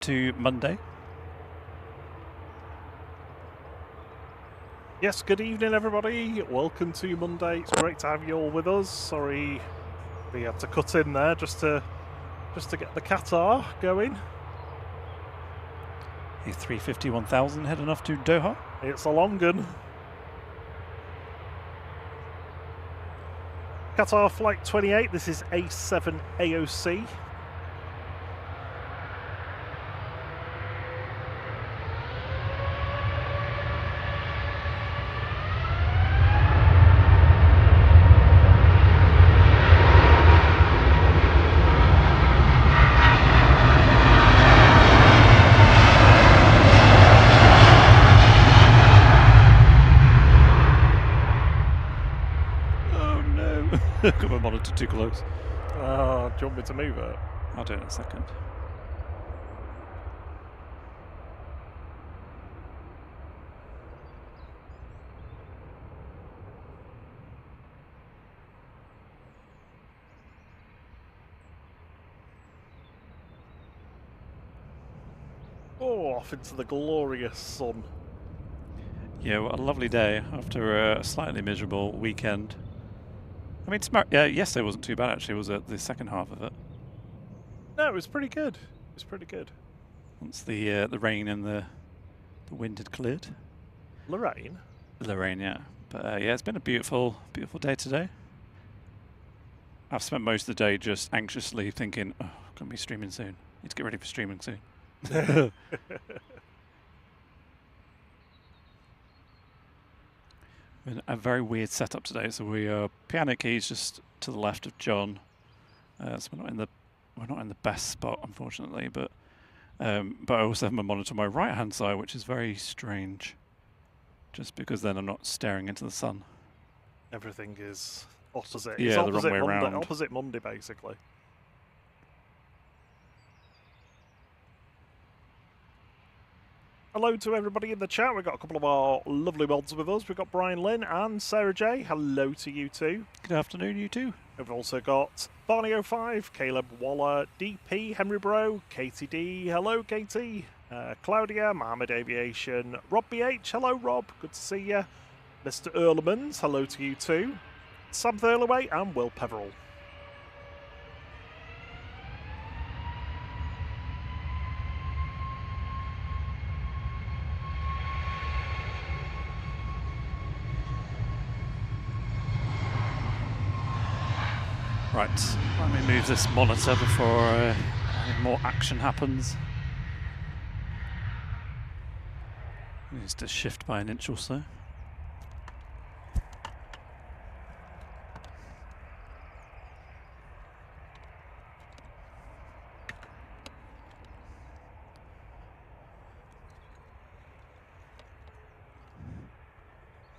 to Monday. Yes, good evening everybody. Welcome to Monday. It's great to have you all with us. Sorry we had to cut in there just to get the Qatar going. A350-1000 heading off to Doha. It's a long one. Qatar Flight 28, this is A7 AOC. Got my monitor too close. Oh, do you want me to move it? I'll do it in a second. Oh, off into the glorious sun. Yeah, what a lovely day after a slightly miserable weekend. I mean, yesterday wasn't too bad actually, was it? The second half of it. No, it was pretty good. It was pretty good. Once the rain and the wind had cleared. The rain? The rain, yeah. But yeah, it's been a beautiful, beautiful day today. I've spent most of the day just anxiously thinking, oh, gonna be streaming soon. Need to get ready for streaming soon. A very weird setup today. So we are piano keys just to the left of John. So we're not in the best spot, unfortunately. But I also have my monitor on my right hand side, which is very strange. Just because then I'm not staring into the sun. Everything is opposite. Yeah, it's the opposite wrong way Monday, around. opposite Monday, basically. Hello to everybody in the chat. We've got a couple of our lovely mods with us. We've got Brian Lynn and Sarah J. Hello to you two. Good afternoon, you two. We've also got Barney05, Caleb Waller, DP, Henry Bro, Katie D. Hello, Katie. Claudia, Mohammed Aviation, Rob BH. Hello, Rob. Good to see you. Mr. Earlemans. Hello to you too. Sam Thurlaway and Will Peverell. Right, let me move this monitor before any more action happens. It needs to shift by an inch or so.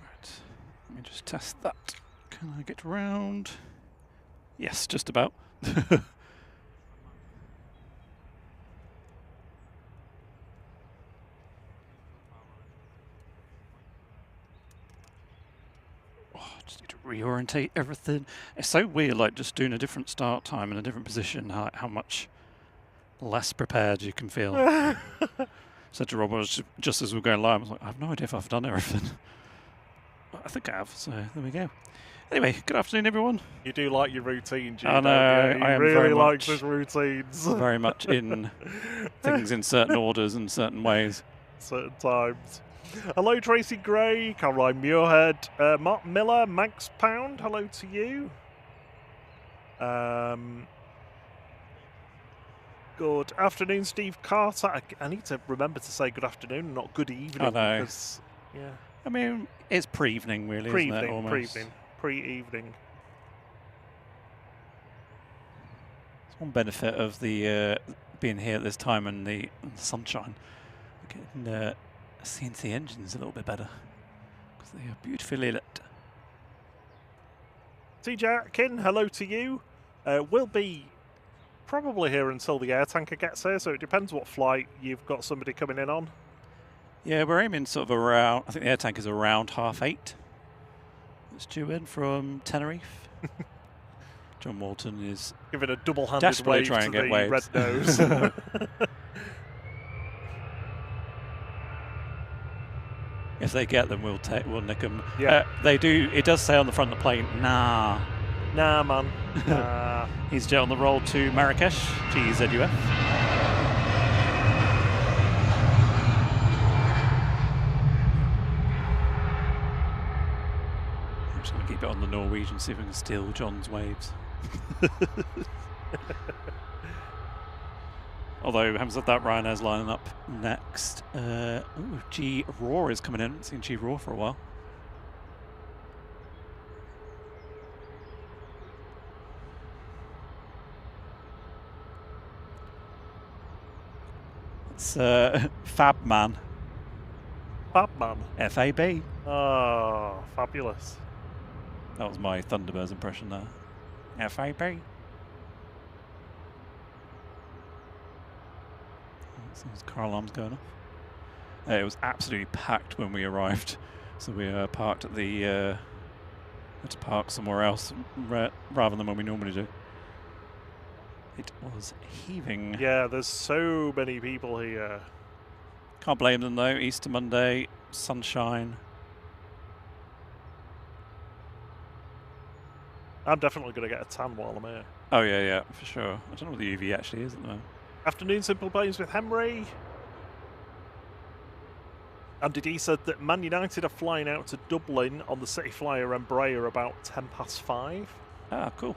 Right, let me just test that. Can I get round? Yes, just about. Oh, just need to reorientate everything. It's so weird, like just doing a different start time and a different position, how much less prepared you can feel. Said to Rob, just as we were going live, I was like, I have no idea if I've done everything. I think I have, so there we go. Anyway, good afternoon, everyone. You do like your routines, you I know, I am really very likes much, his routines. very much in things in certain orders and certain ways. Certain times. Hello, Tracy Gray, Caroline Muirhead, Mark Miller, Max Pound. Hello to you. Good afternoon, Steve Carter. I need to remember to say good afternoon, not good evening. I know. Because, yeah. I mean, it's pre-evening, really, isn't it? Almost. Pre-evening. It's one benefit of the being here at this time and the sunshine. We're getting CNC engines a little bit better because they are beautifully lit. TJ Atkin, hello to you. We'll be probably here until the air tanker gets here, so it depends what flight you've got somebody coming in on. Yeah, we're aiming sort of around, I think the air tank is around 8:30. It's due in from Tenerife. John Walton is giving a double-handed wave try and to get the waves. red nose. they get them, we'll nick them. Yeah. They do. It does say on the front of the plane, nah. Nah, man. Nah. He's jet on the roll to Marrakesh, GZUF. I'm just going to keep it on the Norwegian, see if we can steal John's waves. Although, having said that, Ryanair's lining up next. Ooh, G Raw is coming in. I haven't seen G Raw for a while. It's Fabman. Fabman. F-A-B. Oh, fabulous. That was my Thunderbirds impression there. F-A-B. Someone's car alarm's going off. It was absolutely packed when we arrived, so we parked at the. Had to park somewhere else rather than when we normally do. It was heaving. Yeah, there's so many people here. Can't blame them though. Easter Monday, sunshine. I'm definitely going to get a tan while I'm here. Oh yeah, for sure. I don't know what the UV actually is at the moment. Afternoon Simple Planes with Henry. Andy D said that Man United are flying out to Dublin on the City Flyer Embraer about 5:10. Ah, cool.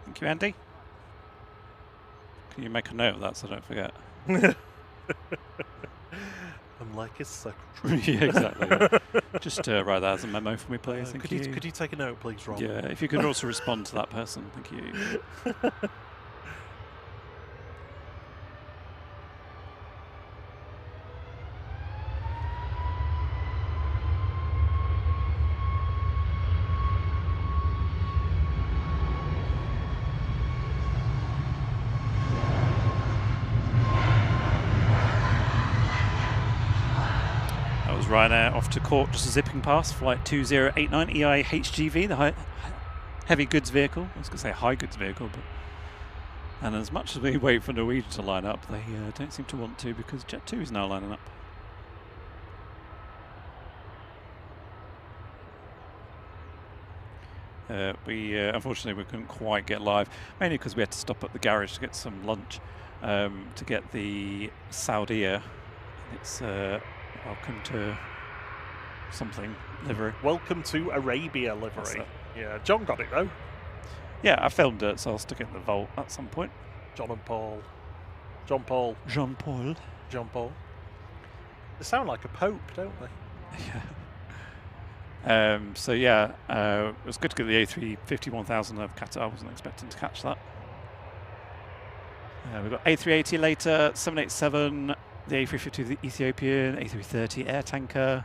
Thank you, Andy. Can you make a note of that so I don't forget? I'm like his secretary. Yeah, exactly. Yeah. Just write that as a memo for me, please. Thank you. Could you take a note, please, Rob? Yeah, if you could also respond to that person. Thank you. Ryanair off to Cork, just a zipping past, flight 2089 EI HGV, the heavy goods vehicle. I was going to say high goods vehicle, but and as much as we wait for Norwegian to line up, they don't seem to want to because Jet2 is now lining up. Unfortunately, we couldn't quite get live, mainly because we had to stop at the garage to get some lunch to get the Saudia. It's welcome to something livery. Welcome to Arabia livery. Yeah, John got it though. Yeah, I filmed it, so I'll stick it in the vault at some point. John and Paul. John Paul. Jean-Paul. John Paul. They sound like a pope, don't they? Yeah. So yeah, it was good to get the A350-1000 of Qatar. I wasn't expecting to catch that. We've got A380 later, 787. The A350, the Ethiopian A330 air tanker,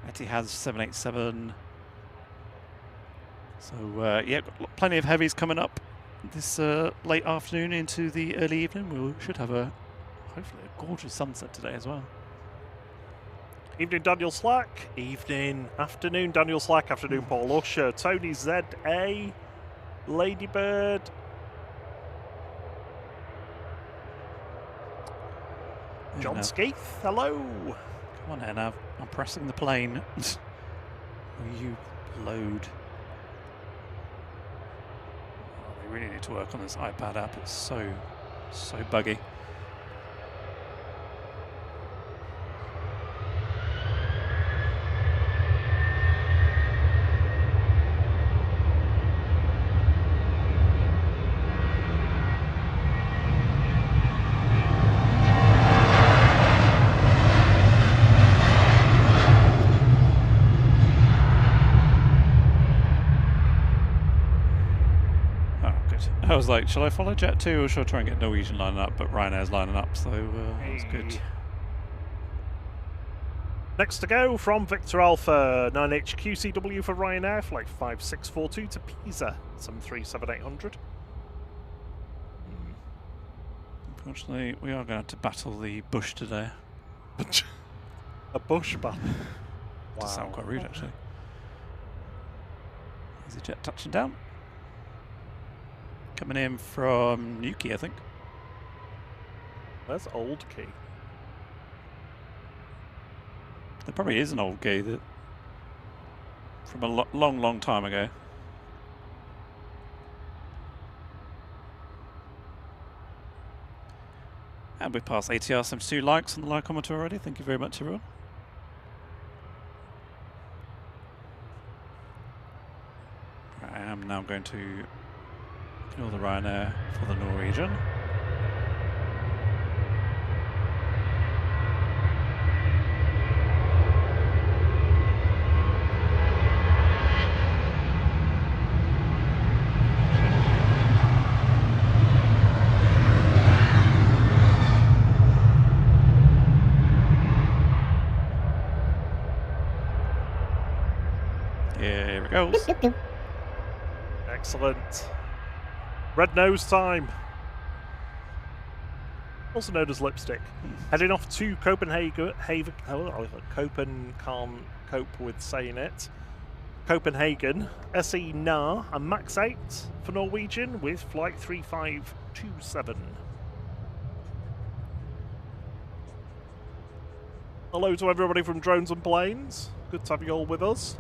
Etihad 787. So yeah, got plenty of heavies coming up this late afternoon into the early evening. We should have hopefully a gorgeous sunset today as well. Evening, Daniel Slack. Evening, afternoon, Daniel Slack. Afternoon, Paul Usher. Tony ZA. Ladybird. John Skeith, hello. Come on, Nav. I'm pressing the plane. Will you load? Oh, they really need to work on this iPad app. It's so buggy. I was like, shall I follow Jet2 or shall I try and get Norwegian lining up? But Ryanair's lining up, so that's good. Next to go from Victor Alpha, 9HQCW for Ryanair, flight 5642 to Pisa, 737-800. Unfortunately, we are going to have to battle the bush today. A bush battle? Wow. Does sound quite rude, actually. Is EasyJet touching down? Coming in from Newquay, I think. Where's Old Key? There probably is an old gay that from a long time ago. And we've passed ATR 72 likes on the lycometer already. Thank you very much, everyone. I am now going to ignore the Ryanair for the Norwegian. Here it goes. Excellent. Red nose time. Also known as lipstick. Heading off to Copenhagen. Copen can't cope with saying it. Copenhagen. SE NAR and Max 8 for Norwegian with flight 3527. Hello to everybody from Drones and Planes. Good to have you all with us.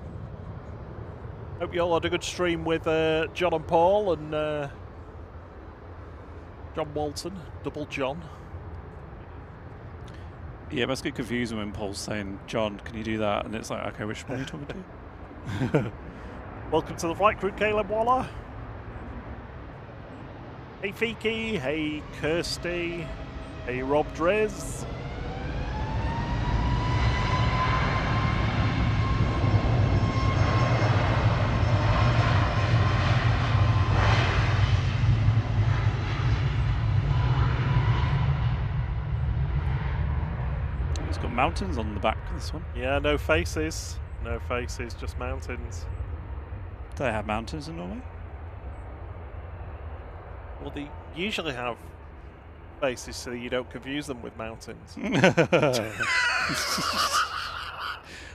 Hope you all had a good stream with John and Paul and John Walton, Double John. Yeah, it must get confusing when Paul's saying, John, can you do that? And it's like, okay, which one are you talking to? Welcome to the flight crew, Caleb Waller. Hey Fiki, hey Kirsty, hey Rob Driz. It's got mountains on the back of this one. Yeah, no faces. No faces, just mountains. Do they have mountains in Norway? Well, they usually have faces so you don't confuse them with mountains.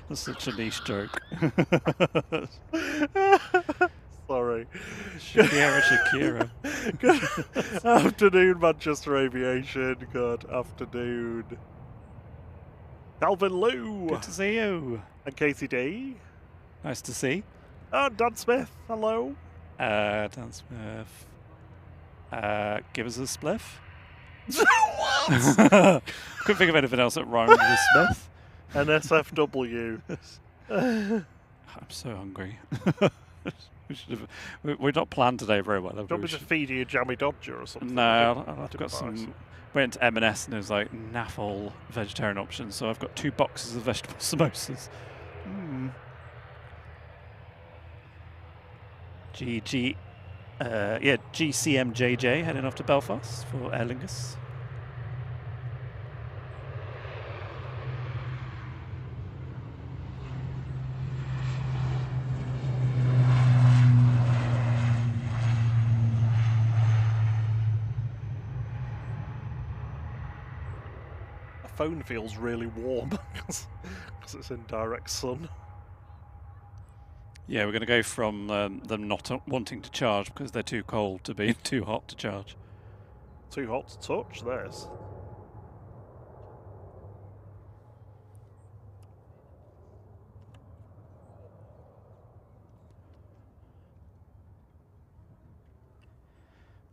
That's such a niche joke. Sorry. Shakira. Good afternoon, Manchester Aviation. Good afternoon. Calvin Lou. Good to see you. And Katie D. Nice to see. And Dan Smith. Hello. Dan Smith. Give us a spliff. What? Couldn't think of anything else that rhymed with Smith. NSFW. I'm so hungry. We're not planned today very well. Do you want me to feed you a jammy Dodger or something? No, I've got some. Went to M&S and there was like naffle vegetarian options, so I've got 2 boxes of vegetable samosas. GCMJJ heading off to Belfast for Aer Lingus. Phone feels really warm because it's in direct sun. Yeah, we're going to go from them not wanting to charge because they're too cold to being too hot to charge. Too hot to touch, this.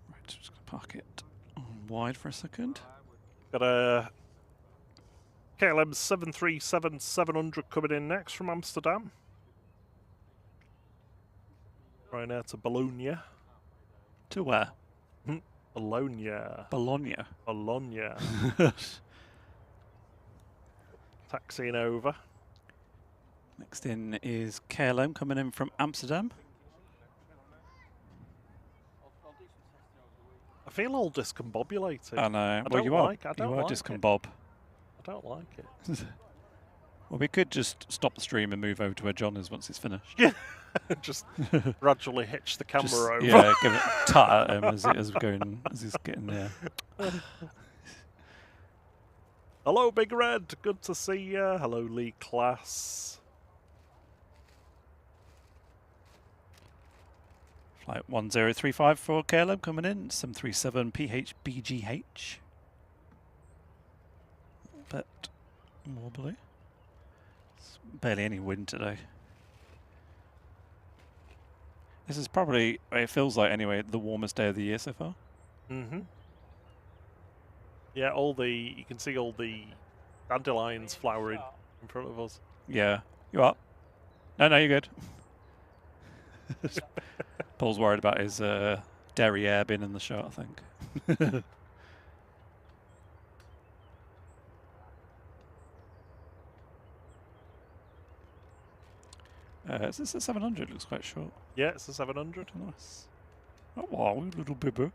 Right, just going to park it on wide for a second. Got a KLM 737-700 coming in next from Amsterdam. Right now to Bologna. To where? Bologna. Bologna. Bologna. Taxiing over. Next in is KLM coming in from Amsterdam. I feel all discombobulated. I know. Well, you are discombob. I don't like it. Well, we could just stop the stream and move over to where John is once it's finished. Yeah. Just gradually hitch the camera over. Yeah, give it a tut at him as he's getting there. Hello, Big Red. Good to see you. Hello, Lee Class. Flight 1035 for KLM coming in. 737 PHBGH. A bit wobbly. There's barely any wind today. This is probably, it feels like anyway, the warmest day of the year so far. Mm-hmm. Yeah, you can see all the dandelions flowering in front of us. Yeah. You are? No, you're good. Paul's worried about his derriere bin in the shot, I think. Is this a 700? Looks quite short. Yeah, it's a 700. Nice. Oh, wow, little bibber.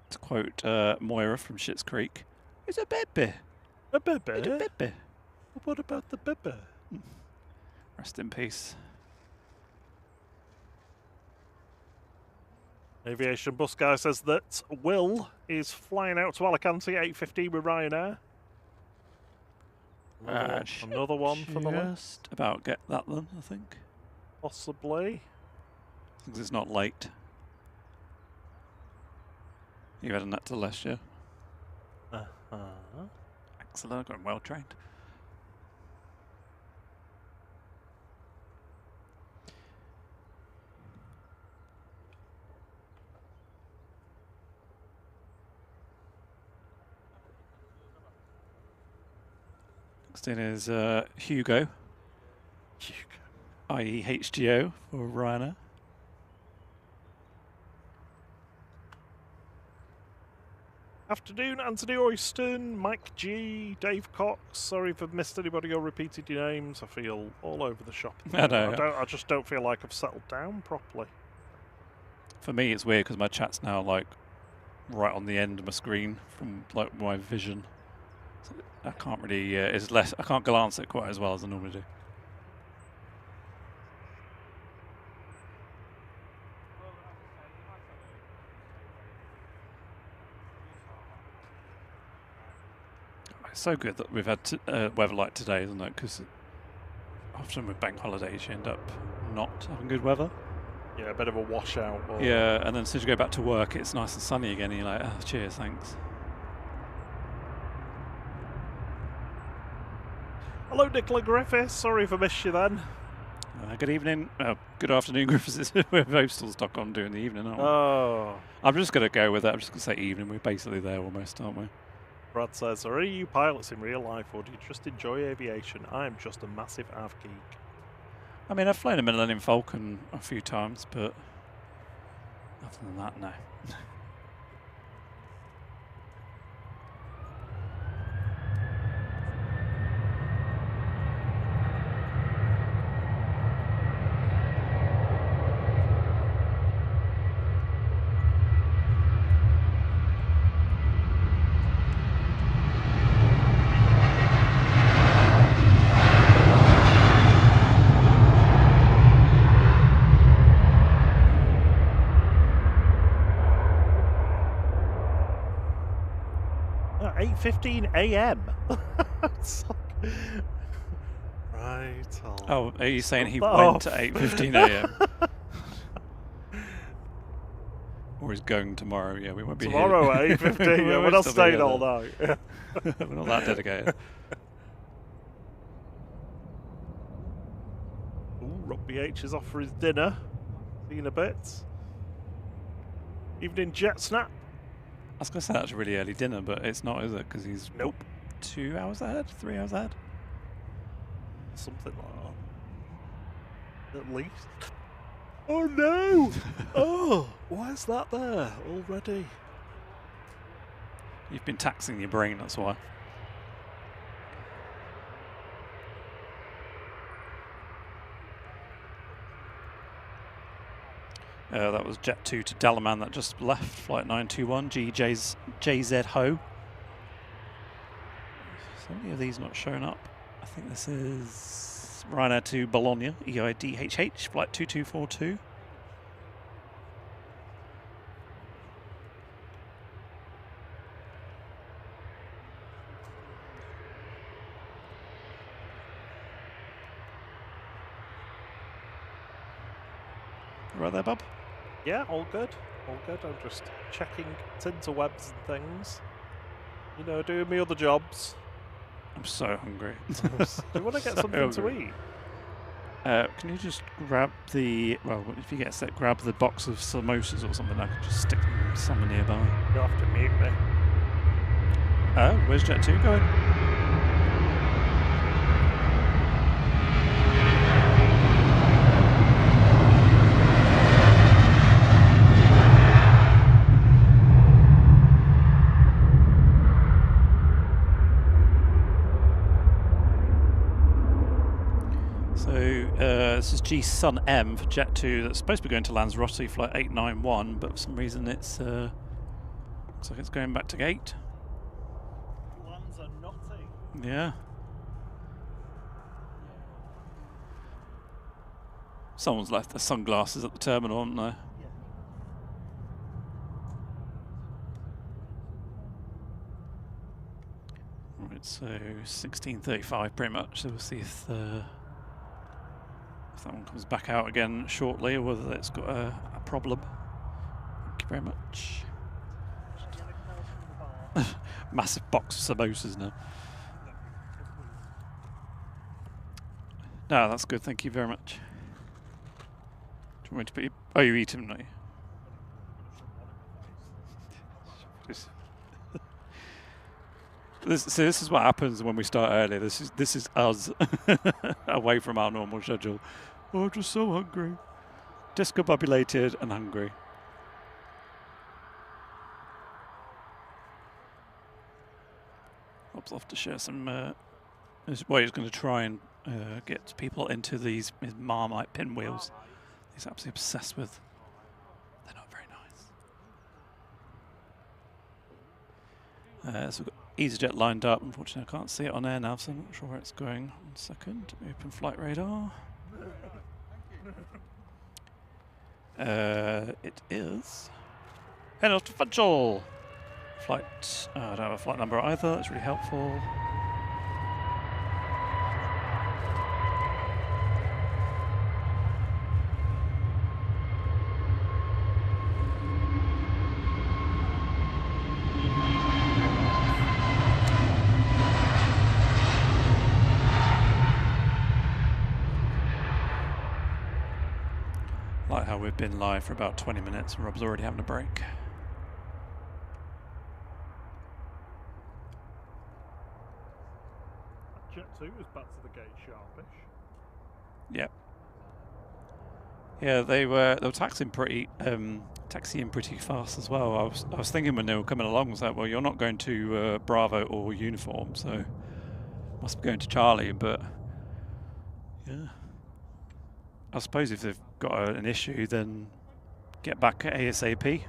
To quote Moira from Schitt's Creek, it's a bebe. A bebe? It's a bebe. What about the bebe? Rest in peace. Aviation bus guy says that Will is flying out to Alicante 8:15 with Ryanair. Another one for the list. Just about get that then, I think. Possibly. Because it's not late. You had a net to less, yeah? Excellent, got him well trained. Next in is Hugo, i.e. HGO for Ryanair. Afternoon, Anthony Oyston, Mike G, Dave Cox. Sorry if I've missed anybody or repeated your names. I feel all over the shop. I know. I just don't feel like I've settled down properly. For me, it's weird because my chat's now like right on the end of my screen from like my vision. So I can't really. It's less. I can't glance at it quite as well as I normally do. It's so good that we've had weather like today, isn't it? Because often with bank holidays, you end up not having good weather. Yeah, a bit of a washout. Yeah, and then as soon as you go back to work, it's nice and sunny again, and you're like, oh, cheers, thanks. Hello, Nicola Griffiths. Sorry if I missed you then. Good evening. Good afternoon, Griffiths. We're Postals.com doing the evening, aren't we? Oh. I'm just going to go with that. I'm just going to say evening. We're basically there almost, aren't we? Brad says, are you pilots in real life or do you just enjoy aviation? I am just a massive av geek. I mean, I've flown a Millennium Falcon a few times, but other than that, no. Oh, 8:15 a.m. Right. Oh, are you saying he went at 8:15 a.m.? Or he's going tomorrow? Yeah, we won't be tomorrow here. at 8:15. Yeah, we're not staying all night. We're not that dedicated. Ooh, Rob BH is off for his dinner. See you in a bit. Evening jet snap. I was going to say that's a really early dinner, but it's not, is it? Because he's 2 hours ahead, 3 hours ahead. Something like that. At least. Oh no! Oh, why is that there already? You've been taxing your brain, that's why. That was Jet2 to Dalaman that just left, flight 921, JZ Ho. So many of these not showing up. I think this is Ryanair to Bologna, EIDHH, flight 2242. Right there, bub? Yeah, all good. All good. I'm just checking interwebs and things. You know, doing my other jobs. I'm so hungry. Do you want to get something to eat? Can you just grab the, well, if you get a sec, grab the box of samosas or something, I could just stick them somewhere nearby. You'll have to mute me. Oh, where's Jet2 going? This is G Sun M for Jet2 that's supposed to be going to Lanzarote flight 891, but for some reason it's looks like it's going back to gate. Lanzarote. Yeah. Someone's left their sunglasses at the terminal, haven't they? Right, so 16:35 pretty much. So we'll see if that one comes back out again shortly, or whether it's got a problem. Thank you very much. Massive box of samosas now. No, that's good. Thank you very much. Do you want me to put you? Oh, you eat them, don't you? So this is what happens when we start early. This is us away from our normal schedule. Oh, I'm just so hungry. Discombobulated and hungry. Rob's off to share some. He's going to try and get people into these Marmite pinwheels. He's absolutely obsessed with. They're not very nice. So we've got EasyJet lined up. Unfortunately, I can't see it on air now, so I'm not sure where it's going. 1 second. Open flight radar. It is head off to Funchal. Flight. I don't have a flight number either. That's really helpful. Like how we've been live for about 20 minutes and Rob's already having a break. Jet2 is back to the gate sharpish. Yep. Yeah, they were taxiing pretty fast as well. I was thinking when they were coming along, I was like, well, you're not going to Bravo or uniform, so must be going to Charlie. But yeah, I suppose if they've got an issue, then get back ASAP.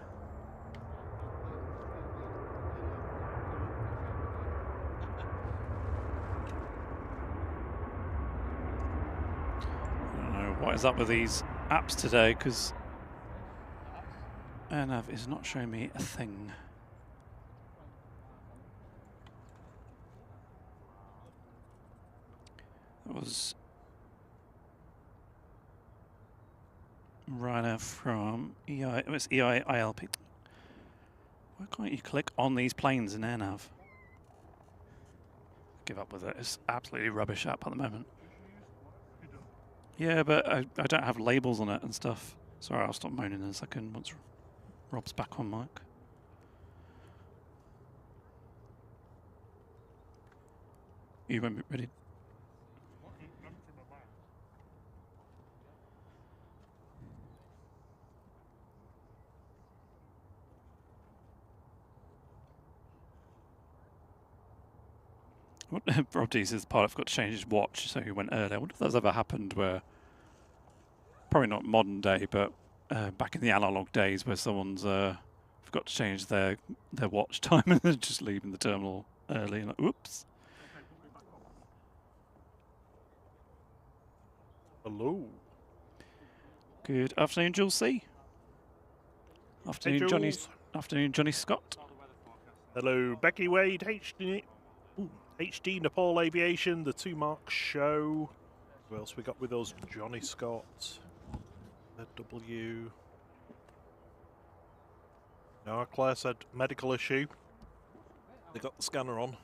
I don't know what is up with these apps today, because AirNav is not showing me a thing. That was Ryanair from EI. It was EI ILP. Why can't you click on these planes in AirNav? Give up with it. It's absolutely rubbish app at the moment. Yeah, but I don't have labels on it and stuff. Sorry, I'll stop moaning in a second once Rob's back on mic. You won't be ready. Rob D says the pilot forgot to change his watch, so he went early. I wonder if that's ever happened where, probably not modern day, but back in the analog days where someone's forgot to change their watch time and they're just leaving the terminal early and like, oops. Hello. Good afternoon, Jules C. Afternoon, Hey, Afternoon, Johnny Scott. Hello, Becky Wade, HD Nepal Aviation, the 2 Mark Show. Who else we got with us? Johnny Scott, ZW. No, Claire said medical issue. They got the scanner on.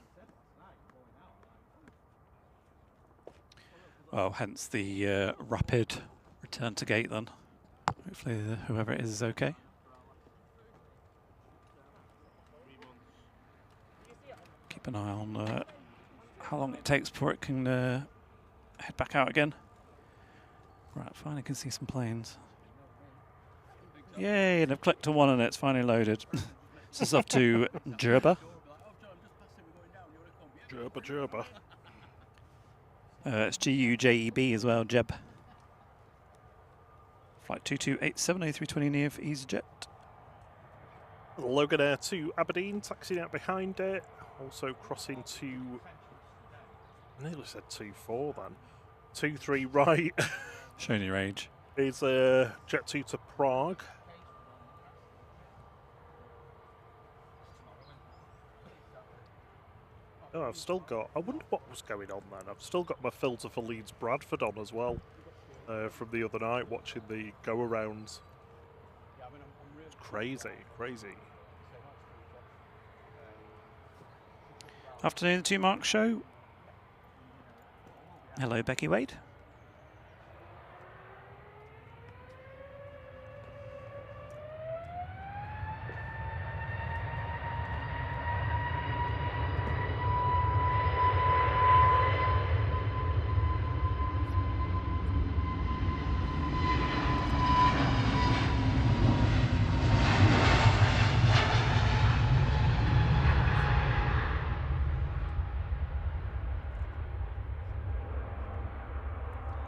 Well, hence the rapid return to gate then. Hopefully whoever it is okay. Keep an eye on how long it takes before it can head back out again. Right, finally can see some planes. Yay, and I've clicked on one and it's finally loaded. This is off to Jerba. Jerba. It's G-U-J-E-B as well, Jeb. Flight 2287 A320 neo for EasyJet. Logan Air to Aberdeen, taxiing out behind it. Also crossing to, I nearly said 2-4 then. 2-3 right. Showing your age. Is Jet2 to Prague. Oh, I've still got, I wonder what was going on then. I've still got my filter for Leeds Bradford on as well from the other night, watching the go-arounds. It's crazy, crazy. Afternoon, the 2 Mark Show. Hello, Becky Wade.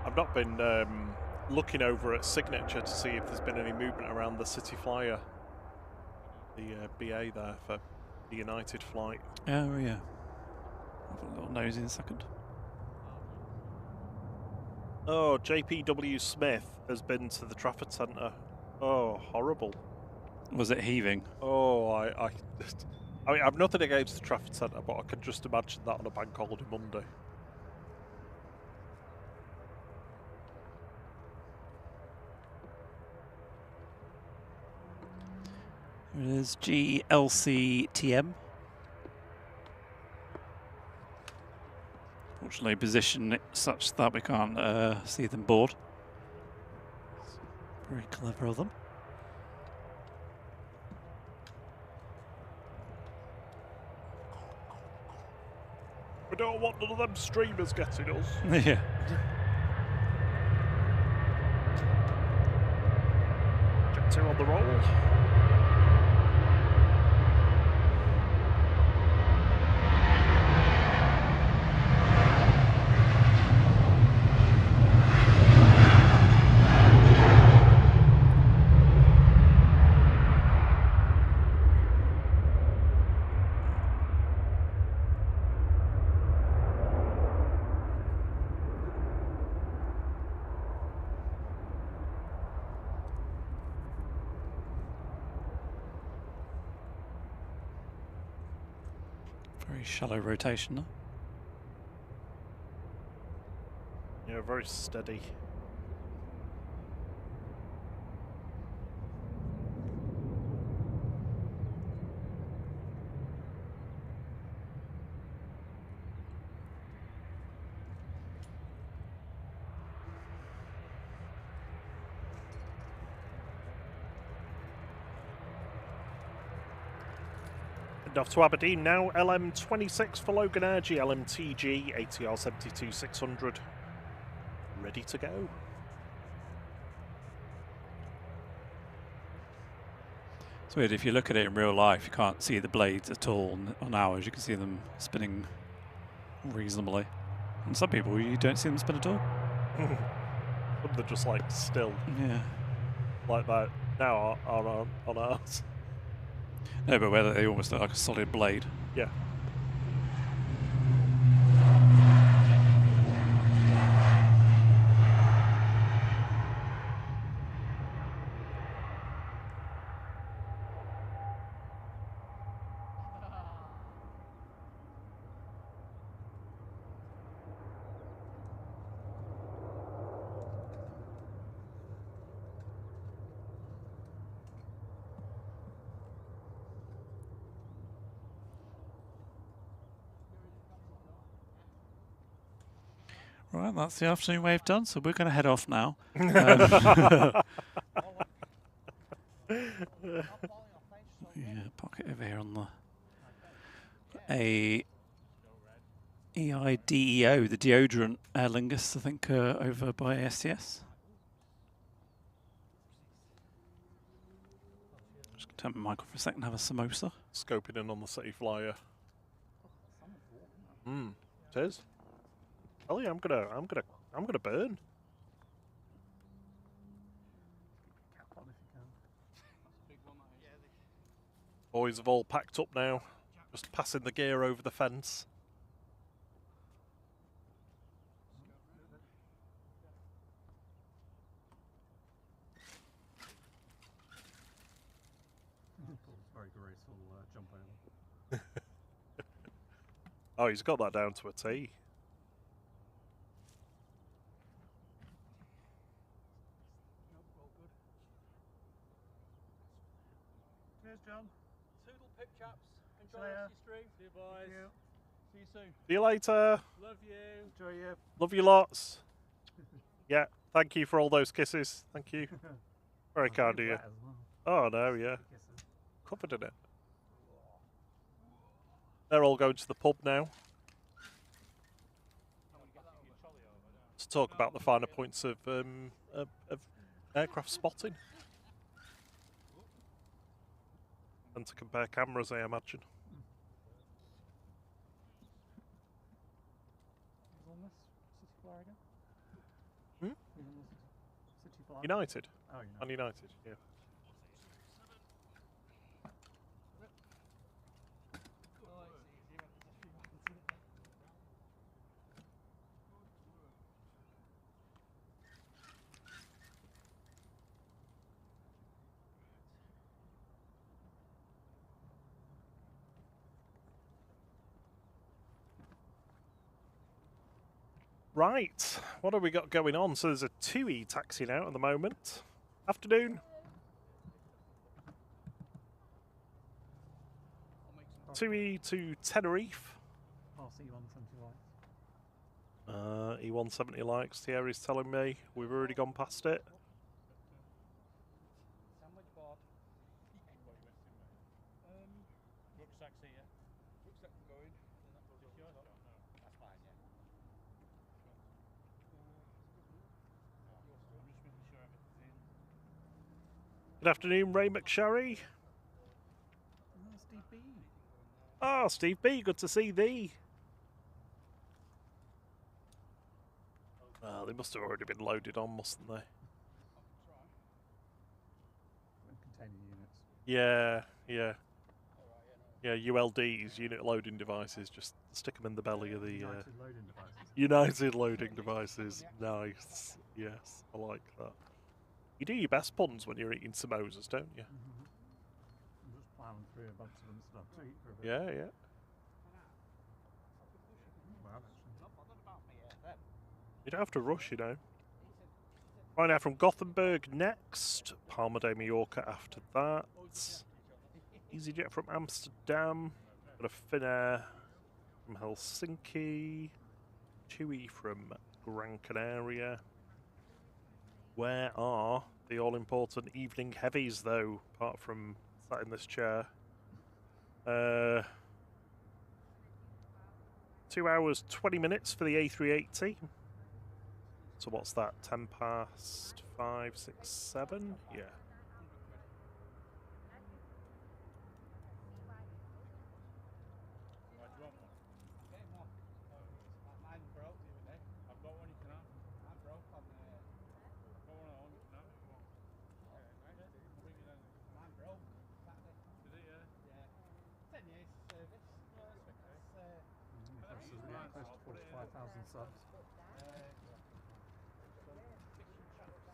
I've not been looking over at Signature to see if there's been any movement around the City Flyer, the BA there for the United flight. Oh, yeah. I've got a little nose in a second. Oh, JPW Smith has been to the Trafford Centre. Oh, horrible. Was it heaving? Oh, I mean, I've nothing against the Trafford Centre, but I can just imagine that on a bank holiday Monday. Here it is, GLCTM. Fortunately, position it such that we can't see them board. Very clever of them. We don't want none of them streamers getting us. Yeah. Jet2 on the roll. Very shallow rotation there. Yeah, very steady. And off to Aberdeen now, LM26 for Logan Air, GLMTG, ATR 72-600. Ready to go. It's weird, if you look at it in real life, you can't see the blades at all. On ours, you can see them spinning reasonably. And some people, you don't see them spin at all. Some they're just like still. Yeah. Like that now on ours. No, but whether they almost look like a solid blade. Yeah. Right, that's the afternoon wave done, so we're going to head off now. Yeah, pocket over here on the EIDEO, the deodorant Aer Lingus, I think, over by STS. Just turn my mic off for a second, have a samosa. Scoping in on the city flyer. It is. Oh yeah, I'm gonna burn. Boys have all packed up now. Just passing the gear over the fence. Very graceful jump over. Oh, he's got that down to a T. Cheers, John. Toodle pip, chaps. Enjoy your stream. See you, boys. See you soon. See you later. Love you. Enjoy you. Love you lots. Yeah, thank you for all those kisses. Thank you. Very kind of you. Oh no, yeah. Covered in it. They're all going to the pub now to talk about the finer points of aircraft spotting and to compare cameras, I imagine. United. Oh, On United, yeah. Right, what have we got going on? So there's a 2E taxiing out at the moment. Afternoon. 2E to Tenerife. E170 likes, Thierry's telling me. We've already gone past it. Good afternoon, Ray McSherry. Steve B. Oh, Steve B, good to see thee. They must have already been loaded on, mustn't they? Yeah. Yeah, ULDs, unit loading devices, just stick them in the belly of the... United loading devices. Nice. Yes, I like that. You do your best puns when you're eating samosas, don't you? I'm just plowing through a bunch of them stuff to eat for a bit. Yeah. You don't have to rush, you know. Right now from Gothenburg next. Palma de Mallorca after that. EasyJet from Amsterdam. Got a Finnair from Helsinki. Chewy from Gran Canaria. Where are the all-important evening heavies, though, apart from sat in this chair? 2 hours, 20 minutes for the A380. So what's that, 10 past 5, 6, 7? Yeah.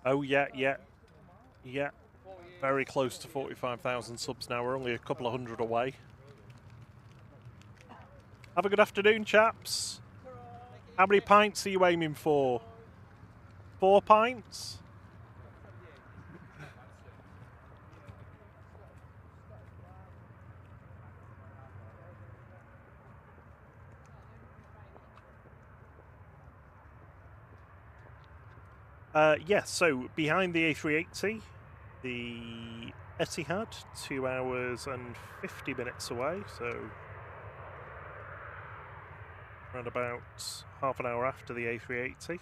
Oh, yeah. Very close to 45,000 subs now. We're only a couple of hundred away. Have a good afternoon, chaps. How many pints are you aiming for? 4 pints? Yes, so behind the A380, the Etihad, 2 hours and 50 minutes away, so around about half an hour after the A380.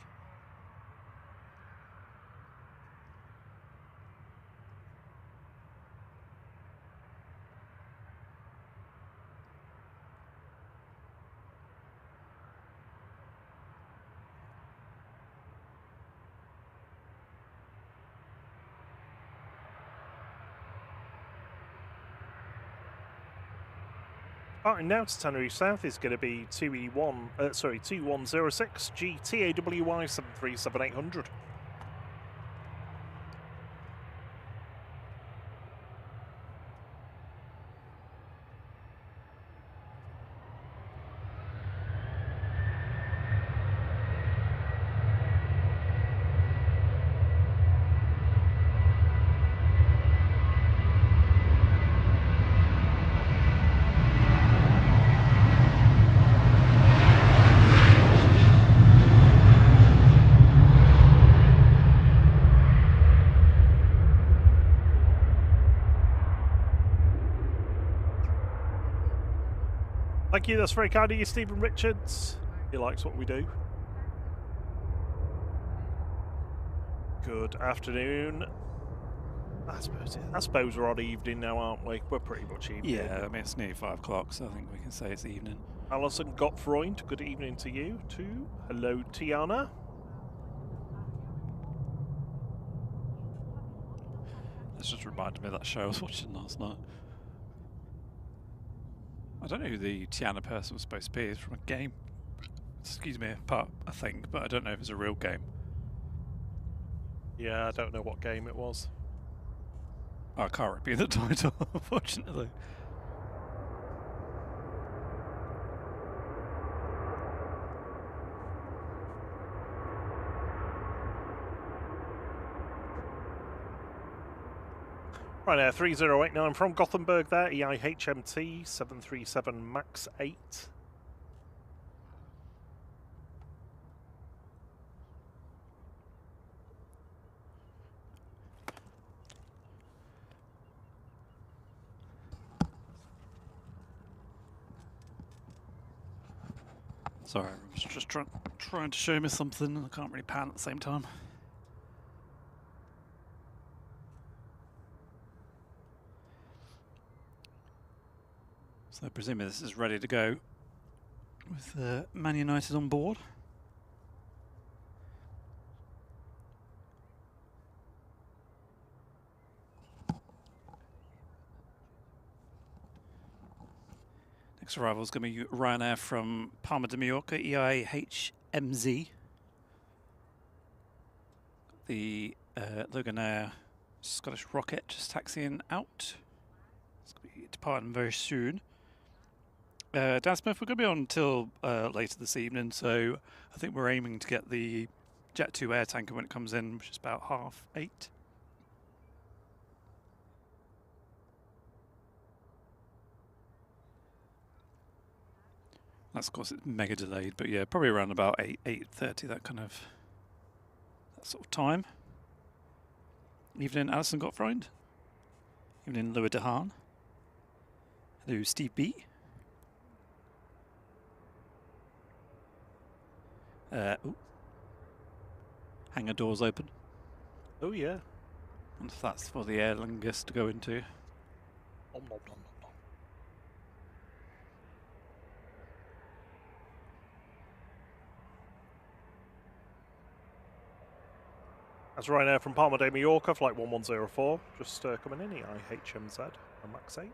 Starting now to Tenerife South is going to be 2106 GTAWY 737-800. Thank you, that's very kind of you, Stephen Richards. He likes what we do. Good afternoon. I suppose we're on evening now, aren't we? We're pretty much evening. Yeah, I mean, it's nearly 5 o'clock, so I think we can say it's evening. Alison Gottfreund, good evening to you too. Hello, Tiana. This just reminded me of that show I was watching last night. I don't know who the Tiana person was supposed to be. It's from a game. Excuse me, part, I think, but I don't know if it's a real game. Yeah, I don't know what game it was. I can't repeat the title, unfortunately. Right now, 3089 from Gothenburg there, EIHMT 737 MAX 8. Sorry, everyone's just trying to show me something and I can't really pan at the same time. So presumably this is ready to go with Man United on board. Next arrival is going to be Ryanair from Palma de Mallorca, EIHMZ. The Loganair Scottish Rocket just taxiing out. It's going to be departing very soon. Dan Smith, we're going to be on until later this evening, so I think we're aiming to get the Jet2 air tanker when it comes in, which is about 8:30. That's, of course, it's mega delayed, but yeah, probably around about 8:30, that sort of time. Evening, Alison Gottfreund. Evening, Louis Dehaan. Hello, Steve B. Ooh. Hangar doors open. Oh yeah. And that's for the Aer Lingus to go into. Nom, nom, nom, nom, nom. That's Ryanair from Palma de Mallorca, flight 1104, just coming in, EIHMZ, a MAX 8.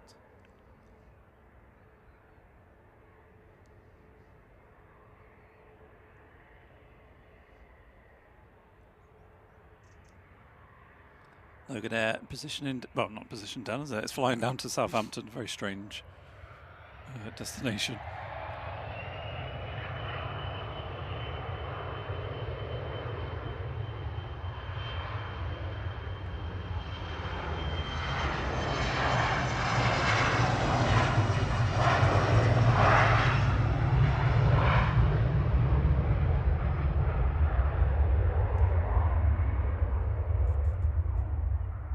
Loganair positioning, well, not positioned down, is it? It's flying down to Southampton, very strange destination.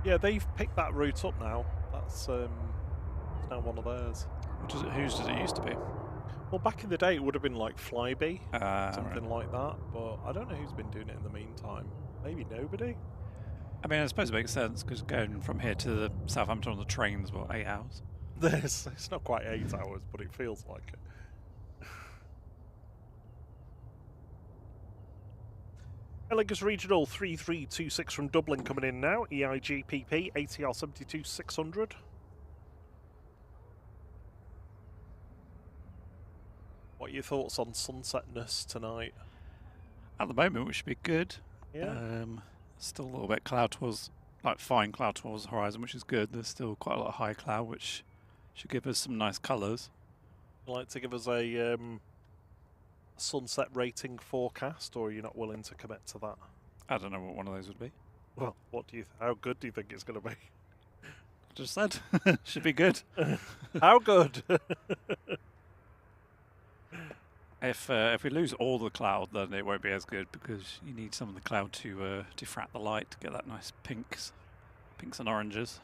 Yeah, they've picked that route up now. That's it's now one of theirs. Whose did it used to be? Well, back in the day, it would have been like Flybe, something Right. like that. But I don't know who's been doing it in the meantime. Maybe nobody. I mean, I suppose it makes sense because going from here to the Southampton on the train's what, 8 hours? It's not quite 8 hours, but it feels like it. Elegance Regional 3326 from Dublin coming in now. EIGPP ATR 72600. What are your thoughts on sunsetness tonight? At the moment, we should be good. Yeah. Still a little bit cloud towards, like fine cloud towards the horizon, which is good. There's still quite a lot of high cloud, which should give us some nice colours. Would you like to give us a sunset rating forecast, or are you not willing to commit to that? I don't know what one of those would be. Well, what do you? How good do you think it's going to be? I just said should be good. How good? If we lose all the cloud, then it won't be as good because you need some of the cloud to diffract the light to get that nice pinks and oranges.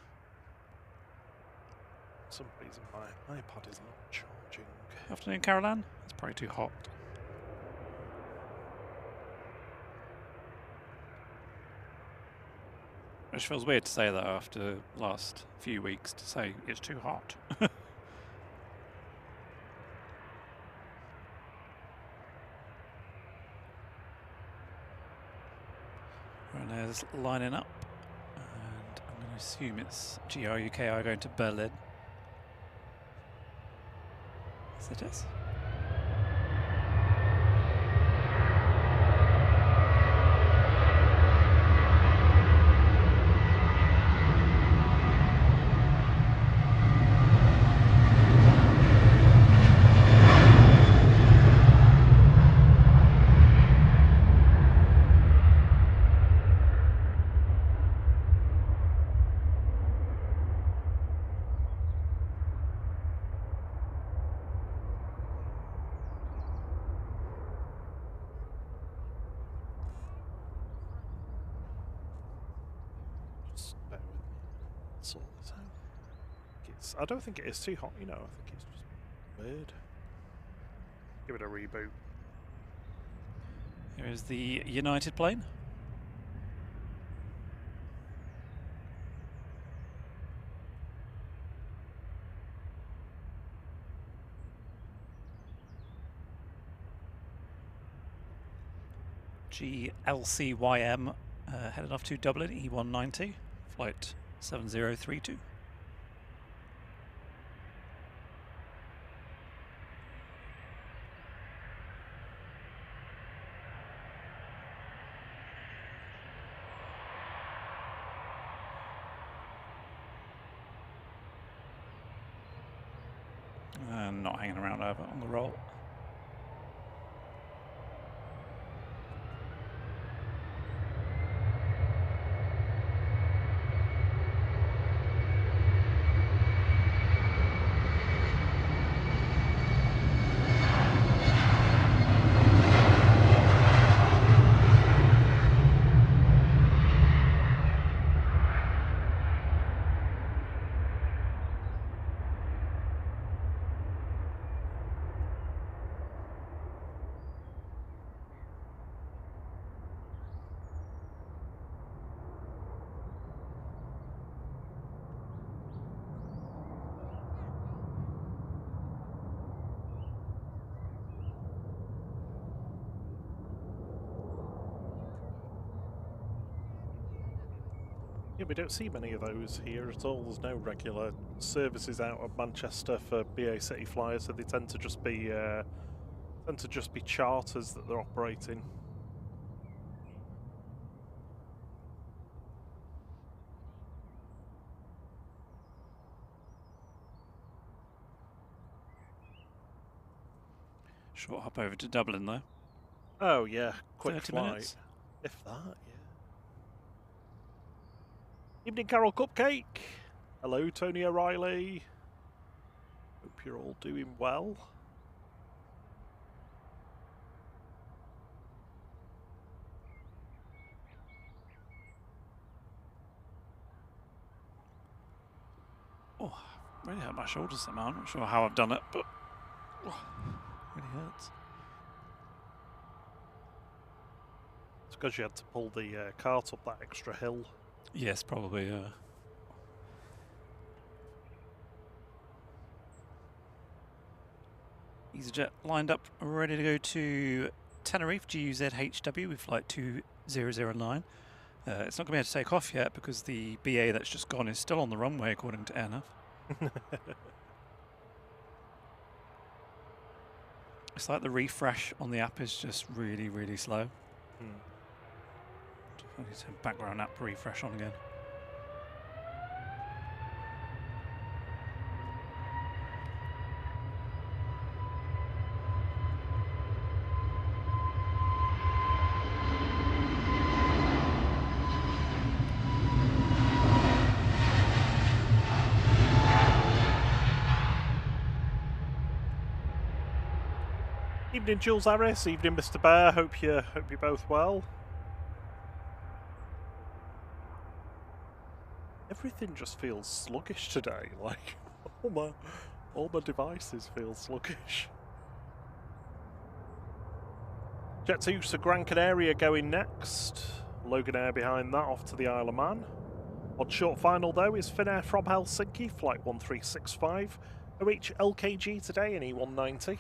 For some reason my iPad is not charging. Afternoon, Caroline. It's probably too hot. Which feels weird to say that after the last few weeks, to say it's too hot. Ryanair's lining up, and I'm going to assume it's GRUKI going to Berlin. Yes, it is. Sort this out. I don't think it is too hot, you know. I think it's just weird. Give it a reboot. Here is the United plane. GLCYM headed off to Dublin, E190, flight 7032. And not hanging around over on the roll. Yeah, we don't see many of those here at all. There's no regular services out of Manchester for BA City flyers, so they tend to just be charters that they're operating. Short hop over to Dublin though. Oh yeah, quick 30 flight. minutes. If that, yeah. Evening, Carol Cupcake. Hello, Tony O'Reilly. Hope you're all doing well. Oh, really hurt my shoulders somehow. I'm not sure how I've done it, but oh, really hurts. It's because you had to pull the cart up that extra hill. Yes, probably. EasyJet lined up, ready to go to Tenerife, GUZHW with flight 2009. It's not going to be able to take off yet because the BA that's just gone is still on the runway, according to AirNav. It's like the refresh on the app is just really, really slow. I need to background app refresh on again. Evening, Jules Harris. Evening, Mr. Bear. Hope you're both well. Everything just feels sluggish today. Like all my devices feel sluggish. Jet2 to Gran Canaria going next. Logan Air behind that, off to the Isle of Man. On short final though is Finnair from Helsinki, flight 1365. OH LKG today in E190.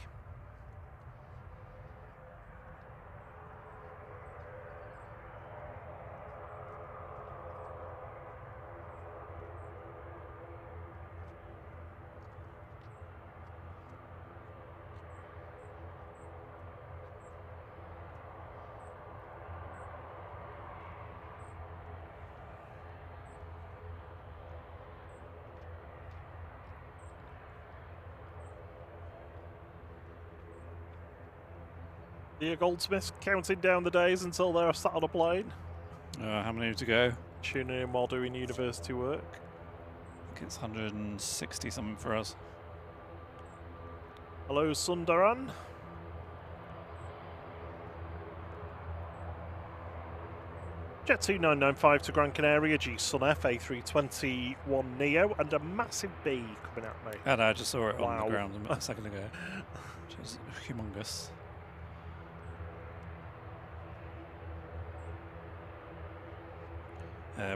The Goldsmiths counting down the days until they're sat on a plane. How many to go? Tuning in while doing university work. I think it's 160 something for us. Hello, Sundaran. Jet2 995 to Gran Canaria, G-Sun F A321 Neo, and a massive B coming at me. And I just saw it on Wow. the ground a second ago, which is humongous.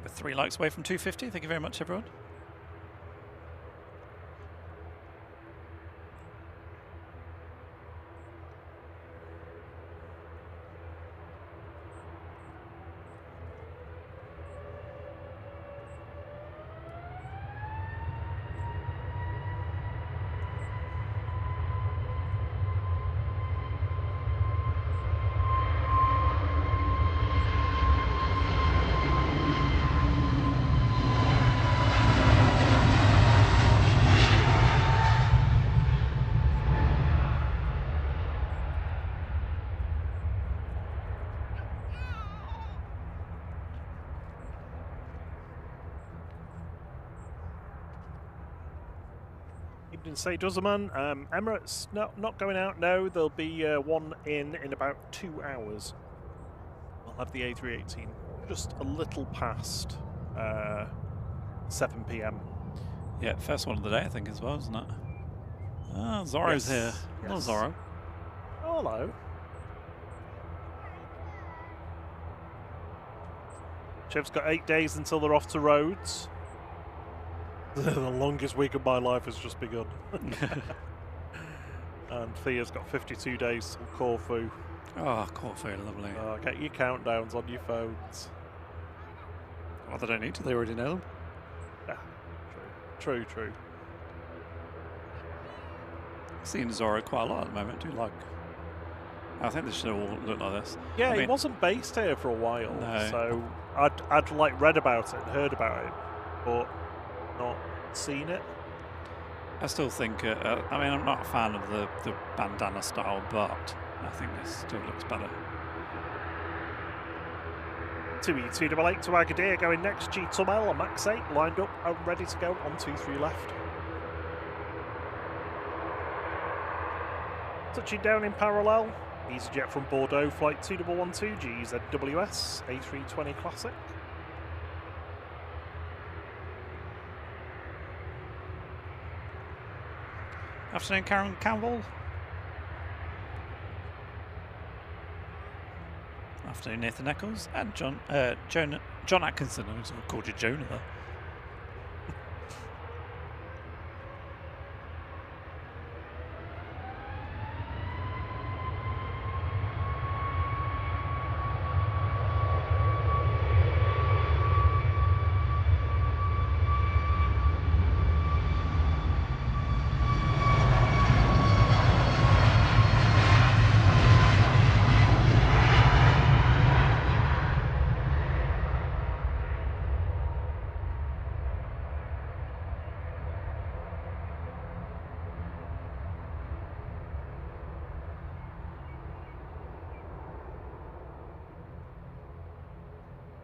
With 3 likes away from 250. Thank you very much, everyone. Didn't say Dozeman. Emirates, no, not going out. No, there'll be one in about 2 hours. We'll have the A380 just a little past 7 p.m. Yeah, first one of the day, I think, as well, isn't it? Ah, Zorro's here. Hello, Yes. Zorro. Hello. Chev's got 8 days until they're off to Rhodes. The longest week of my life has just begun. And Thea's got 52 days till Corfu. Oh, Corfu, lovely. Get your countdowns on your phones. Well, they don't need to, they already know them. Yeah, true. Seeing Zorro quite a lot at the moment, I think they should all look like this. Yeah, I he mean, wasn't based here for a while, No. so I'd like read about it and heard about it, but not seen it. I still think, I mean, I'm not a fan of the bandana style, but I think this still looks better. 2E288 to Agadir going next. G2L on Max 8 lined up and ready to go on 2-3 left. Touching down in parallel, EasyJet from Bordeaux, flight 2112 GZWS A320 Classic. Afternoon, Karen Campbell. Afternoon, Nathan Eccles and John Atkinson. I was called you Jonah there.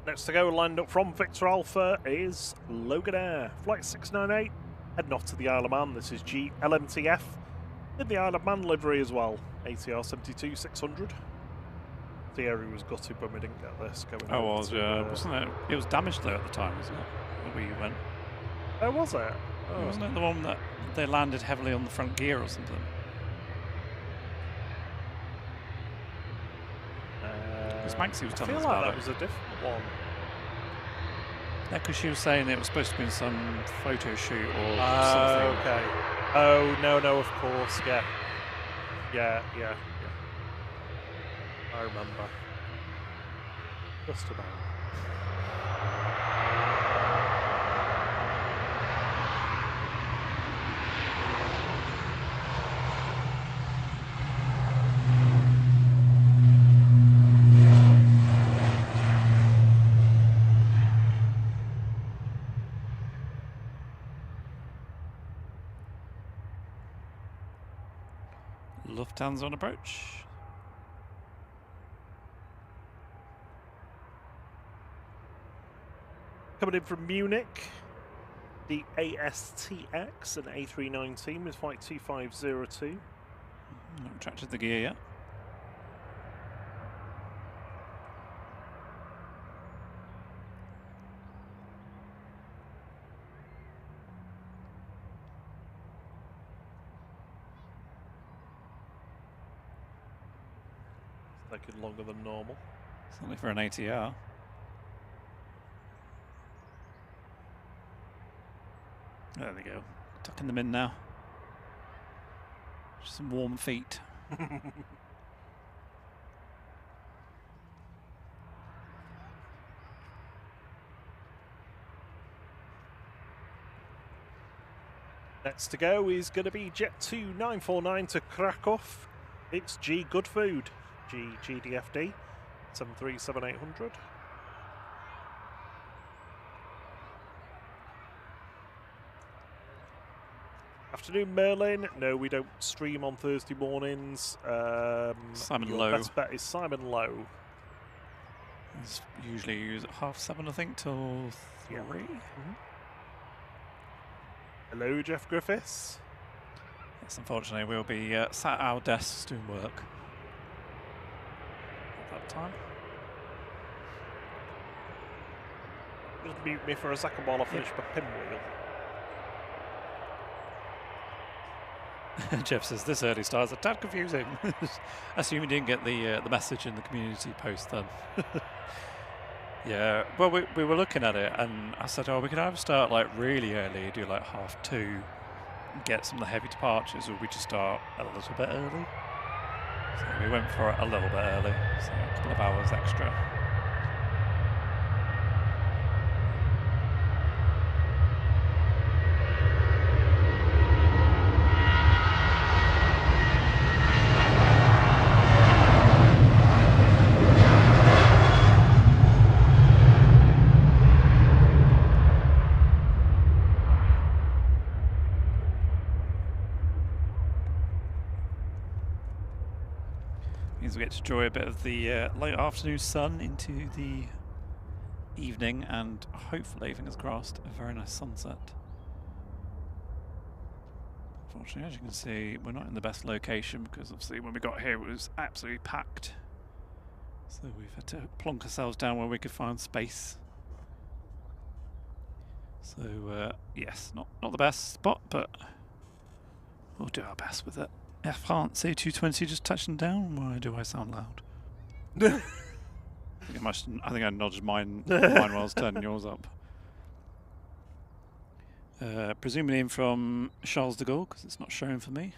Next to go, lined up from Victor Alpha, is Logan Air. Flight 698, heading off to the Isle of Man. This is GLMTF in the Isle of Man livery as well. ATR 72-600. The area was gutted when we didn't get this going. Oh, was wasn't it? It was damaged though at the time, wasn't it? Where you went. Oh, was it? Oh. Wasn't it the one that they landed heavily on the front gear or something? Because Maxie was telling us about that was a different one. Yeah, because she was saying it was supposed to be in some photo shoot or something. Okay. Oh, no, of course, yeah. Yeah. I remember. Just about. Lufthansa on approach. Coming in from Munich, the ASTX and A319 with flight 2502. Not retracted the gear yet. Taking longer than normal. Certainly for an ATR. There we go. Tucking them in now. Just some warm feet. Next to go is going to be Jet2 949 to Krakow. It's G Good Food. GDFD 737-800. Afternoon, Merlin. No, we don't stream on Thursday mornings. Simon your Lowe. Best bet is Simon Lowe. It's usually at 7:30, I think, till 3. Yeah. Hello, Jeff Griffiths. Yes, unfortunately, we'll be sat at our desks doing work at that time. Just mute me for a second while I finish my pinwheel. Jeff says this early start is a tad confusing. Assume you didn't get the message in the community post then. Yeah, well, we were looking at it, and I said, oh, we could either start like really early, do like 2:30, and get some of the heavy departures, or we just start a little bit early. So we went for it a little bit early, so a couple of hours extra. Means we get to enjoy a bit of the late afternoon sun into the evening, and hopefully, fingers crossed, a very nice sunset. Unfortunately, as you can see, we're not in the best location because obviously when we got here it was absolutely packed. So we've had to plonk ourselves down where we could find space. So yes, not the best spot, but We'll do our best with it. Air France A220 just touching down. Why do I sound loud? I think I nudged mine while I was turning yours up. Presumably in from Charles de Gaulle, because it's not showing for me.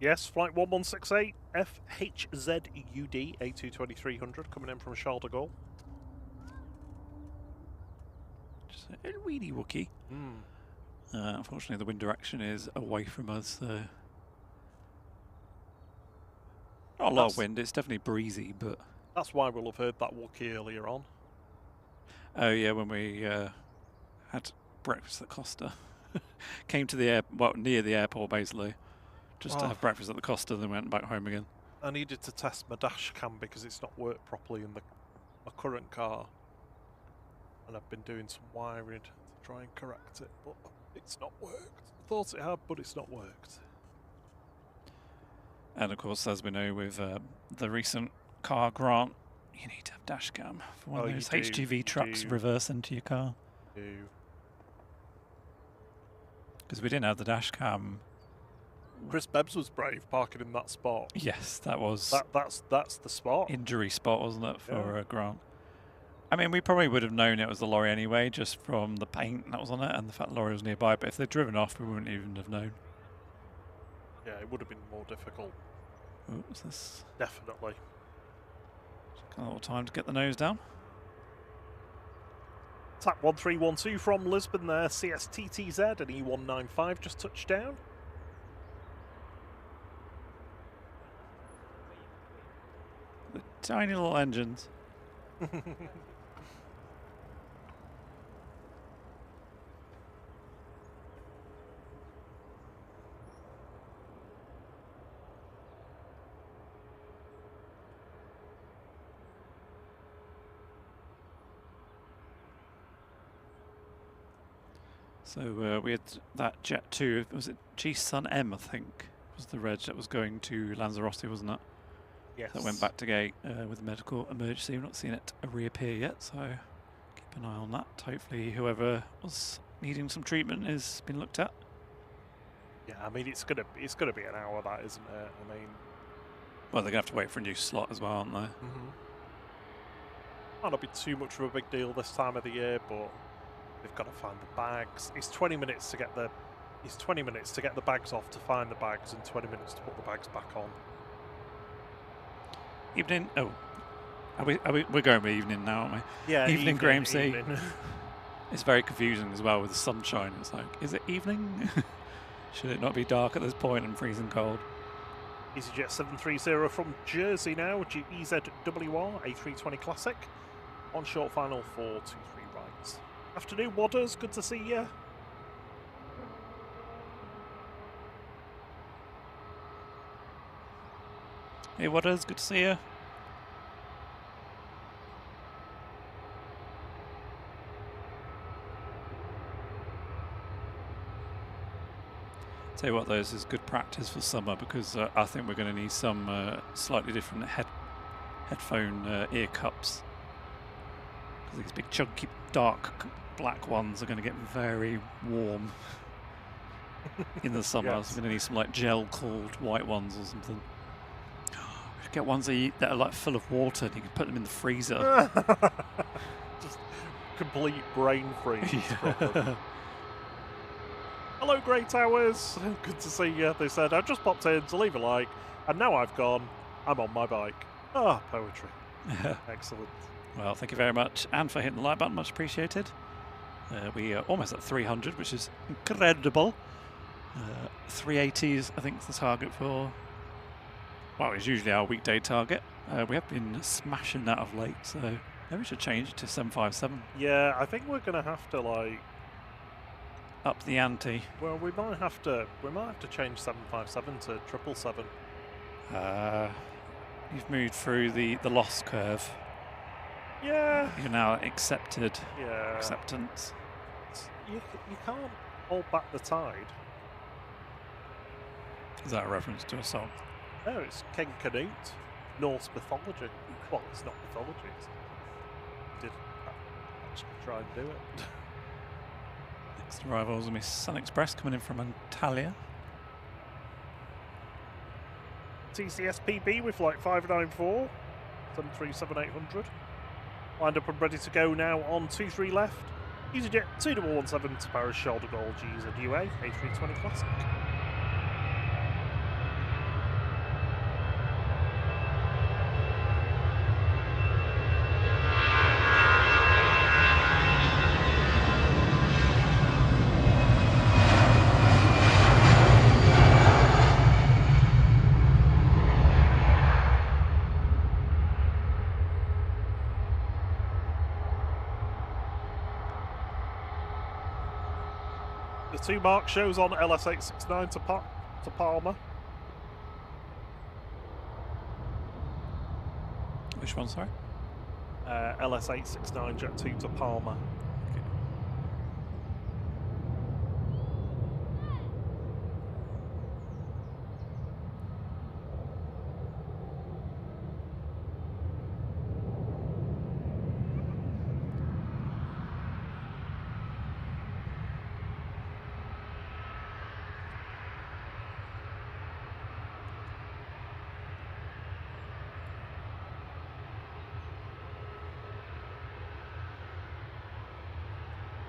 Yes, flight 1168 FHZUD A220-300 coming in from Charles de Gaulle. Just a weedy Wookie. Unfortunately, the wind direction is away from us. Not a lot of wind. It's definitely breezy, but that's why we'll have heard that Wookie earlier on. Oh yeah, when we had breakfast at Costa, came to the near the airport basically, just to have breakfast at the Costa, then went back home again. I needed to test my dash cam because it's not worked properly in my current car, and I've been doing some wiring to try and correct it, but it's not worked. I thought it had, but it's not worked. And of course, as we know with the recent car grant, you need to have dash cam for one of those HGV trucks reverse into your car. Because we didn't have the dash cam. Chris Bebbs was brave parking in that spot. Yes, that was that's the spot. Injury spot, wasn't it, for Grant? I mean, we probably would have known it was the lorry anyway, just from the paint that was on it and the fact the lorry was nearby. But if they'd driven off, we wouldn't even have known. Yeah, it would have been more difficult. Oh, what's this? Definitely. Got a little time to get the nose down. TAP 1312 from Lisbon there. CSTTZ and E195 just touched down. The tiny little engines. So we had that Jet2, was it G-Sun M, I think, was the reg that was going to Lanzarote, wasn't it? Yes. That went back to gate with a medical emergency. We've not seen it reappear yet, so keep an eye on that. Hopefully whoever was needing some treatment has been looked at. Yeah, I mean, it's gonna be an hour, that, isn't it? I mean, well, they're gonna have to wait for a new slot as well, aren't they? Might not be too much of a big deal this time of the year, but they've got to find the bags. It's 20 minutes to get the bags off, to find the bags, and 20 minutes to put the bags back on. Evening. Oh, we're going with evening now, aren't we? Yeah, evening, Graham C. Evening. It's very confusing as well with the sunshine. It's like, is it evening? Should it not be dark at this point and freezing cold? EasyJet 730 from Jersey now. EZWR A320 Classic. On short final for 2-3 rights. Afternoon, Wadders. Good to see you. Hey, Wadders. Good to see you. Tell you what, though, this is good practice for summer because I think we're going to need some slightly different headphone ear cups. Because these big chunky dark black ones are going to get very warm in the summer. Yes. So we're going to need some like gel cooled white ones or something. We should get ones that are like full of water and you can put them in the freezer. Just complete brain freeze. Yeah. Hello, Grey Towers. Good to see you. They said, I just popped in to leave a like, and now I've gone. I'm on my bike. Ah, poetry. Excellent. Well, thank you very much, and for hitting the like button, much appreciated. We are almost at 300, which is incredible. 380 is, I think, the target for. Well, it's usually our weekday target. We have been smashing that of late, so maybe we should change it to 757. Yeah, I think we're gonna have to like up the ante. Well, we might have to change 757 to 777. You've moved through the loss curve. Yeah. You're now accepted. Yeah. Acceptance. You can't hold back the tide. Is that a reference to a song? No, it's Ken Canute, Norse mythology. Well, it's not mythology. Did actually try and do it. Next arrival is going to be Sun Express coming in from Antalya. TCSPB with flight 594, 737-800. Lined up and ready to go now on 23 left. EasyJet 2117 to Paris Charles de Gaulle GZUA A320 Classic. The 2 mark shows on LS869 to Palma. Which one, sorry? LS869 Jet2 to Palma.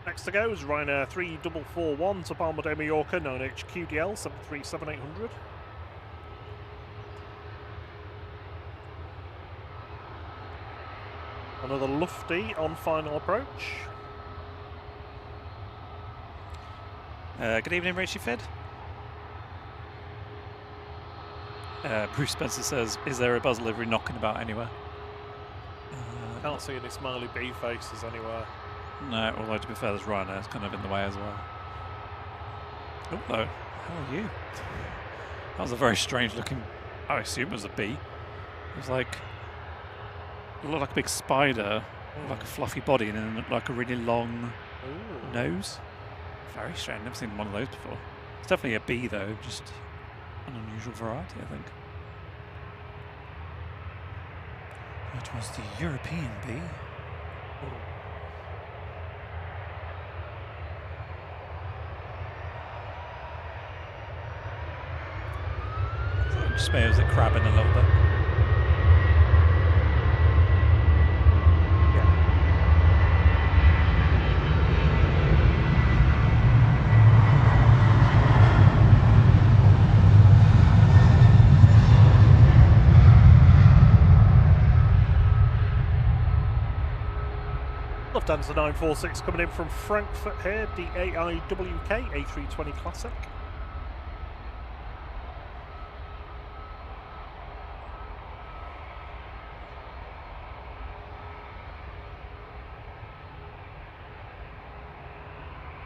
Next to go is Ryanair 3441 to Palma de Mallorca, 9HQDL 737-800. Another lofty on final approach. Good evening, Richie Fid. Bruce Spencer says, is there a buzz livery knocking about anywhere? Can't see any smiley bee faces anywhere. No, although to be fair, there's Ryanair's kind of in the way as well. Oh, no. How are you? That was a very strange looking, I assume it was a bee. It was like, it looked like a big spider, like a fluffy body, and then like a really long nose. Very strange, never seen one of those before. It's definitely a bee though, just an unusual variety, I think. It was the European bee. Just maybe it was it crabbing a little bit. Lufthansa 946 coming in from Frankfurt here, the AIWK A320 Classic.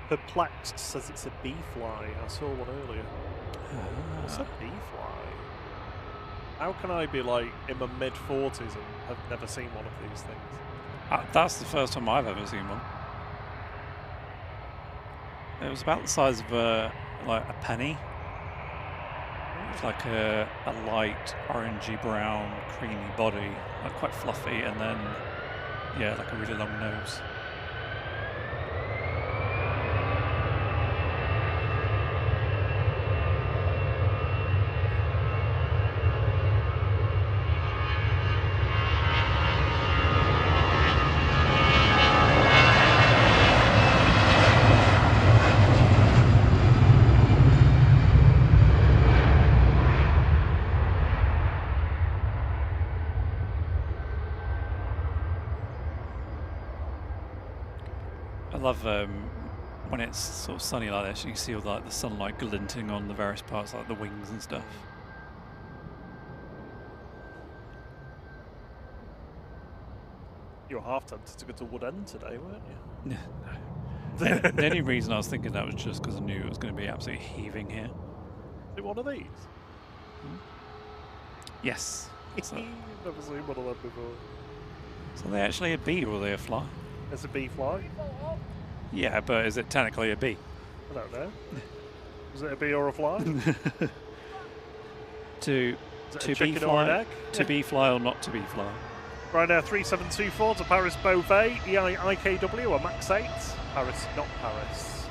Perplexed says it's a bee fly. I saw one earlier. What's a bee fly? How can I be like in my mid-40s and have never seen one of these things? That's the first time I've ever seen one. It was about the size of like a penny. It's like a light orangey brown creamy body, like quite fluffy, and then yeah, like a really long nose. I love when it's sort of sunny like this, you can see all like the sunlight glinting on the various parts, like the wings and stuff. You were half tempted to go to Wood End today, weren't you? No. The only reason I was thinking that was just because I knew it was going to be absolutely heaving here. Is it one of these? Yes. So, Never seen one of them before. so are they actually a bee or are they a fly? It's a bee fly? Yeah, but is it technically a bee? I don't know. Is it a bee or a fly? To be fly, to be fly or not to be fly? Ryanair 3724 to Paris Beauvais, EIKW, a MAX 8. Paris, not Paris.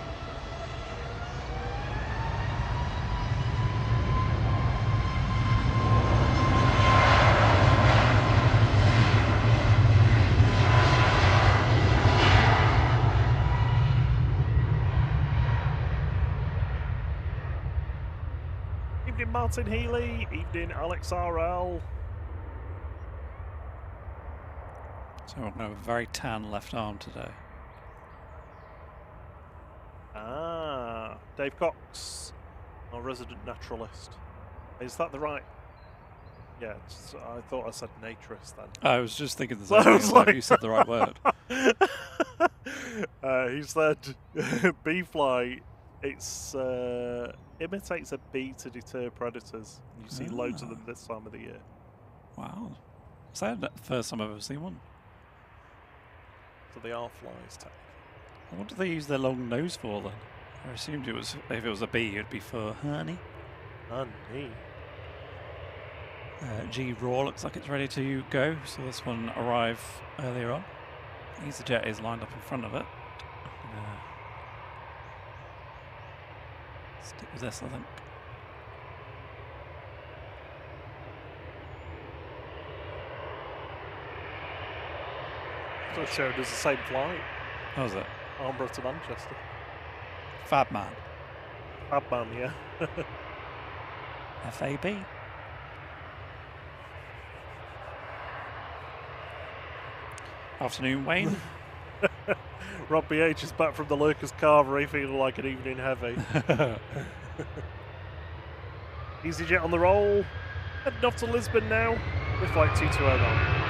Evening Martin Healy, evening Alex RL. So I'm going to have a very tan left arm today. Ah, Dave Cox, our resident naturalist. Is that the right? Yeah, I thought I said naturist then. I was just thinking the same thing, like you said the right word. He said, bee-fly, it's imitates a bee to deter predators. You see loads of them this time of the year. Wow. Is that the first time I've ever seen one? So they are flies, technically. What do they use their long nose for then? I assumed it was, if it was a bee, it'd be for honey. Honey. G Raw looks like it's ready to go, so this one arrived earlier on. EasyJet is lined up in front of it. Stick with this, I think. So it showed us the same flight. How was it? Farnborough to Manchester. Fabman. Fabman, yeah. FAB. Afternoon, Wayne. Rob BH is back from the Lurkers Carvery, feeling like an evening heavy. EasyJet on the roll. Heading off to Lisbon now with flight 2209.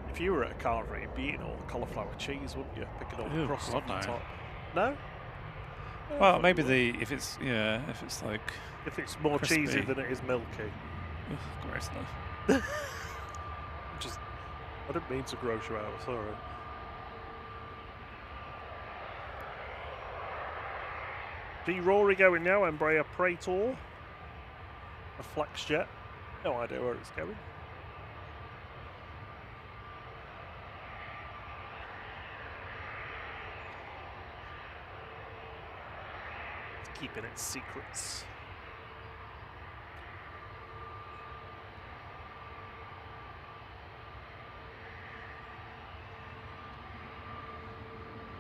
If you were at a carvery, you'd be eating all the cauliflower cheese, wouldn't you? Picking all the crust off the top. No? Well, maybe if it's like... If it's more crispy. cheesy than it is milky. Ugh, gross stuff. I didn't mean to gross you out, sorry. D Rory going now, Embraer Praetor. A flex jet. No idea where it's going. It's keeping its secrets.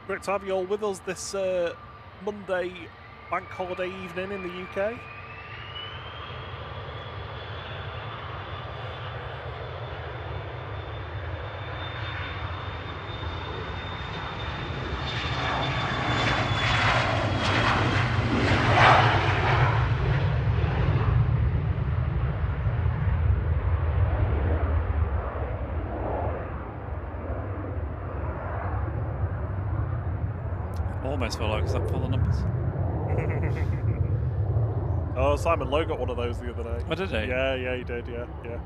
Great to have you all with us this Monday bank holiday evening in the UK. Almost feel like it's up for the numbers. Oh, Simon Lowe got one of those the other day. Oh, did he? Yeah, he did, yeah.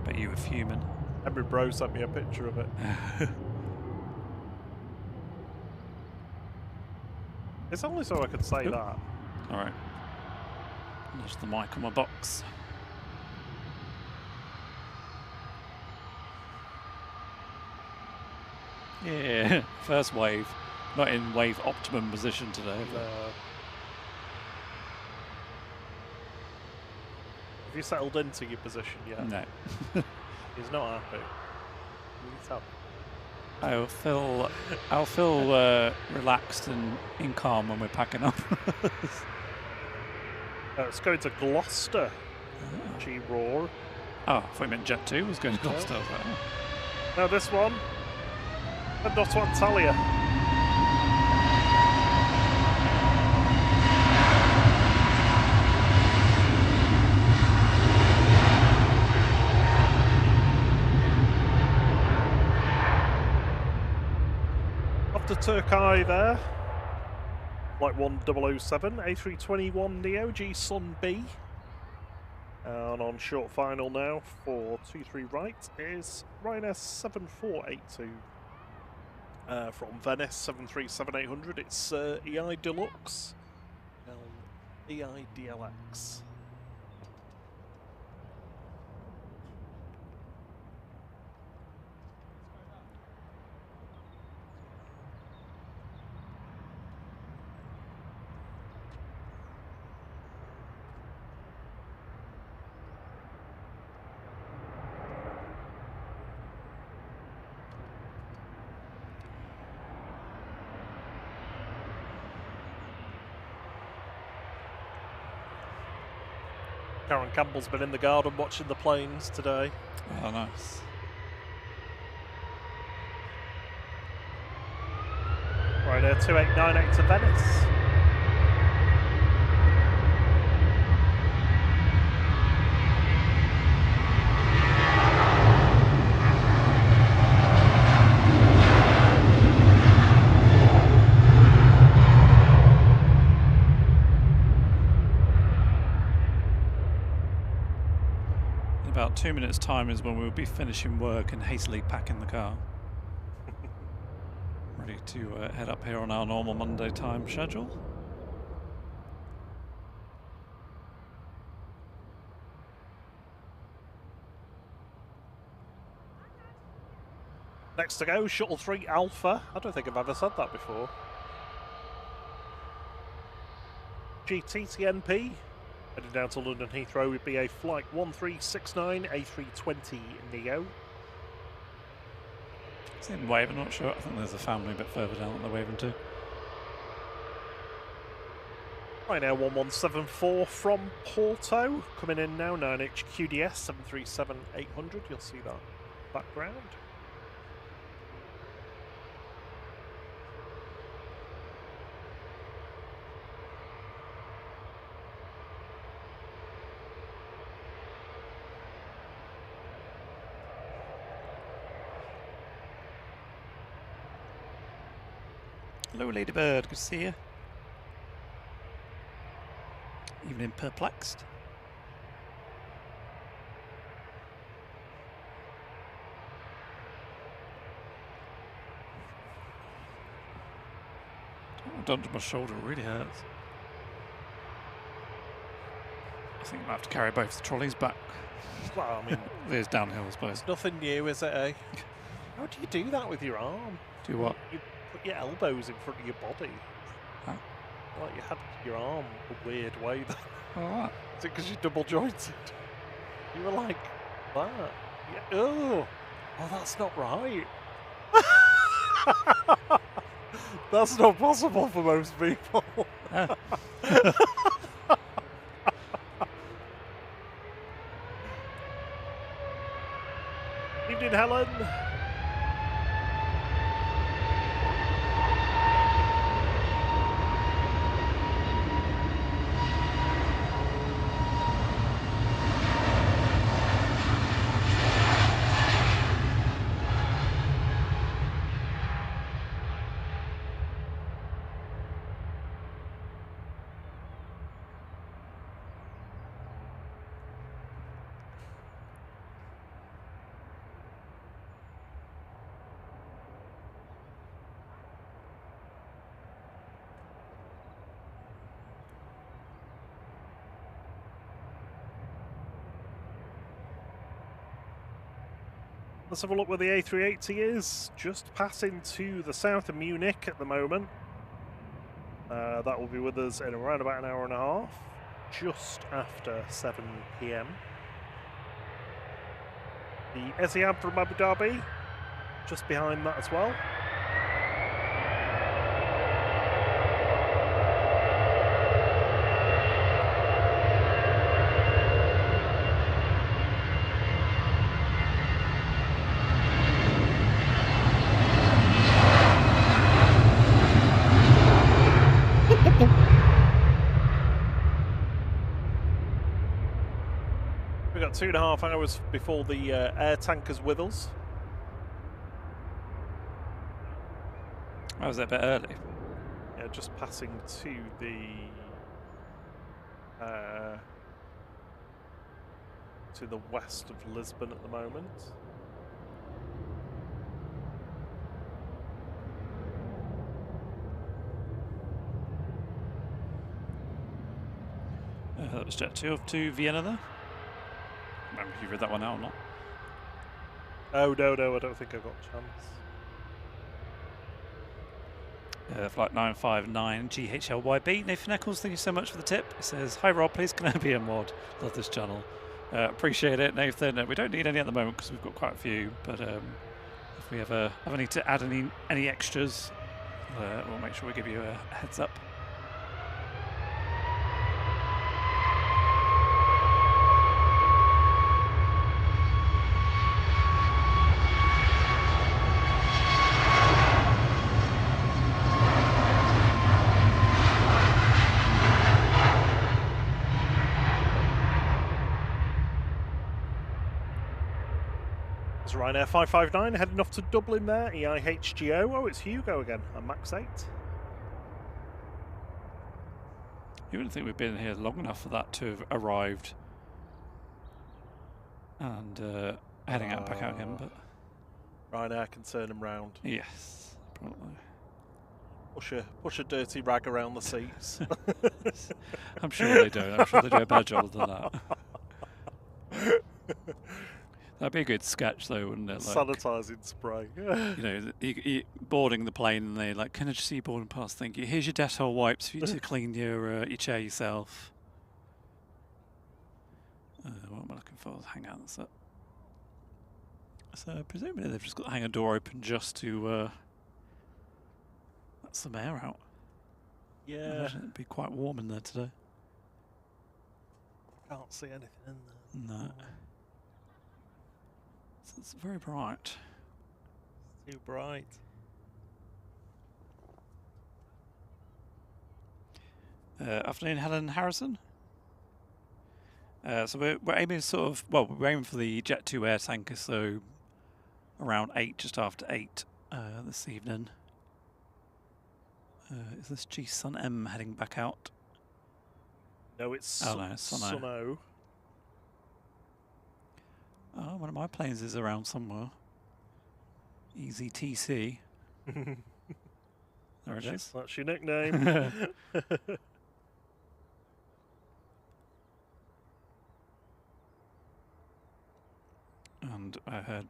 Bet you were fuming. Henry Bro sent me a picture of it. It's only so I could say that. Alright. There's the mic on my box. Yeah, first wave. Not in wave optimum position today. No. Have you settled into your position yet? No. He's not happy. You can tell. I'll feel relaxed and in calm when we're packing up. Let's go to Gloucester. G-Roar. Oh, I thought you meant Jet2 was going to Gloucester. Now this one. And not to Antalya. After Turkey there. Flight 1007, A321 Neo G Sun B. And on short final now for 23 right is Ryanair 7482. From Venice 737-800, it's EI Deluxe, EI DLX. Karen Campbell's been in the garden watching the planes today. Oh, nice. Ryanair 2898 to Venice. About 2 minutes' time is when we'll be finishing work and hastily packing the car. Ready to head up here on our normal Monday time schedule. Next to go, Shuttle 3 Alpha. I don't think I've ever said that before. GTTNP. Heading down to London Heathrow would be a Flight 1369 A320 Neo. It's in waving, not sure. I think there's a family a bit further down that they're waving to. Ryanair 1174 from Porto. Coming in now, 9H QDS 737-800. You'll see that background. Hello, Ladybird. Good to see you. Evening perplexed. Oh, done to my shoulder. It really hurts. I think I might have to carry both the trolleys back. Well, I mean, there's downhill, I suppose. It's nothing new, is it, eh? How do you do that with your arm? Do what? You put your elbows in front of your body. Huh? Like you had your arm a weird way then. Oh, what? Is it because you're double jointed? You were like that. Yeah. Oh, that's not right. That's not possible for most people. Evening, Helen. Let's have a look where the A380 is. Just passing to the south of Munich at the moment. That will be with us in around about an hour and a half, just after 7 PM. The Etihad from Abu Dhabi, just behind that as well. We've got 2.5 hours before the air tanker's with us. Oh, was that a bit early? Yeah, just passing to the west of Lisbon at the moment. That was Jet2 off to Vienna there. I remember if you read that one out or not. Oh, no, I don't think I've got a chance. Flight 959 GHLYB. Nathan Eccles, thank you so much for the tip. It says, hi Rob, please can I be a mod? Love this channel. Appreciate it, Nathan. We don't need any at the moment because we've got quite a few, but if we ever need to add any extras, we'll make sure we give you a heads up. Ryanair 559 heading off to Dublin there. EIHGO. Oh, it's Hugo again. And Max 8. You wouldn't think we've been here long enough for that to have arrived and heading out back out again, but Ryanair can turn them round. yes, probably. Push a dirty rag around the seats. I'm sure they don't. I'm sure they do a better job than that. That'd be a good sketch, though, wouldn't it? Like, sanitising spray. You know, you boarding the plane, and they like, can I just see you boarding pass? Thank you. Here's your Dettol wipes for you to clean your chair yourself. What am I looking for? Hang on, that's it. So presumably they've just got the hangar door open just to let some air out. Yeah. I imagine it'd be quite warm in there today. Can't see anything in there. No. It's very bright. Too bright. Afternoon, Helen Harrison. So we're aiming sort of, well, we're aiming for the Jet2 air tanker, so around 8, just after 8 this evening. Is this G Sun M heading back out? No, it's Sunno. Oh, one of my planes is around somewhere. EGCC. There it is. That's your nickname. And I heard,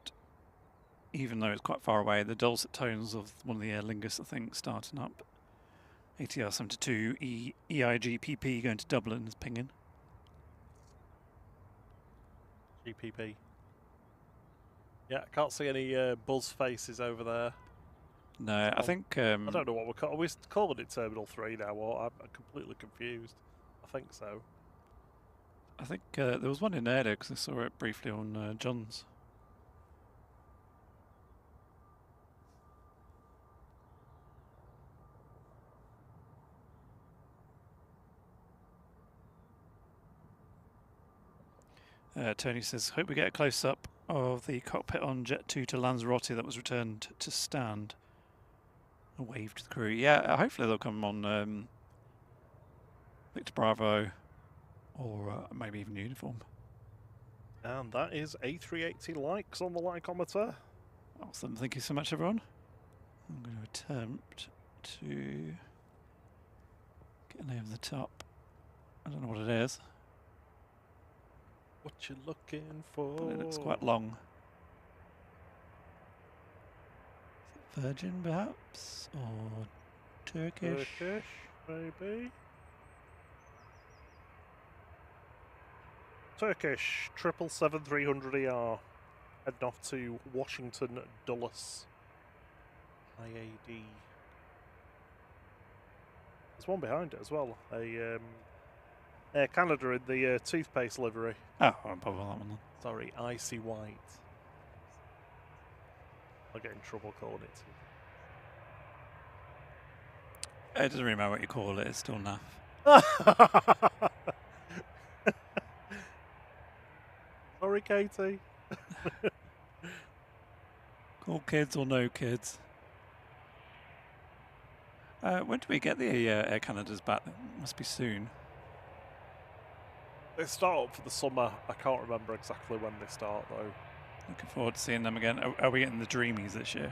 even though it's quite far away, the dulcet tones of one of the Aer Lingus, I think, starting up. ATR 72 EIGPP going to Dublin is pinging. GPP. Yeah, I can't see any buzz faces over there. No, I think... I don't know what we're calling. Are we calling it Terminal 3 now, or I'm completely confused. I think so. I think there was one in there because I saw it briefly on John's. Tony says, hope we get a close-up of the cockpit on Jet2 to Lanzarote that was returned to stand. A wave to the crew. Yeah, hopefully they'll come on Victor Bravo or maybe even uniform. And that is A380 likes on the likeometer. Awesome. Thank you so much, everyone. I'm going to attempt to get over the top. I don't know what it is. What you looking for? But it looks quite long. Is it Virgin, perhaps? Or Turkish? Turkish, maybe. Turkish 777-300ER. Heading off to Washington Dulles. IAD. There's one behind it as well. Air Canada in the toothpaste livery. Oh, I won't bother that one then. Sorry, icy white. I'll get in trouble calling it. It doesn't really matter what you call it, it's still naff. Sorry, Katie. Call kids or no kids. When do we get the Air Canadas back? It must be soon. They start up for the summer. I can't remember exactly when they start, though. Looking forward to seeing them again. Are we getting the Dreamies this year?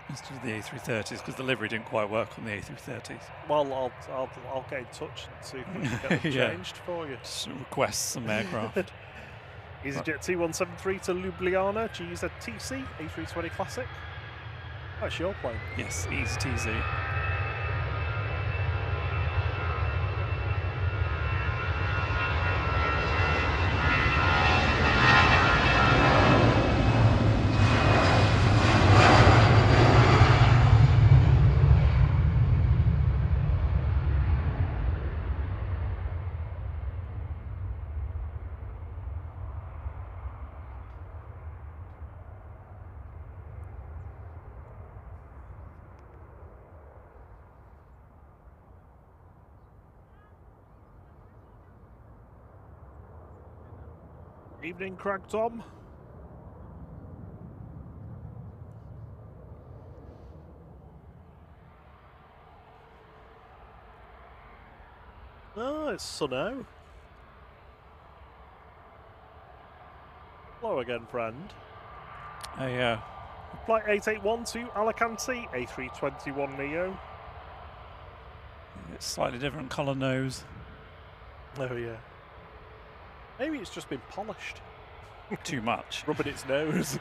instead of the A330s because the livery didn't quite work on the A330s. Well, I'll get in touch and see if we can get them Yeah. changed for you. Just request some aircraft. EasyJet T173 to Ljubljana, GZTC, A320 Classic. That's your plane. Yes, easy TZ. Evening, Crag Tom. Oh, it's Sunno. Hello again, friend. Yeah. Flight 881 to Alicante, A321neo. It's slightly different colour nose. Oh, yeah. Maybe it's just been polished. Too much. Rubbing its nose.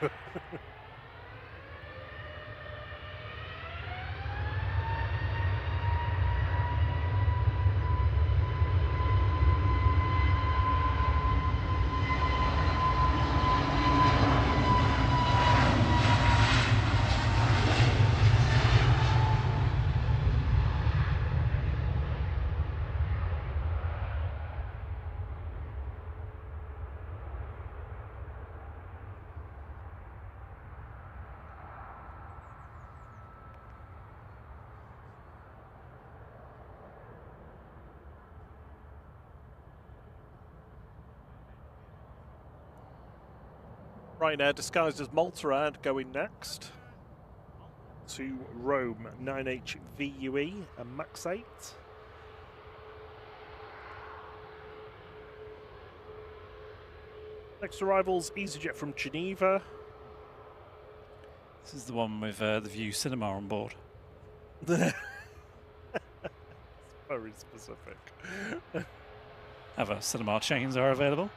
Ryanair disguised as Malta going next to Rome, 9HVUE and MAX 8. Next arrivals, EasyJet from Geneva. This is the one with the View Cinema on board. Very specific. Other cinema chains are available.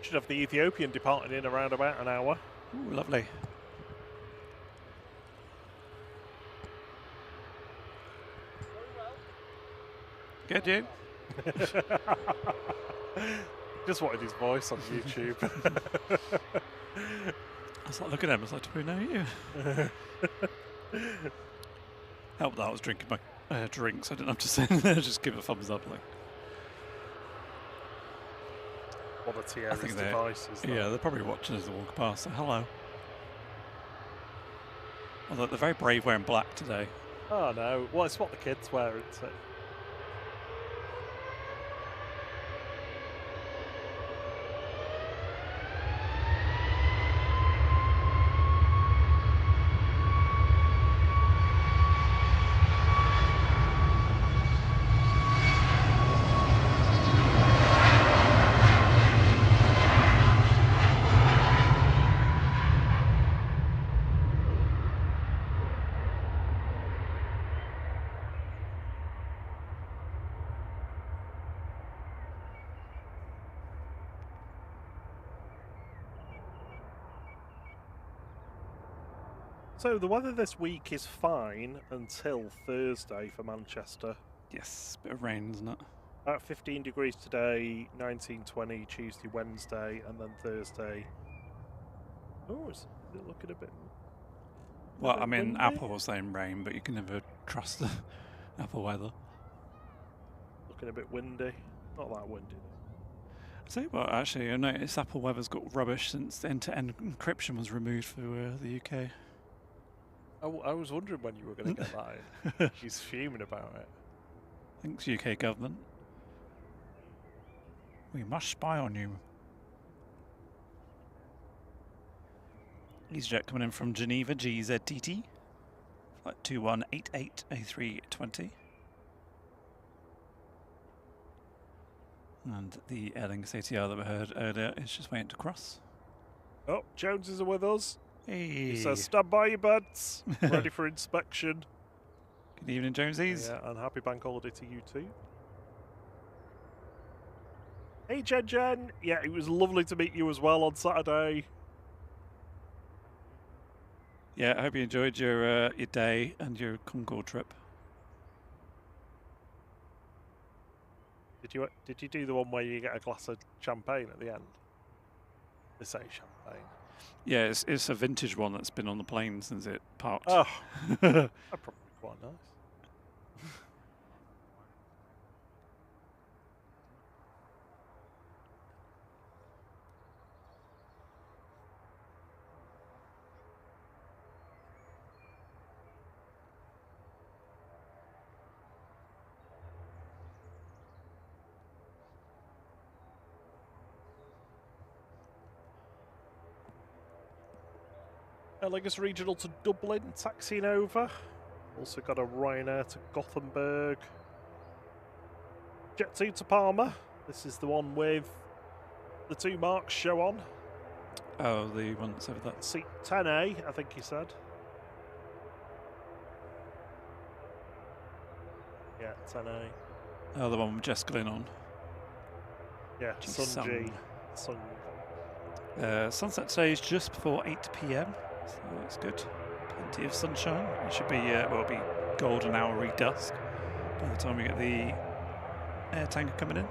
Should have the Ethiopian departing in around about an hour. Ooh, lovely. Good, you? Just wanted his voice on YouTube. I was like, look at him. I was like, do we know you? Help that I was drinking my drinks. I didn't have to sit there. Just give a thumbs up. Like, Quality I think devices. yeah, they're probably watching as they walk past. So hello. Although they're very brave wearing black today. Oh no. Well, it's what the kids wear, isn't it? So the weather this week is fine until Thursday for Manchester. Yes, bit of rain, isn't it? About 15 degrees today, 19, 20 Tuesday, Wednesday, and then Thursday. Oh, is it looking a bit... Well, I mean, windy? Apple was saying rain, but you can never trust the Apple weather. Looking a bit windy. Not that windy though. So, well, actually, I noticed Apple Weather's got rubbish since end-to-end encryption was removed for the UK. I was wondering when you were going to get that in. She's fuming about it. Thanks, UK government. We must spy on you. EasyJet coming in from Geneva, GZTT. Flight 2188 A320. And the Aer Lingus ATR that we heard earlier is just waiting to cross. Oh, Joneses are with us. Hey. He says, stand by your beds, ready for inspection. Good evening, Jonesies. Yeah, and happy bank holiday to you too. Hey, Jen. Yeah, it was lovely to meet you as well on Saturday. Yeah, I hope you enjoyed your day and your Concorde trip. Did you do the one where you get a glass of champagne at the end? They say champagne. Yeah, it's a vintage one that's been on the plane since it parked. Oh, that'd probably be quite nice. Aer Lingus Regional to Dublin, taxiing over. Also got a Ryanair to Gothenburg. Jet2 to Palma. This is the one with the 2 marks show on. Oh, the one that's over that. Seat 10A, I think he said. Yeah, 10A. Oh, the one with Jessica Lynn on. Yeah, Sun G. Sunset today is just before 8 PM, so that's good. Plenty of sunshine. It should be, well, it'll be golden hour dusk by the time we get the air tanker coming in.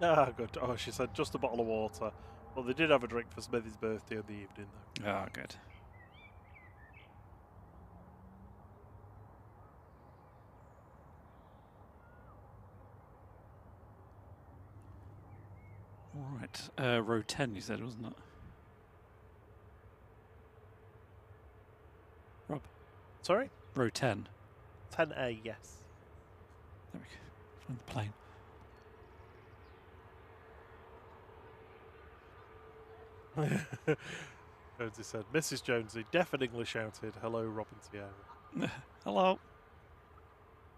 Ah, good. Oh, she said just a bottle of water. Well, they did have a drink for Smithy's birthday in the evening, though. Ah, good. All right. Row 10, you said, wasn't it? Rob? Sorry? Row 10. 10A, yes. There we go. On the plane. Jonesy said, Mrs. Jonesy deafeningly shouted, hello, Robin Tiara. Hello.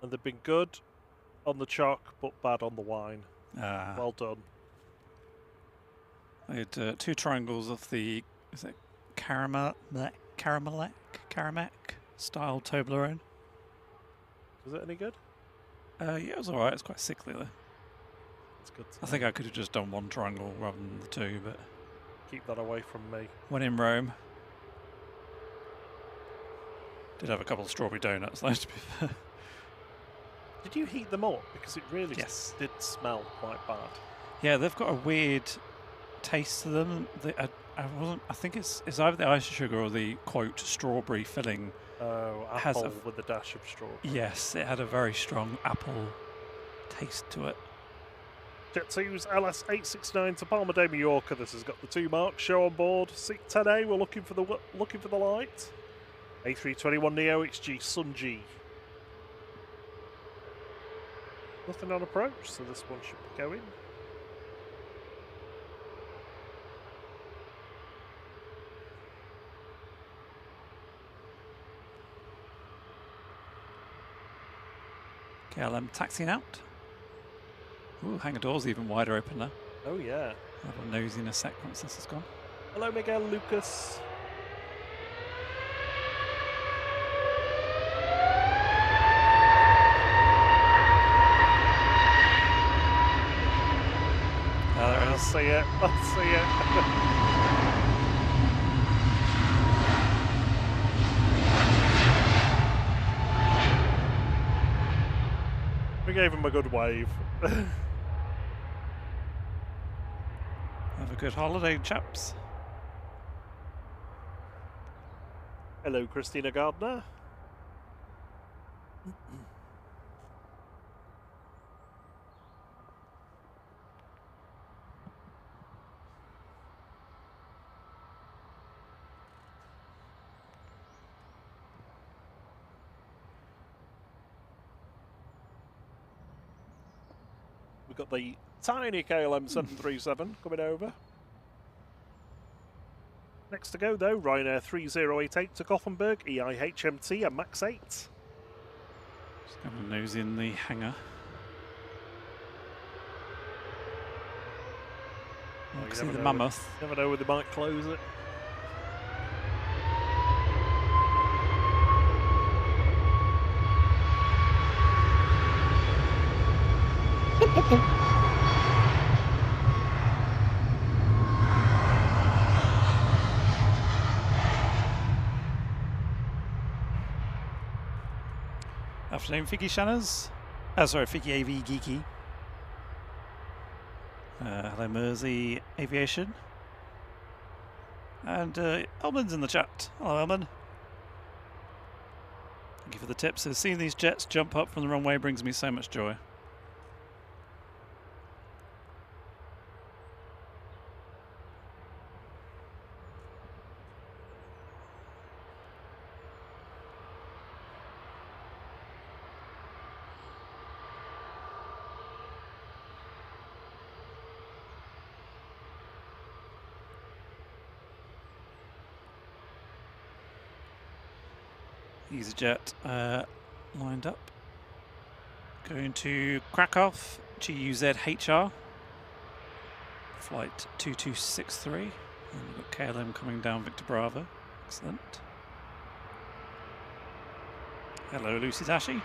And they've been good on the chalk, but bad on the wine. Ah. Well done. I had 2 triangles of the, is it Caramelec style Toblerone. Was it any good? Yeah, it was alright. It's quite sickly though. It's good. I think I could have just done 1 triangle rather than the 2, but Keep that away from me. when in Rome. Did have a couple of strawberry donuts though, to be fair. Did you heat them up? Because it really Yes. did smell quite bad. Yeah, they've got a weird taste to them. I think it's either the ice sugar or the quote strawberry filling. Oh, Has apple a- with a dash of strawberry. Yes, it had a very strong apple taste to it. Jet2's LS 869 to Palma de Mallorca. This has got the 2 marks show on board. Seat 10A. We're looking for the light. A321 Neo XG Sun G. Nothing on approach, so this one should be going. KLM taxiing out. Ooh, hangar doors even wider open now. Oh yeah. I'll have a nosy in a sec once this is gone. Hello, Miguel Lucas. There it I'll is. see it. I'll see it. We gave him a good wave. Have a good holiday, chaps. Hello, Christina Gardner. We've got the tiny KLM 737 coming over. Next to go, though, Ryanair 3088 to Gothenburg, EIHMT and MAX 8. Just have a nose in the hangar. Oh, I you can see never the know. mammoth. Never know when they might close it. Afternoon, Figgy Shanners. Sorry, Figgy AV Geeky. Hello, Mersey Aviation. And Elman's in the chat. Hello, Elman. Thank you for the tips. So seeing these jets jump up from the runway brings me so much joy. EasyJet lined up. Going to Krakow, GUZHR, flight 2263. And we've got KLM coming down Victor Bravo. Excellent. Hello, Lucy Dashi.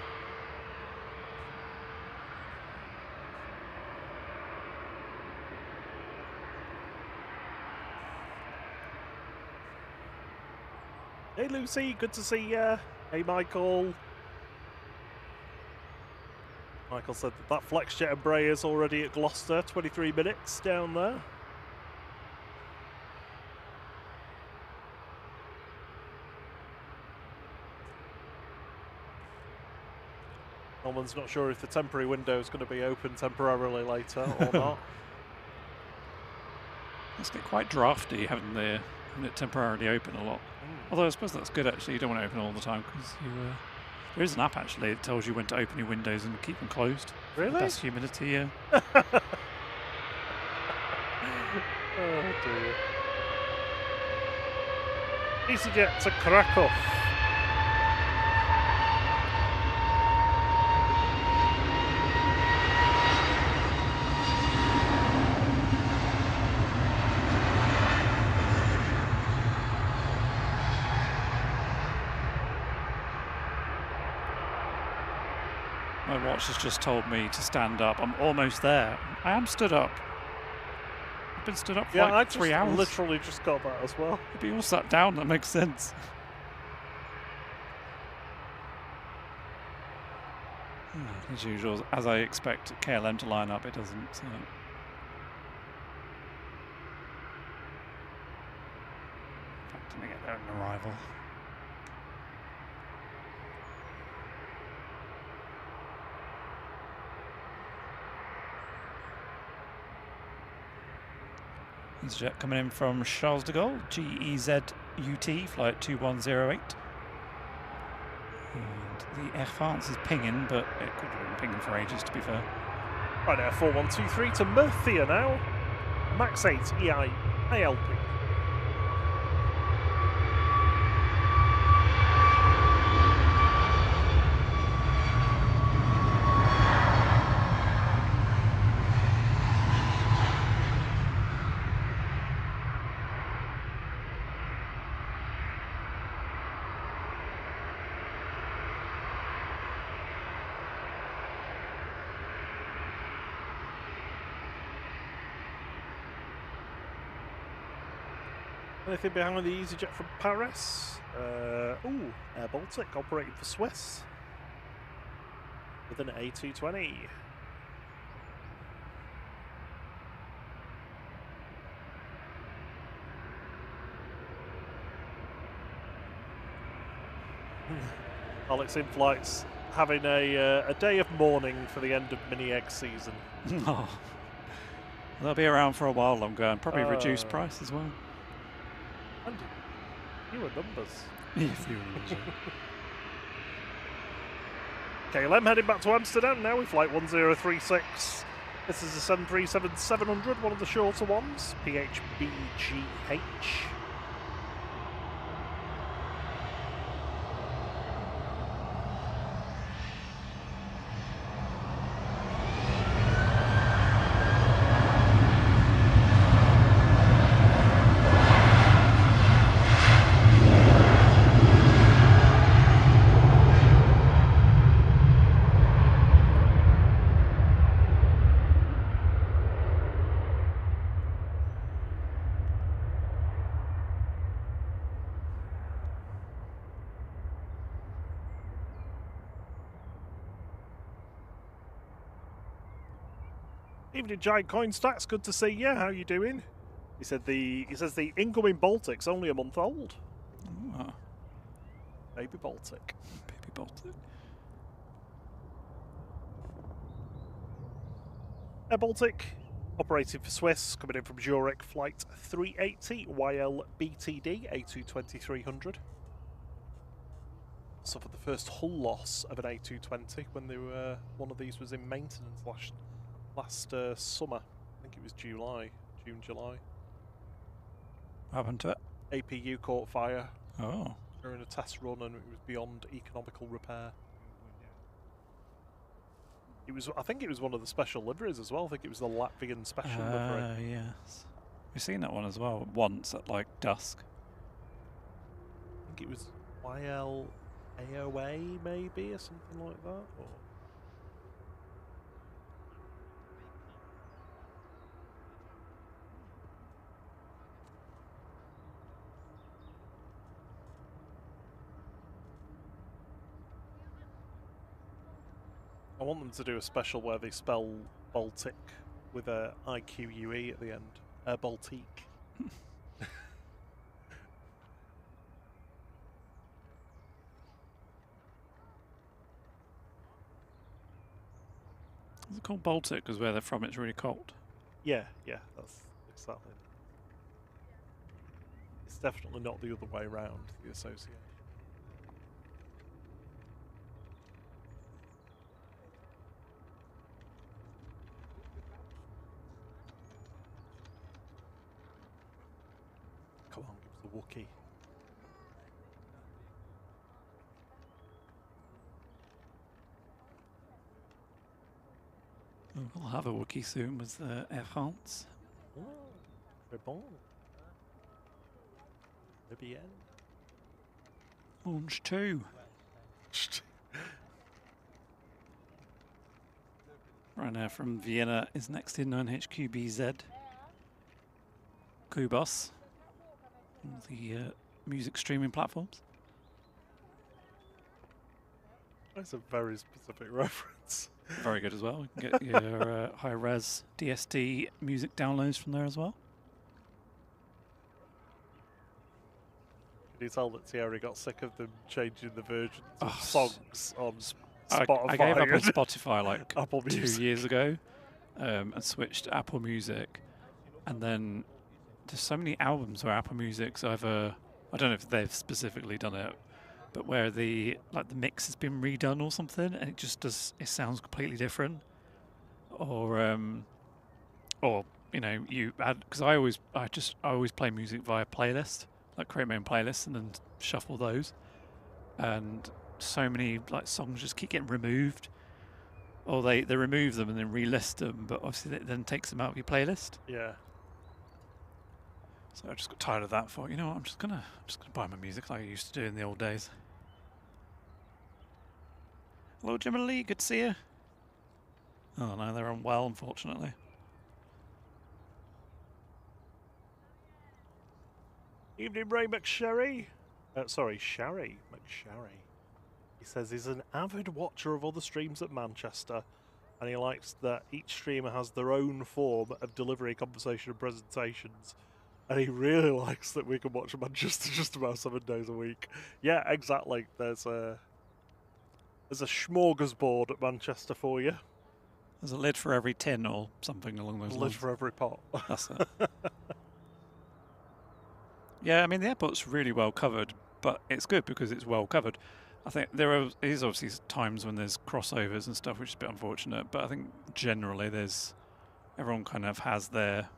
Hey, Lucy, good to see ya. Hey, Michael. Michael said that FlexJet Embraer's already at Gloucester, 23 minutes down there. Norman's not sure if the temporary window is going to be open temporarily later or not. It's get quite drafty having it temporarily open a lot. Although I suppose that's good actually. You don't want to open all the time because there is an app actually that tells you when to open your windows and keep them closed. Really? Best humidity, yeah. Oh dear. EasyJet to Krakow. My watch has just told me to stand up. I'm almost there. I am stood up. I've been stood up for like 3 hours. I literally just got that as well. But you all sat down, that makes sense. As usual, as I expect KLM to line up, it doesn't. So. In fact, I'm going to get there on arrival. EasyJet coming in from Charles de Gaulle, GEZUT, flight 2108. And the Air France is pinging, but it could have been pinging for ages, to be fair. Right now, 4123 to Murcia now. MAX 8 EI ALP. Anything behind the EasyJet from Paris? Air Baltic operating for Swiss with an A220. Alex in flights having a day of mourning for the end of mini egg season. Oh, they'll be around for a while longer and probably reduced price as well. And fewer numbers. Yeah, fewer numbers. KLM heading back to Amsterdam now with flight 1036. This is a 737-700, one of the shorter ones, PHBGH. Evening, Giant Coin Stacks. Good to see you. How you doing? He says the incoming Baltic's only a month old. Oh. Baby Baltic. Baby Baltic. Air Baltic operating for Swiss, coming in from Zurich, flight 380 YLBTD A220-300. Suffered the first hull loss of an A220 when they were one of these was in maintenance last summer. I think it was June, July. What happened to it? APU caught fire during a test run, and it was beyond economical repair. I think it was one of the special liveries as well. I think it was the Latvian special livery. Yes. We've seen that one as well once at like dusk. I think it was YL AOA maybe or something like that. Or I want them to do a special where they spell Baltic with a IQUE at the end. Baltic. Is it called Baltic because where they're from it's really cold? Yeah, that's exactly. It's definitely not the other way around, the association. Come on, give us the Wookiee. We'll have a Wookiee soon with Air France. Oh, très bon. Très bien. Launch 2. Ryanair from Vienna is next in 9HQBZ. Kubus. The music streaming platforms. That's a very specific reference. Very good as well. You can get your high-res DSD music downloads from there as well. Can you tell that Thierry got sick of them changing the versions of songs on Spotify? I gave up on Spotify like Apple 2 years ago and switched to Apple Music. And then there's so many albums where Apple Music's either, I don't know if they've specifically done it, but where the mix has been redone or something, and it sounds completely different, or you know, you add, because I always play music via playlist, like create my own playlist and then shuffle those, and so many like songs just keep getting removed, or they remove them and then relist them, but obviously it then takes them out of your playlist. Yeah. So I just got tired of that. Thought, you know what, I'm just gonna buy my music like I used to do in the old days. Hello, Jim and Lee. Good to see you. Oh no, they're unwell, unfortunately. Evening, Ray McSherry. Sorry, Sherry McSherry. He says he's an avid watcher of other streams at Manchester, and he likes that each streamer has their own form of delivery, conversation, and presentations. And he really likes that we can watch Manchester just about 7 days a week. Yeah, exactly. There's a smorgasbord at Manchester for you. There's a lid for every tin or something along those lines. A lid for every pot. That's it. Yeah, I mean, the airport's really well covered, but it's good because it's well covered. I think there is obviously times when there's crossovers and stuff, which is a bit unfortunate, but I think generally everyone kind of has their,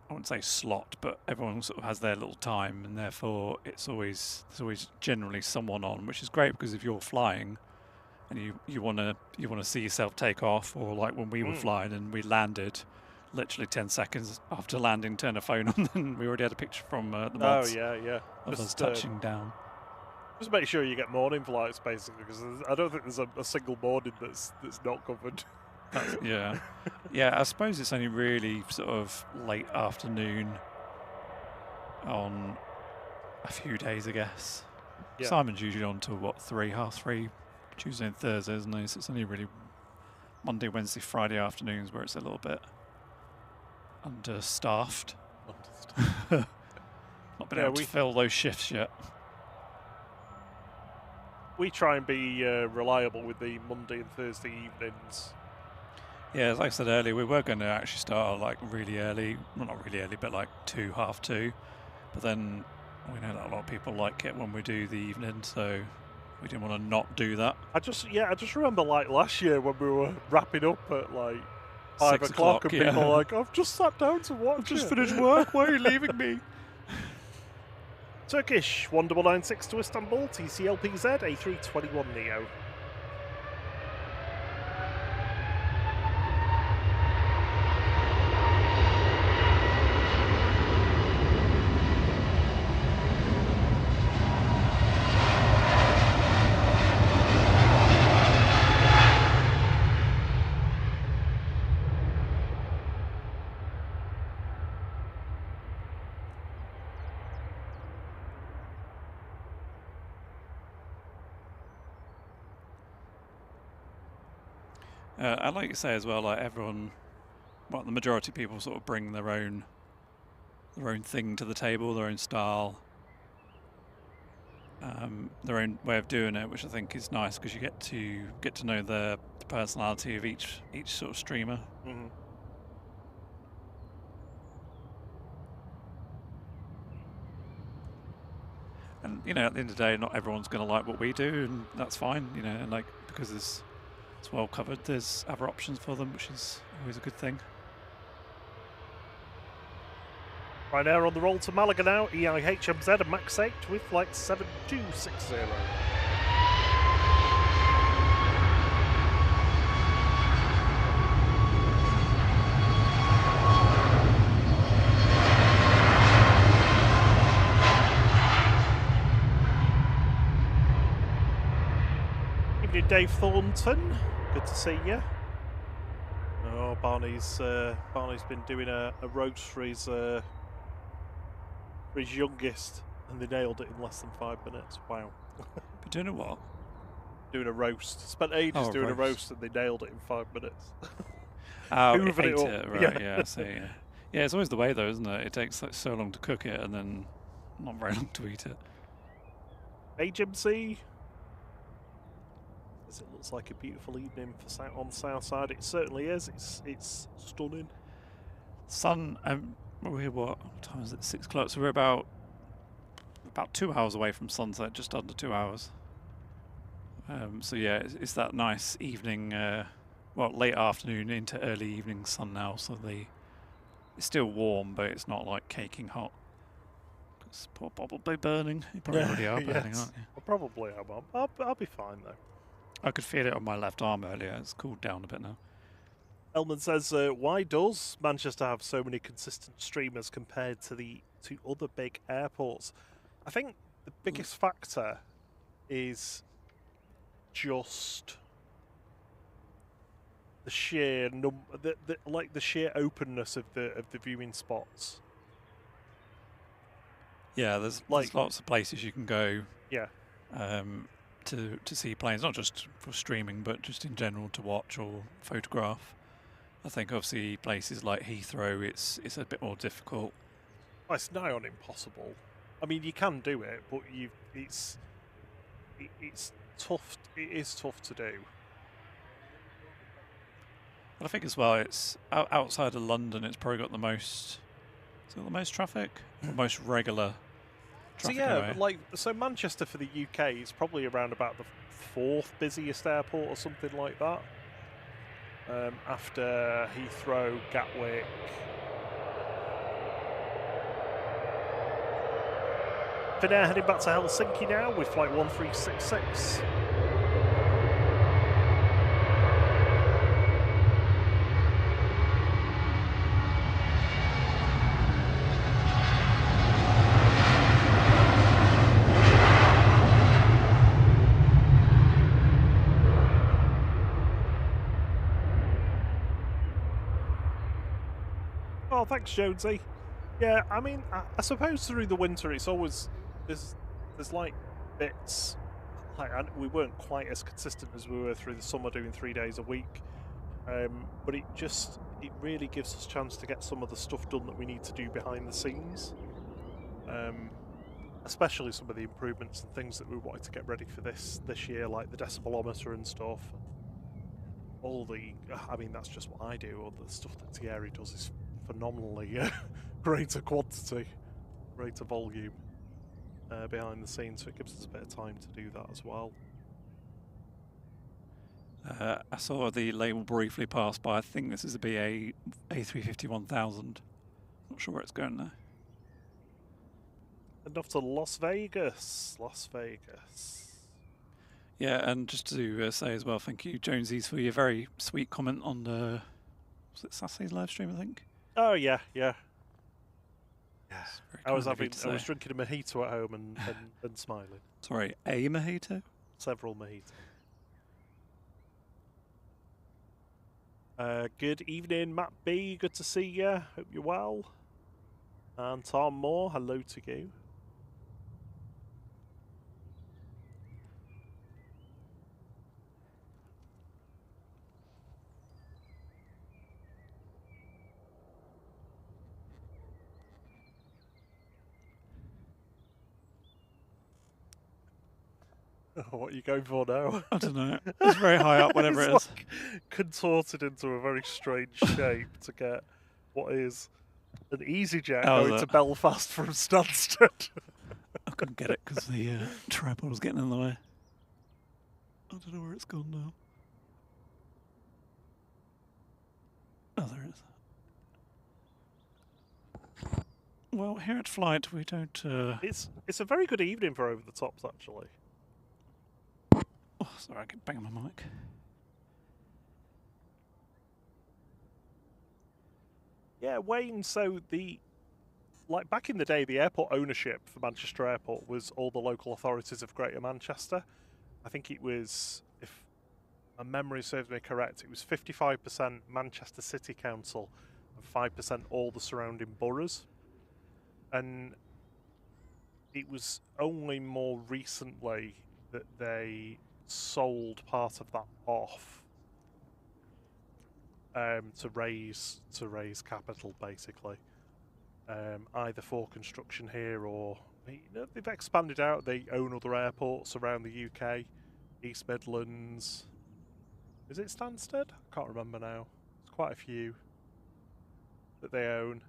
I wouldn't say slot, but everyone sort of has their little time, and therefore there's always generally someone on, which is great because if you're flying and you want to see yourself take off, or like when we were flying and we landed, literally 10 seconds after landing, turn a phone on, and we already had a picture from the mods. Oh yeah. Of us touching down. Just make sure you get morning flights, basically, because I don't think there's a single morning that's not covered. Yeah. Yeah, I suppose it's only really sort of late afternoon on a few days, I guess. Yeah. Simon's usually on till, what, 3:30, Tuesday and Thursday, isn't he? So it's only really Monday, Wednesday, Friday afternoons where it's a little bit understaffed. Not been able to fill those shifts yet. We try and be reliable with the Monday and Thursday evenings. Yeah, as I said earlier, we were going to actually start like really early. Well, not really early, but like 2:30. But then we know that a lot of people like it when we do the evening, so we didn't want to not do that. I just remember like last year when we were wrapping up at like 5 o'clock and people were like, I've just sat down to watch I've just finished work, why are you leaving me? Turkish 1996 to Istanbul, TCLPZ A321 Neo. I'd like to say as well, like everyone, well, the majority of people sort of bring their own thing to the table, their own style, their own way of doing it, which I think is nice because you get to know the personality of each sort of streamer. Mm-hmm. And you know, at the end of the day, not everyone's going to like what we do, and that's fine. You know, and like because it's well covered, there's other options for them, which is always a good thing. Ryanair on the roll to Malaga now, EIHMZ and Max 8 with flight 7260. Evening, Dave Thornton. Good to see you. Oh, Barney's been doing a roast for his youngest, and they nailed it in less than 5 minutes. Wow. But doing a what? Doing a roast. Spent ages doing a roast, and they nailed it in 5 minutes. Oh, it ate it, right? Yeah, I see. Yeah. Yeah, it's always the way though, isn't it? It takes like so long to cook it, and then not very long to eat it. HMC. It looks like a beautiful evening for on the south side. It certainly is. It's stunning. Sun. We're what time is it? 6 o'clock. So we're about 2 hours away from sunset, just under 2 hours. So yeah, it's that nice evening, well, late afternoon into early evening sun now. So it's still warm, but it's not like caking hot. Because poor Bob will be burning. You probably already are burning, aren't you? I probably am. I'll be fine though. I could feel it on my left arm earlier. It's cooled down a bit now. Elman says, why does Manchester have so many consistent streamers compared to other big airports? I think the biggest factor is just the sheer the sheer openness of the viewing spots. Yeah, there's lots of places you can go. Yeah. To see planes, not just for streaming, but just in general to watch or photograph. I think obviously places like Heathrow, it's a bit more difficult. Well, it's nigh on impossible. I mean, you can do it, but it's tough. It is tough to do. But I think as well, it's outside of London, it's probably got the most. Is it the most traffic? Or most regular traffic? So yeah, anyway. so Manchester for the UK is probably around about the 4th busiest airport or something like that. After Heathrow, Gatwick. Finnair heading back to Helsinki now with flight 1366. Oh, thanks, Jonesy. Yeah, I mean, I suppose through the winter it's always there's like bits. Like we weren't quite as consistent as we were through the summer, doing 3 days a week. But it really gives us a chance to get some of the stuff done that we need to do behind the scenes. Especially some of the improvements and things that we wanted to get ready for this year, like the decibelometer and stuff. All the, I mean, that's just what I do. All the stuff that Thierry does is phenomenally greater quantity, greater volume behind the scenes, so it gives us a bit of time to do that as well. I saw the label briefly pass by. I think this is a BA A350-1000. Not sure where it's going now. And off to Las Vegas. Las Vegas. Yeah, and just to say as well, thank you, Jonesies, for your very sweet comment on the, was it Saturday's live stream, I think? Oh yeah, yeah. Yeah, I was drinking a mojito at home and smiling. Sorry, a mojito? Several mojitos. Good evening, Matt B. Good to see you. Hope you're well. And Tom Moore, hello to you. What are you going for now? I don't know. It's very high up, whatever it is. Like contorted into a very strange shape to get what is an EasyJet going to Belfast from Stansted. I couldn't get it because the tripod was getting in the way. I don't know where it's gone now. Oh, there it is. Well, here at Flight, we don't... It's a very good evening for Over the Tops, actually. Oh, sorry, I keep banging my mic. Yeah, Wayne, so like back in the day, the airport ownership for Manchester Airport was all the local authorities of Greater Manchester. I think it was, if my memory serves me correct, it was 55% Manchester City Council and 5% all the surrounding boroughs. And it was only more recently that they sold part of that off to raise capital, basically, either for construction here or they've expanded out. They own other airports around the UK, East Midlands. Is it Stansted? I can't remember now. There's quite a few that they own.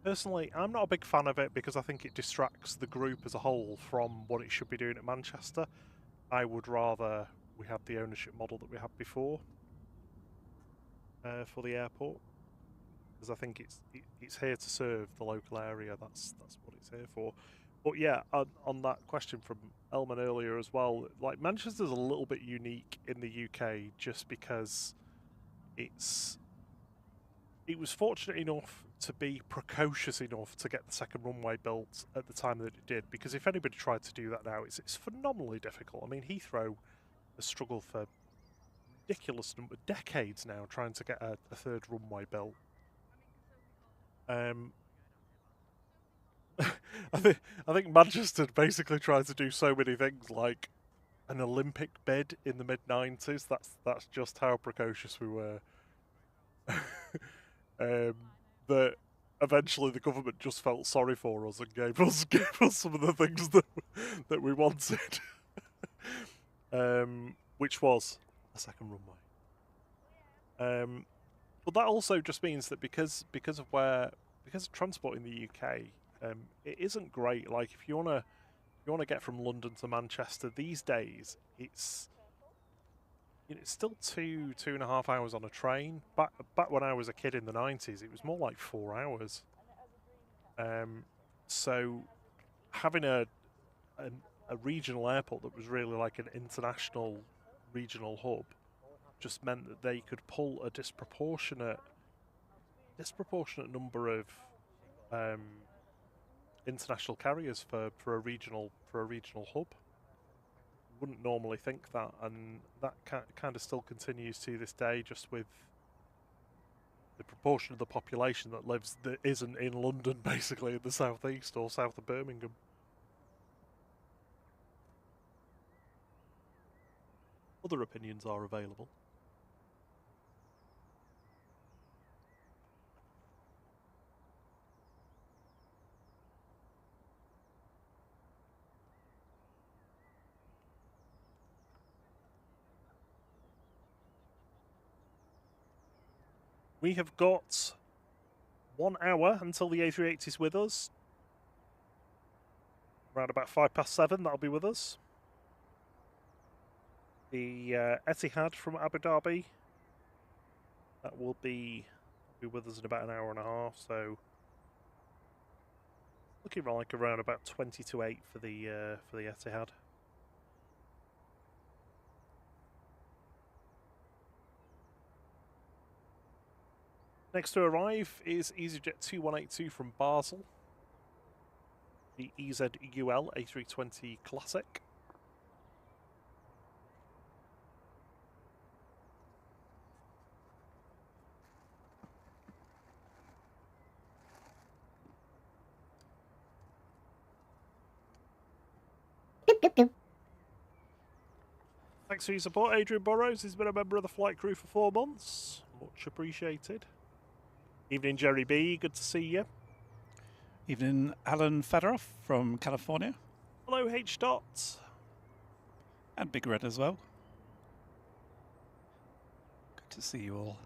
Personally, I'm not a big fan of it because I think it distracts the group as a whole from what it should be doing at Manchester. I would rather we had the ownership model that we had before for the airport, because I think it's here to serve the local area. That's what it's here for. But yeah, on that question from Elman earlier as well, like Manchester's a little bit unique in the UK just because it was fortunate enough to be precocious enough to get the second runway built at the time that it did, because if anybody tried to do that now, it's phenomenally difficult. I mean, Heathrow has struggled for ridiculous number of decades now trying to get a third runway built. I think Manchester basically tried to do so many things, like an Olympic bid in the mid-90s. That's just how precocious we were. That eventually the government just felt sorry for us and gave us some of the things that we wanted, which was a second runway. But that also just means that because of transport in the UK, it isn't great. Like if you wanna get from London to Manchester these days, it's still 2.5 hours on a train. Back when I was a kid in the 90s, it was more like 4 hours. So having a regional airport that was really like an international regional hub just meant that they could pull a disproportionate number of international carriers for a regional hub. Wouldn't normally think that, and that kind of still continues to this day, just with the proportion of the population that isn't in London, basically in the southeast or south of Birmingham. Other opinions are available. We have got 1 hour until the A380 is with us. Around about 7:05, that'll be with us. The Etihad from Abu Dhabi, that will be with us in about an hour and a half. So looking like around about 20 to 8 for the Etihad. Next to arrive is EasyJet 2182 from Basel, the EZUL A320 Classic. Thanks for your support, Adrian Burrows. He's been a member of the flight crew for 4 months. Much appreciated. Evening, Jerry B. Good to see you. Evening, Alan Federoff from California. Hello, H. Dot. And Big Red as well. Good to see you all.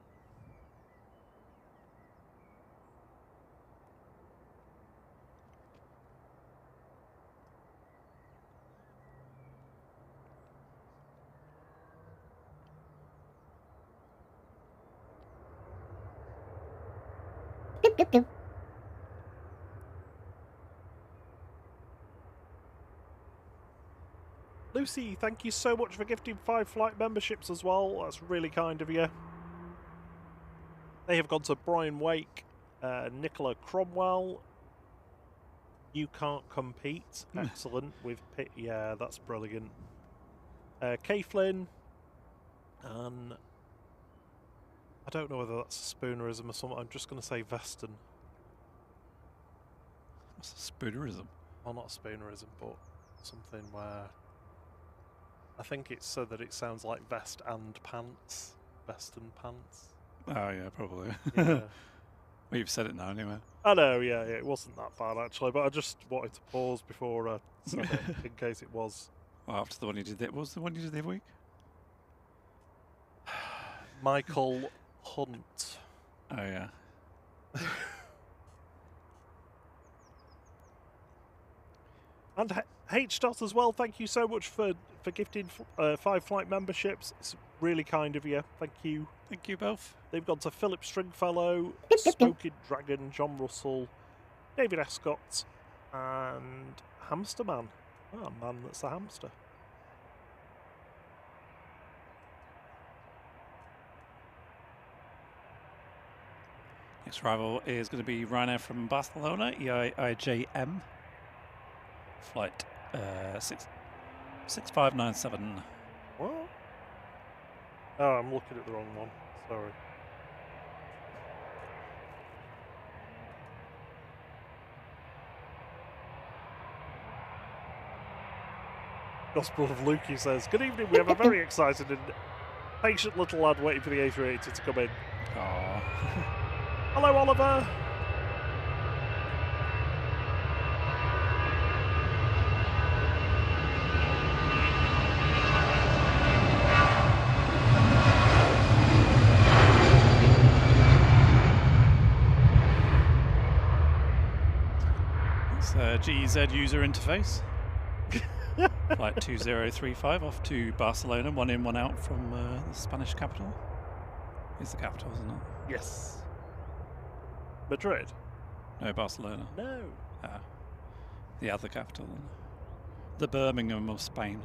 Lucy, thank you so much for gifting 5 flight memberships as well. That's really kind of you. They have gone to Brian Wake, Nicola Cromwell. You can't compete. Excellent. With Pitt. Yeah, that's brilliant. Kay Flynn. And I don't know whether that's a spoonerism or something. I'm just going to say Veston. What's a spoonerism? Well, not a spoonerism, but something where I think it's so that it sounds like vest and pants. Vest and pants. Oh, yeah, probably. Yeah. Well, you've said it now anyway. I know, yeah, it wasn't that bad actually, but I just wanted to pause before I said it in case it was. Well, after the one you did there, what was the one you did the other week? Michael Hunt. Oh, yeah. And H. Dot as well, thank you so much for gifting 5 flight memberships. It's really kind of you. Thank you. Thank you both. They've gone to Philip Stringfellow, Smoking Dragon, John Russell, David Escott, and Hamster Man. Ah, man that's a hamster. Next arrival is going to be Ryanair from Barcelona, EIJM. Flight 6597. What? Oh, I'm looking at the wrong one. Sorry. Gospel of Luke, he says, good evening, we have a very excited and patient little lad waiting for the A380 to come in. Aww. Hello, Oliver. It's GEZ user interface. Flight 2035 off to Barcelona, one in, one out from the Spanish capital. It's the capital, isn't it? Yes. Madrid? No, Barcelona. No. Ah, the other capital. The Birmingham of Spain.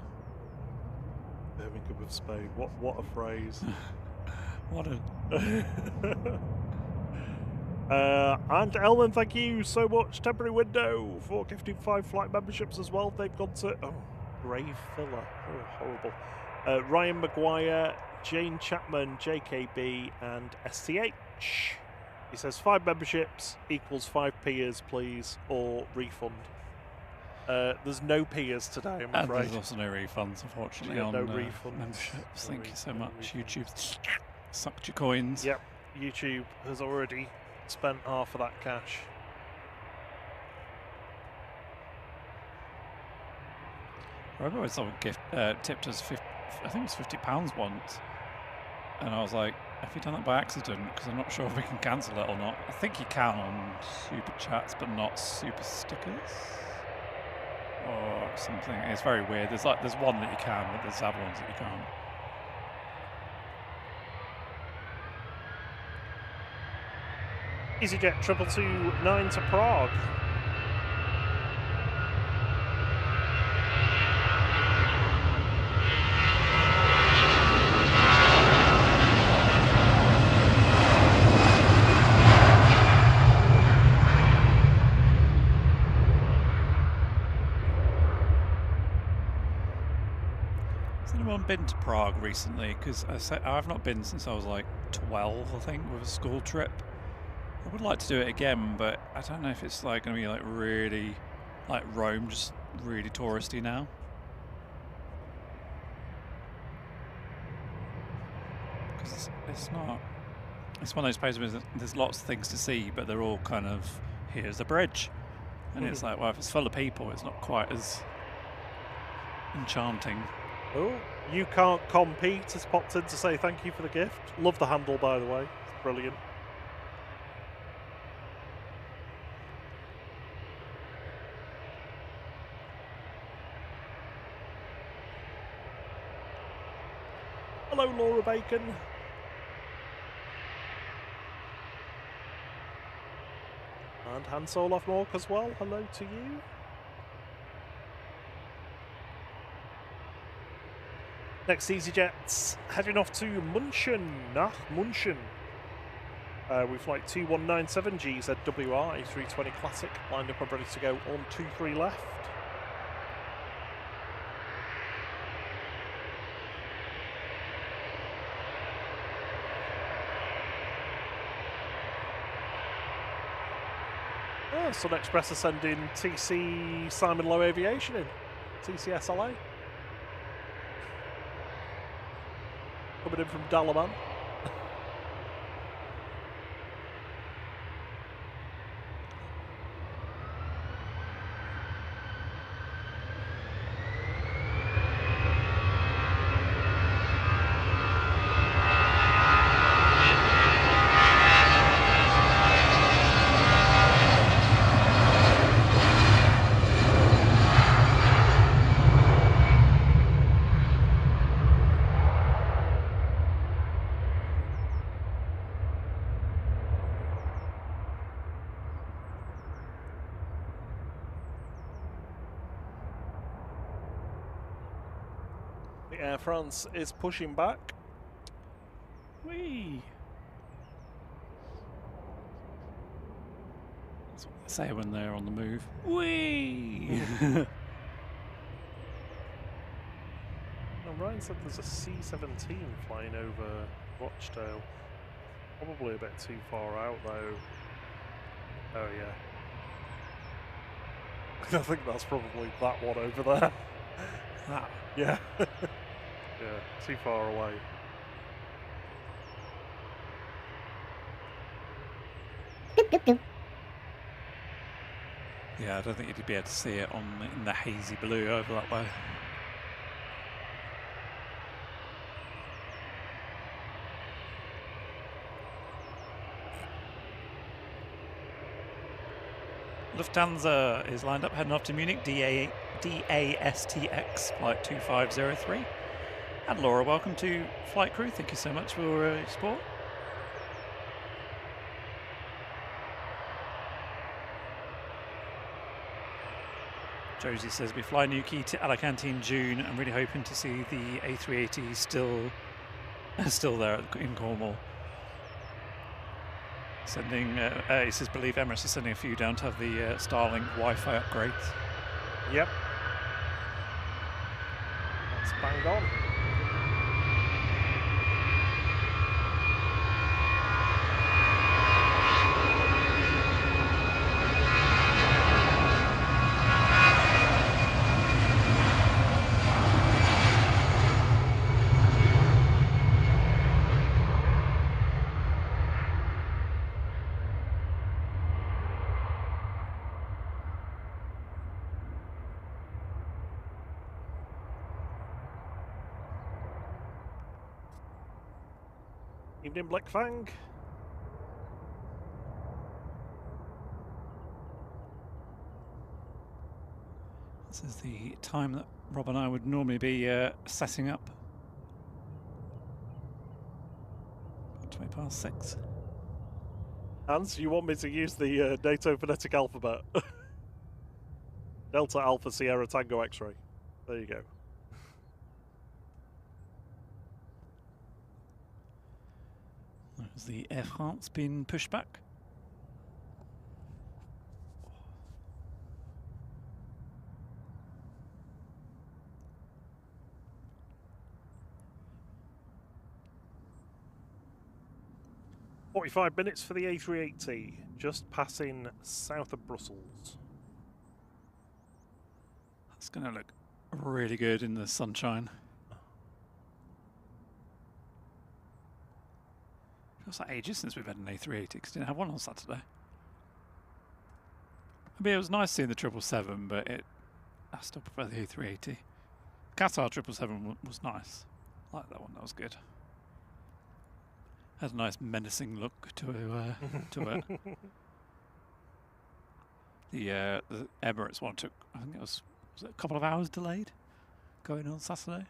Birmingham of Spain. What a phrase. What a... and Elman, thank you so much. Temporary window for gifting 5 flight memberships as well. They've gone to... Oh, Grave Filler. Oh, horrible. Ryan Maguire, Jane Chapman, JKB, and STH. He says 5 memberships equals 5 peers, please, or refund. There's no peers today, I'm afraid. And there's also no refunds, unfortunately, on no refunds. memberships. Thank you so much. YouTube sucked your coins. Yep, YouTube has already spent half of that cash. I remember someone tipped us, I think it was £50 once. And I was like, have you done that by accident? Because I'm not sure if we can cancel it or not. I think you can on super chats, but not super stickers or something. It's very weird. There's one that you can, but there's other ones that you can't. EasyJet 2229 to Prague. Has anyone been to Prague recently? Because I've not been since I was like 12, I think, with a school trip. I would like to do it again, but I don't know if it's like going to be like really, like Rome, just really touristy now. Because it's not. It's one of those places where there's lots of things to see, but they're all kind of, here's the bridge, and it's like, well, if it's full of people, it's not quite as enchanting. Oh, you can't compete has popped in to say thank you for the gift. Love the handle, by the way. It's brilliant. Hello, Laura Bacon. And Han Soloff Mork as well. Hello to you. Next EasyJet's heading off to München. München. With flight 2197 GZWR A320 Classic lined up and ready to go on 23 left. Sun Express are sending TC Simon Low Aviation in. TCSLA. Coming in from Dalaman. Air France is pushing back. Whee! That's what they say when they're on the move. Whee! Ryan said there's a C-17 flying over Rochdale. Probably a bit too far out though. Oh yeah. I think that's probably that one over there. that. Yeah. Yeah, too far away. Yeah, I don't think you'd be able to see it in the hazy blue over that way. Lufthansa is lined up heading off to Munich, DASTX flight 2503. And Laura, welcome to flight crew. Thank you so much for your support. Josie says we fly Newquay to Alicante in June. I'm really hoping to see the A380 still there in Cornwall. Sending, he says, believe Emirates is sending a few down to have the Starlink Wi-Fi upgrades. Yep. That's bang on. Evening, Blackfang. This is the time that Rob and I would normally be setting up. 6:20. Hans, you want me to use the NATO phonetic alphabet? Delta Alpha Sierra Tango X-ray. There you go. Has the Air France been pushed back? "45 minutes for the A380, just passing south of Brussels." That's going to look really good in the sunshine. Feels like ages since we've had an A380 because we didn't have one on Saturday. I mean, it was nice seeing the 777, but I still prefer the A380. Qatar 777 was nice. I like that one, that was good. Had a nice menacing look to it. The Emirates one took, I think was it a couple of hours delayed going on Saturday?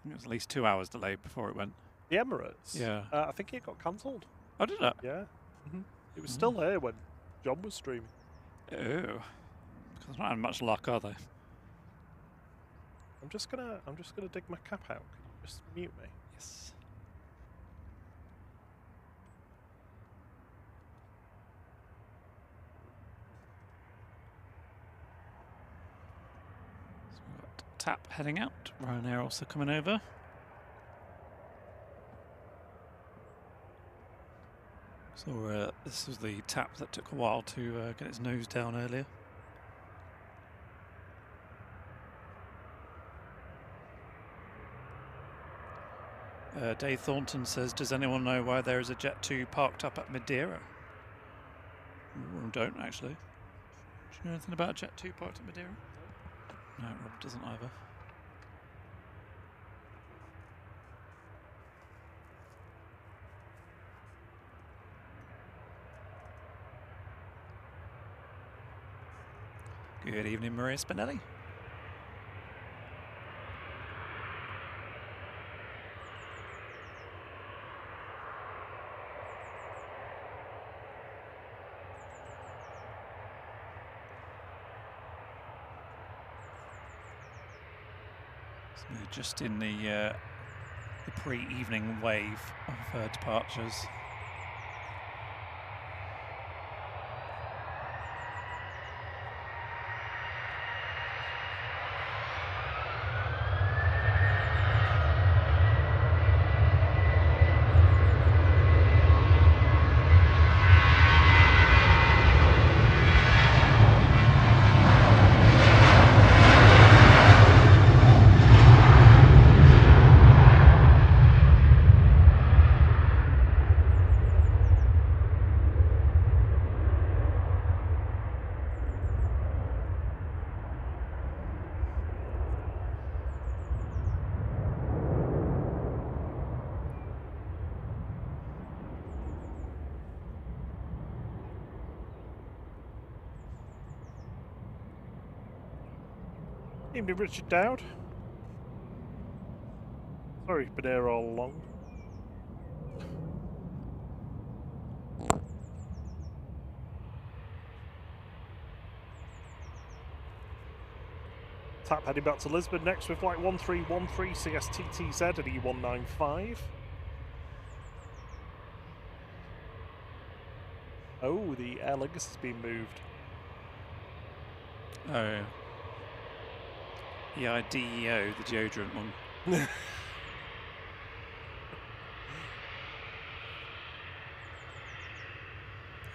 It was at least 2 hours delayed before it went. The Emirates? Yeah. I think it got cancelled. Oh, did it? Yeah. It was still here when John was streaming. Oh. Because they're not having much luck, are they? I'm just gonna dig my cap out. Can you just mute me? Yes. So we've got TAP heading out. Ryanair also coming over. So this was the TAP that took a while to get its nose down earlier. Dave Thornton says, does anyone know why there is a Jet2 parked up at Madeira? Don't actually. Do you know anything about Jet2 parked at Madeira? No, Rob doesn't either. Good evening, Maria Spinelli. So we're just in the pre-evening wave of departures. Evening, Richard Dowd. Sorry, been here all along. Tap heading back to Lisbon next with flight 1313 CSTTZ at E195. Oh, the Aer Lingus has been moved. Oh, yeah. EIDEO, the deodorant one.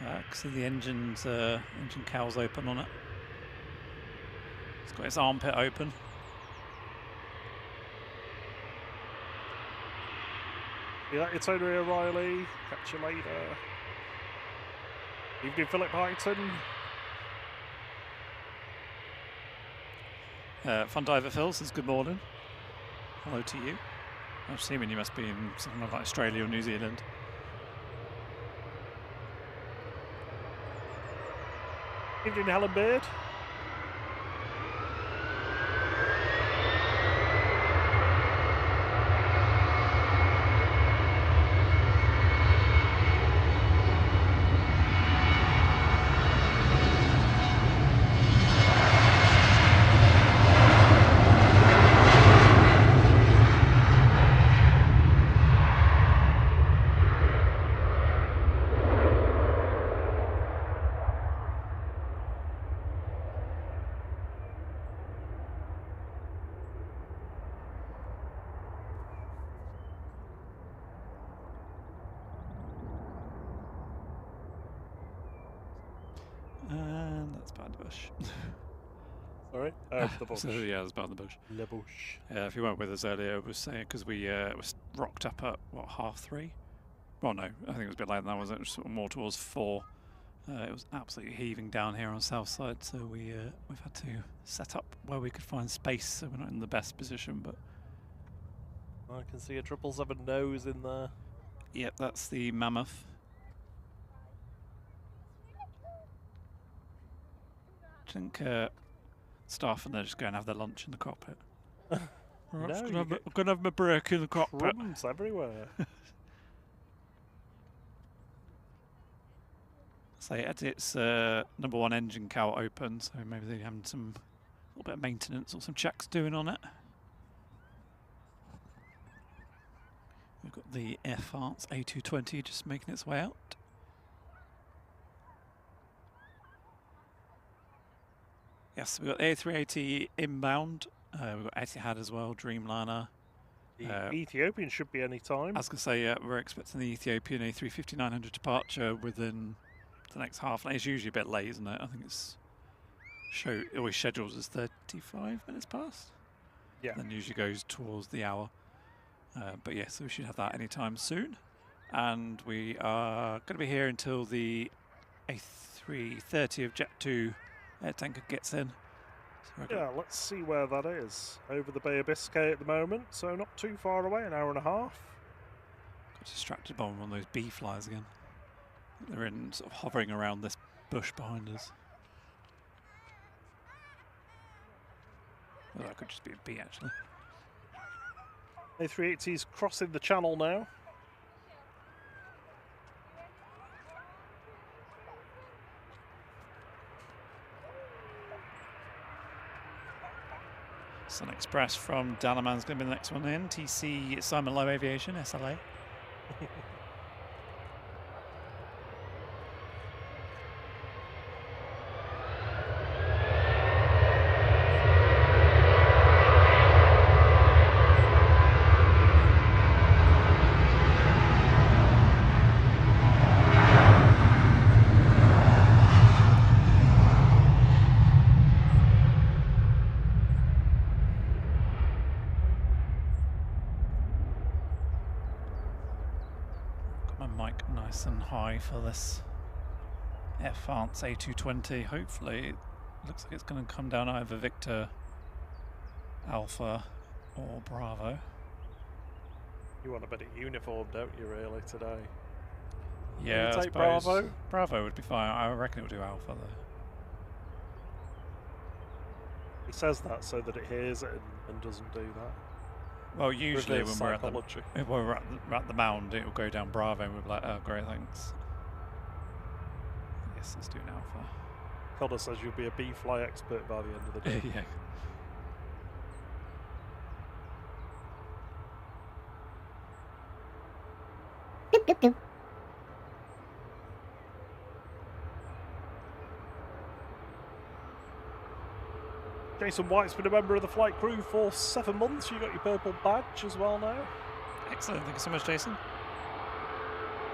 I can see the engine cowl's open on it. It's got its armpit open. Yeah, it's Tony O'Reilly. Catch you later. Evening, Philip Hyton. Fun Diver Phil says good morning. Hello to you. I'm assuming you must be in something like Australia or New Zealand. Evening, Helen Beard. And that's behind the bush. Sorry? Oh, the bush. So, yeah, that's behind the bush. Le bush. If you weren't with us earlier, I was saying, because we was rocked up at, what, 3:30? Well, no, I think it was a bit later than that, was it? It was sort of more towards 4. It was absolutely heaving down here on the south side, so we've had to set up where we could find space, so we're not in the best position, but... I can see a 777 nose in there. Yep, that's the Mammoth. I think staff and they're just going to have their lunch in the cockpit. No, I'm going to have my break in the cockpit. Crumbs everywhere. So it's number 1 engine cowl open, so maybe they're having a little bit of maintenance or some checks doing on it. We've got the Emirates A380 just making its way out. Yes, we've got the A380 inbound. We've got Etihad as well, Dreamliner. The Ethiopian should be any time. I was going to say, we're expecting the Ethiopian A350-900 departure within the next half. It's usually a bit late, isn't it? I think it's always schedules as 35 minutes past. Yeah. Then usually goes towards the hour. But yes, so we should have that anytime soon. And we are going to be here until the A330 of Jet2 air tanker gets in. So yeah, let's see where that is. Over the Bay of Biscay at the moment, so not too far away, an hour and a half. Got distracted by one of those bee flies again. They're sort of hovering around this bush behind us. Well, that could just be a bee, actually. A380's crossing the channel now. Sun Express from Dalaman's going to be the next one in. TC Simon Low Aviation, SLA. And high for this Emirates A380. Hopefully it looks like it's going to come down either Victor Alpha or Bravo. You want a bit of uniform, don't you, really, today? Yeah, I suppose Bravo? Bravo would be fine. I reckon it would do Alpha though. He says that so that it hears it and doesn't do that. Well, usually Reverse when psychology. we're at the mound, it will go down Bravo and we'll be like, oh, great, thanks. Yes, let's do an Alpha. Connor says you'll be a B-fly expert by the end of the day. Yeah. Jason White's been a member of the flight crew for 7 months. You got your purple badge as well now. Excellent, thank you so much, Jason.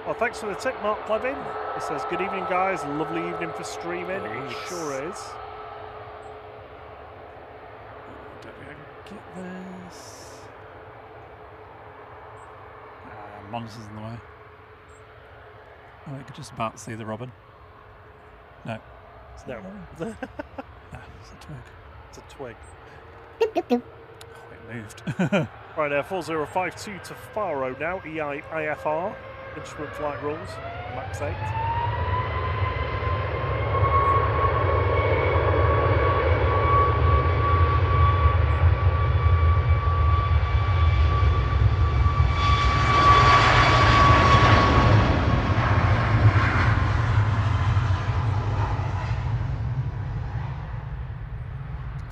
Well, thanks for the tip, Mark Plevin. He says, good evening, guys. Lovely evening for streaming. It sure is. Don't we get this? Monitors in the way. Oh, I could just about see the robin. No. Is that No. a robin? No, it's a twig. It's a twig. Oh, it moved. Right, 4052 to Faro now. EIFR. Instrument flight rules. Max 8.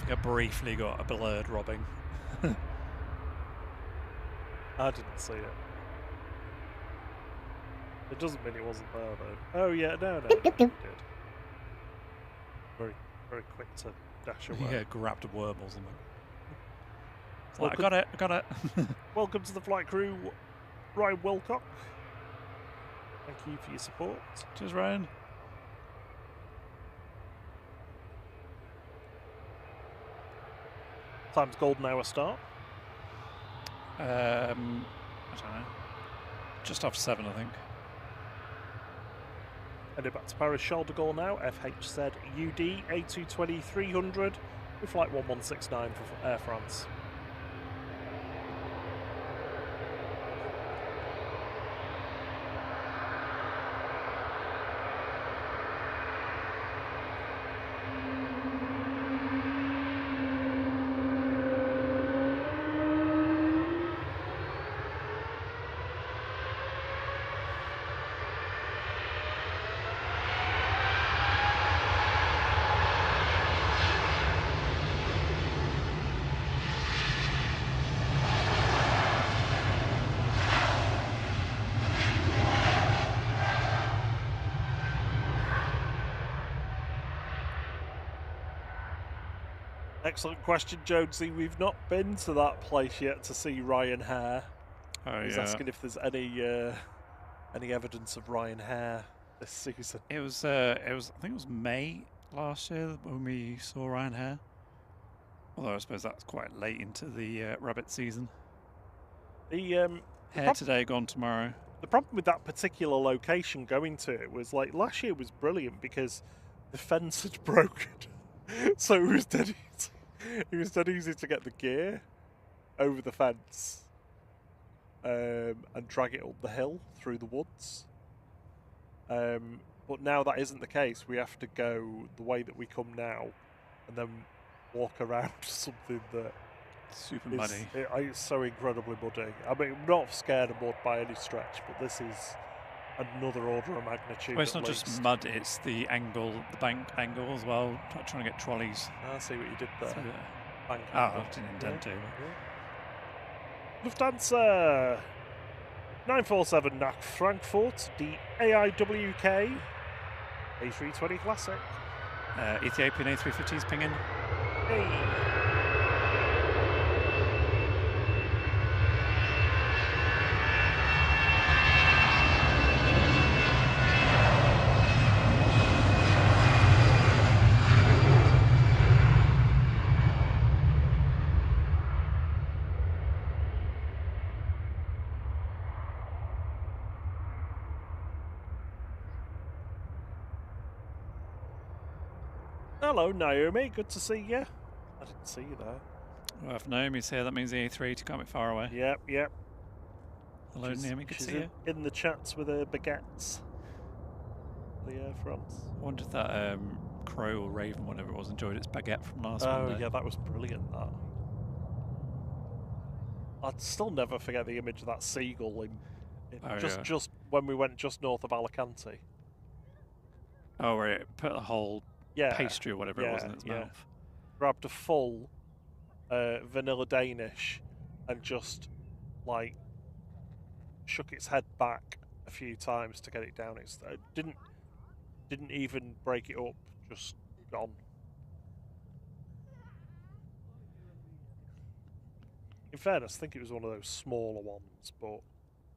I briefly got a blurred robbing. I didn't see it. It doesn't mean it wasn't there though. Oh yeah, no, it did. Very, very quick to dash away. Yeah, grabbed a worm or something. It's like, I got it. Welcome to the flight crew, Ryan Wilcock. Thank you for your support. Cheers, Ryan. Time's golden hour start. I don't know. Just after 7, I think. Headed back to Paris Charles de Gaulle now. FHZ UD A220-300 with flight 1169 for Air France. Excellent question, Jonesy. We've not been to that place yet to see Ryan Hare. Oh, He's yeah. asking if there's any evidence of Ryan Hare this season. It was I think it was May last year when we saw Ryan Hare. Although I suppose that's quite late into the rabbit season. The Hare today, gone tomorrow. The problem with that particular location going to it was like last year was brilliant because the fence had broken. So it was dead easy. It was dead easy to get the gear over the fence and drag it up the hill through the woods. But now that isn't the case. We have to go the way that we come now and then walk around something that super muddy. It's so incredibly muddy. I mean, I'm not scared of mud by any stretch, but this is another order of magnitude. Well, it's not just mud, it's the angle, the bank angle as well, trying to get trolleys. I see what you did there. Bank I angle. didn't intend to. Lufthansa 947 NAC Frankfurt, the AIWK A320 Classic. Ethiopian A350 is pinging. Hey. Hello, Naomi. Good to see you. I didn't see you there. Well, if Naomi's here, that means the A380 can't be far away. Yep, yep. Hello, Naomi. Good to see you. In the chats with her baguettes. The Air France. I wonder if that Crow or Raven, whatever it was, enjoyed its baguette from last Oh Monday. yeah, that was brilliant. That. I'd still never forget the image of that seagull in just when we went just north of Alicante. Oh, where it put a whole pastry or whatever it was in its mouth. Grabbed a full vanilla Danish and just like shook its head back a few times to get it down. It didn't even break it up, just gone. In fairness, I think it was one of those smaller ones, but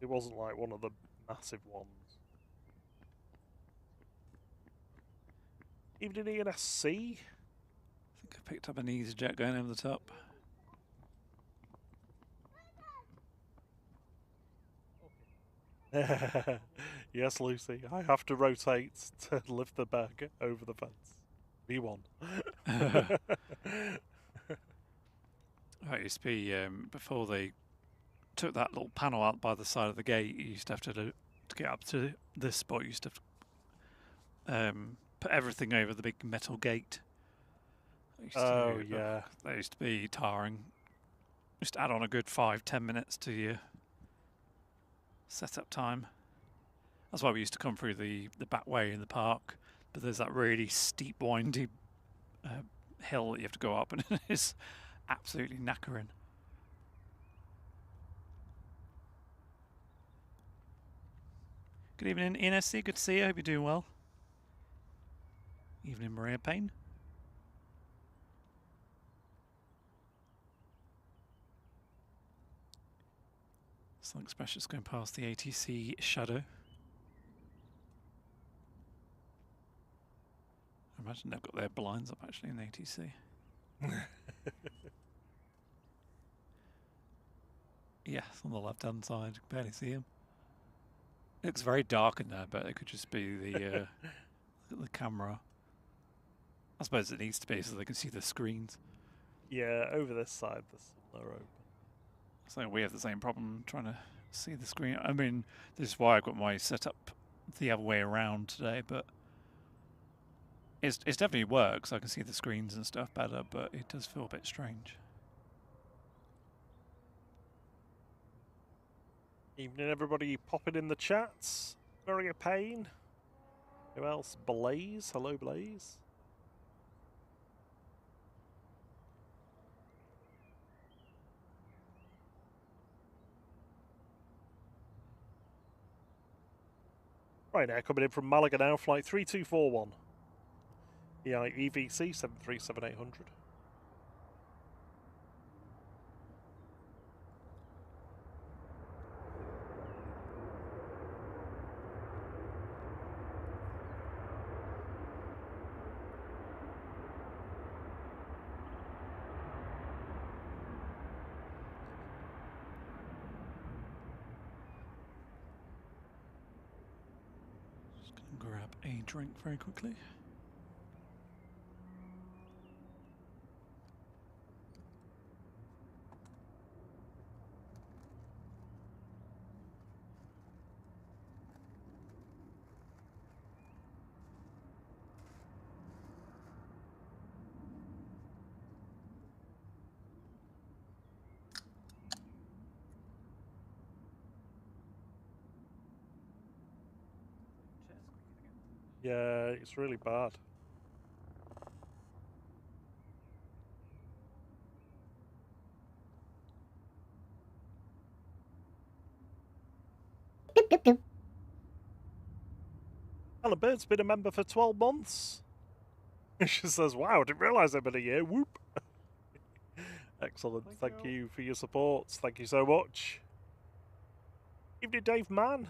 it wasn't like one of the massive ones. Even in ENSC? I think I picked up an EasyJet going over the top. Yes, Lucy, I have to rotate to lift the bag over the fence. V1. It used to be before they took that little panel out by the side of the gate. You used to have to get up to this spot. You used to have to, put everything over the big metal gate. Yeah. That used to be tiring. Just add on a good 5-10 minutes to your setup time. That's why we used to come through the back way in the park. But there's that really steep, windy hill that you have to go up, and it's absolutely knackering. Good evening, NSC. Good to see you. Hope you're doing well. Evening, Maria Payne. Sun Express just going past the ATC Shadow. I imagine they've got their blinds up actually in the ATC. Yes, on the left-hand side, you can barely see him. It looks very dark in there, but it could just be the the camera. I suppose it needs to be so they can see the screens. Yeah, over this side, they're open. So we have the same problem trying to see the screen. I mean, this is why I've got my setup the other way around today, but it's definitely works. I can see the screens and stuff better, but it does feel a bit strange. Evening, everybody popping in the chats. Very a pain. Who else? Blaze. Hello, Blaze. Right now, coming in from Malaga now, flight 3241. EGCC 737-800. Grab a drink very quickly. Yeah, it's really bad. Alan Bird's been a member for 12 months. She says, wow, I didn't realise I'd been a year. Whoop. Excellent. Thank you for your support. Thank you so much. Evening, Dave Mann.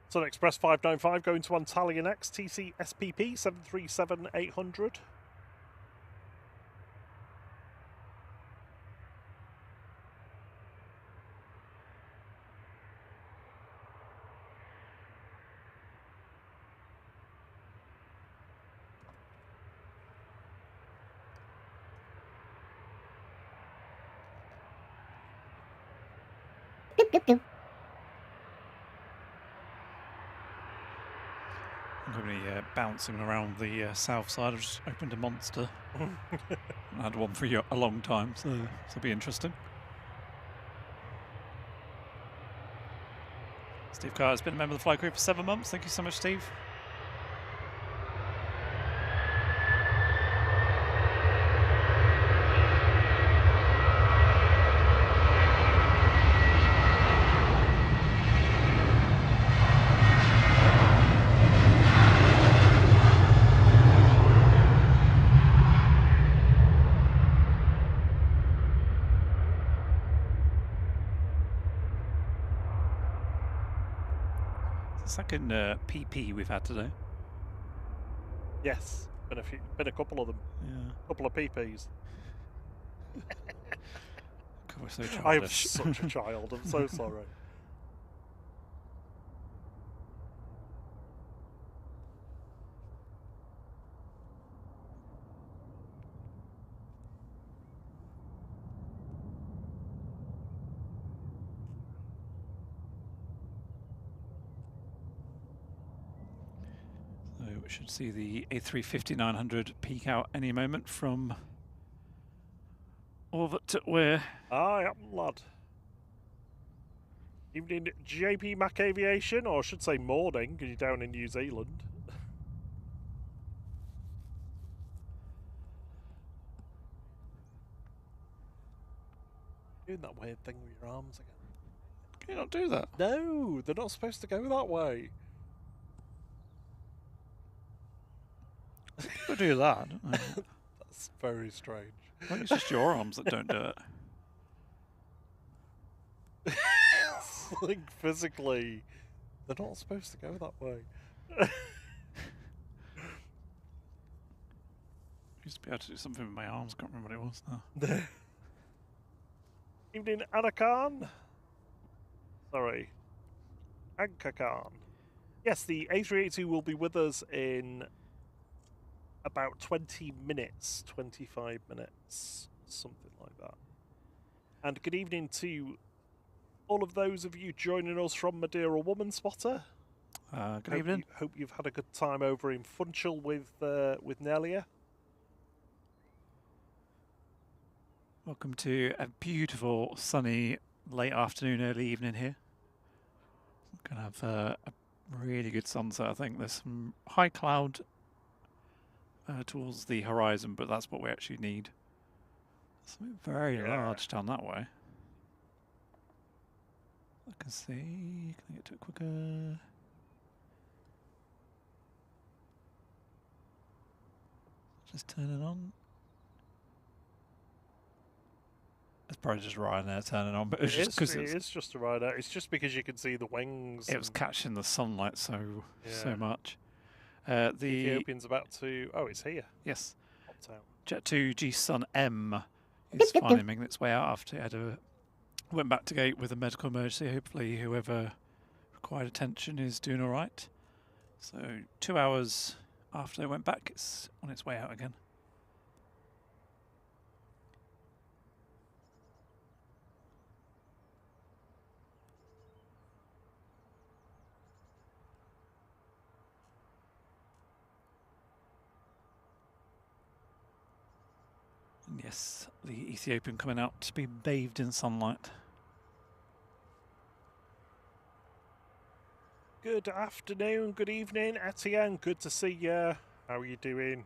Sun Express 595 going to Antalya next. TC SPP 737-800. I'm going to be bouncing around the south side. I've just opened a monster. I had one for a long time, so it'll be interesting. Steve Carr has been a member of the flight crew for 7 months. Thank you so much, Steve. Second PP we've had today. Yes, been a couple of them. Yeah, a couple of PPs. God, we're so childish. I am such a child. I'm so sorry. So we should see the A350-900 peak out any moment from orbit to where. I am, lad. Evening, JP Mac Aviation, or I should say morning, because you're down in New Zealand. Doing that weird thing with your arms again. Can you not do that? No, they're not supposed to go that way. People do that, don't they? That's very strange. I think it's just your arms that don't do it. Like physically, they're not supposed to go that way. Used to be able to do something with my arms. Can't remember what it was now. Evening, Anakan. Sorry, Ankakan. Yes, the A380 will be with us in about 20 minutes, 25 minutes, something like that. And good evening to all of those of you joining us from Madeira Woman Spotter. Good evening. Hope you've had a good time over in Funchal with Nelia. Welcome to a beautiful, sunny, late afternoon, early evening here. We're going to have a really good sunset, I think. There's some high cloud towards the horizon, but that's what we actually need. Something very large down that way. I can see. Can I get to it quicker? Just turn it on. It's probably just Ryanair turning on, but it's just because it's just a Ryanair. It's just because you can see the wings. It was catching the sunlight so much. The Ethiopian's about to. Oh, it's here. Yes. Popped out. Jet2 G-Sun M is finally making its way out after it went back to gate with a medical emergency. Hopefully, whoever required attention is doing all right. So 2 hours after it went back, it's on its way out again. And yes, the Ethiopian coming out to be bathed in sunlight. Good afternoon, good evening, Etienne. Good to see you. How are you doing?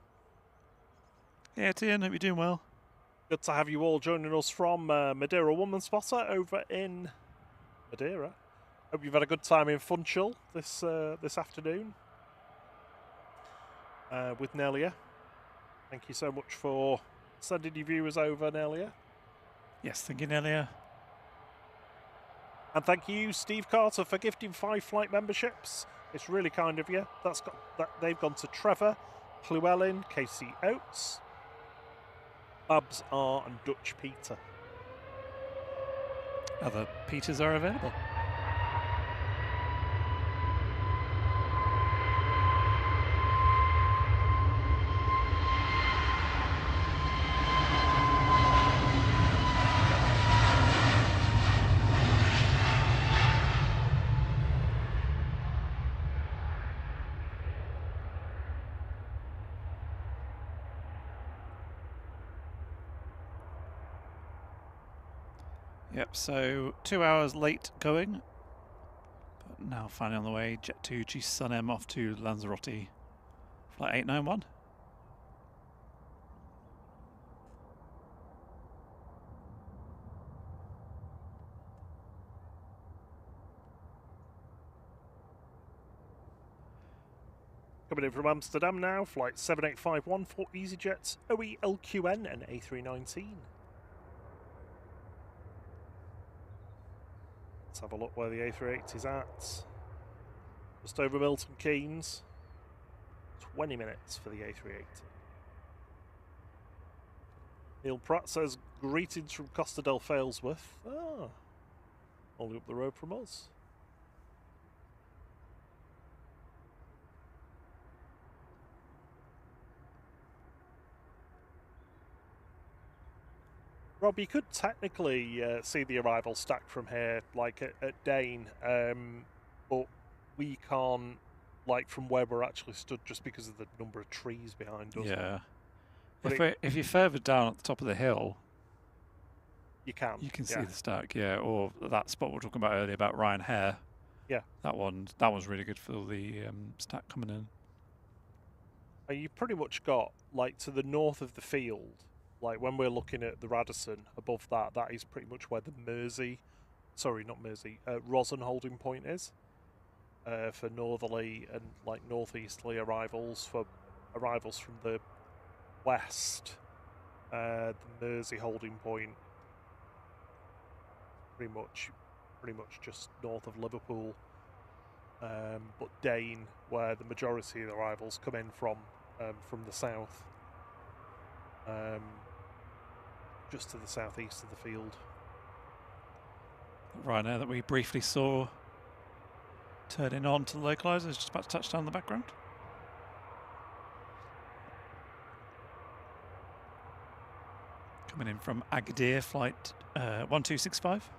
Yeah, Etienne, hope you're doing well. Good to have you all joining us from Madeira Woman Spotter over in Madeira. Hope you've had a good time in Funchal this afternoon with Nelia. Thank you so much for sending your viewers over, Nelia. Yes, thank you, Nelia. And thank you, Steve Carter, for gifting 5 flight memberships. It's really kind of you. They've gone to Trevor, Llewellyn, Casey Oates, Babs R, and Dutch Peter. Other Peters are available. Yep, so 2 hours late going, but now finally on the way. Jet2 G-Sun M off to Lanzarote, flight 891. Coming in from Amsterdam now, flight 7851 for EasyJet's OE LQN and A319. Let's have a look where the A380 is at. Just over Milton Keynes. 20 minutes for the A380. Neil Pratt says, greetings from Costa del Failsworth. Ah, only up the road from us. Rob, you could technically see the arrival stack from here, like at Dane, but we can't, like from where we're actually stood, just because of the number of trees behind us. Yeah. If you're further down at the top of the hill, you can see the stack, yeah. Or that spot we were talking about earlier about Ryan Hare. Yeah. That one's really good for the stack coming in. And you pretty much got, like, to the north of the field, like when we're looking at the Radisson, above that, that is pretty much where the Rosen holding point is for northerly and like northeasterly arrivals. For arrivals from the west, the Mersey holding point, pretty much just north of Liverpool. But Dane, where the majority of the arrivals come in from the south. Just to the southeast of the field. Ryanair that we briefly saw turning on to the localizer is just about to touch down in the background. Coming in from Agadir, flight 1265.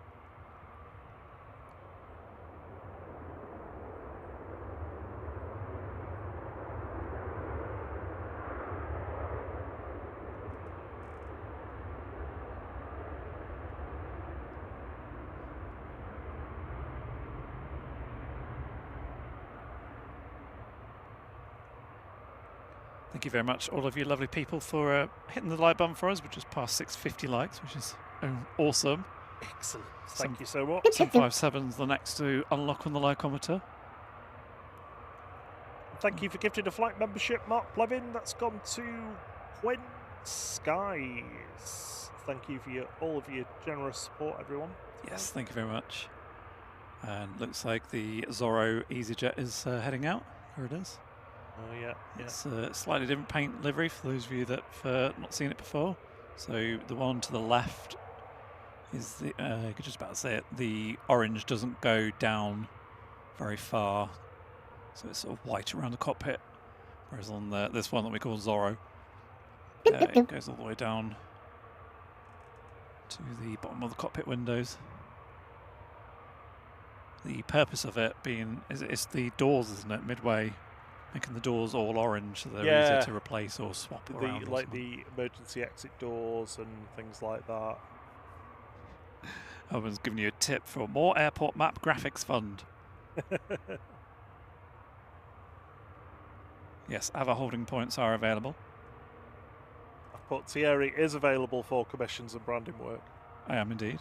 Thank you very much, all of you lovely people, for hitting the like button for us. We're just past 650 likes, which is awesome. Excellent. Thank you so much. 757's the next to unlock on the lycometer. Thank you for gifting a flight membership, Mark Plevin. That's gone to Quinn Skies. Thank you for all of your generous support, everyone. Yes, thank you very much. And looks like the Zorro EasyJet is heading out. There it is. Oh yeah, It's a slightly different paint livery for those of you that have not seen it before. So the one to the left is the, you could just about say it, the orange doesn't go down very far. So it's sort of white around the cockpit. Whereas on this one that we call Zorro, it goes all the way down to the bottom of the cockpit windows. The purpose of it being, it's the doors, isn't it, midway? Making the doors all orange so they're easy to replace or swap around. Like the emergency exit doors and things like that. I was giving you a tip for more airport map graphics fund. Yes, other holding points are available. I've put Thierry is available for commissions and branding work. I am indeed.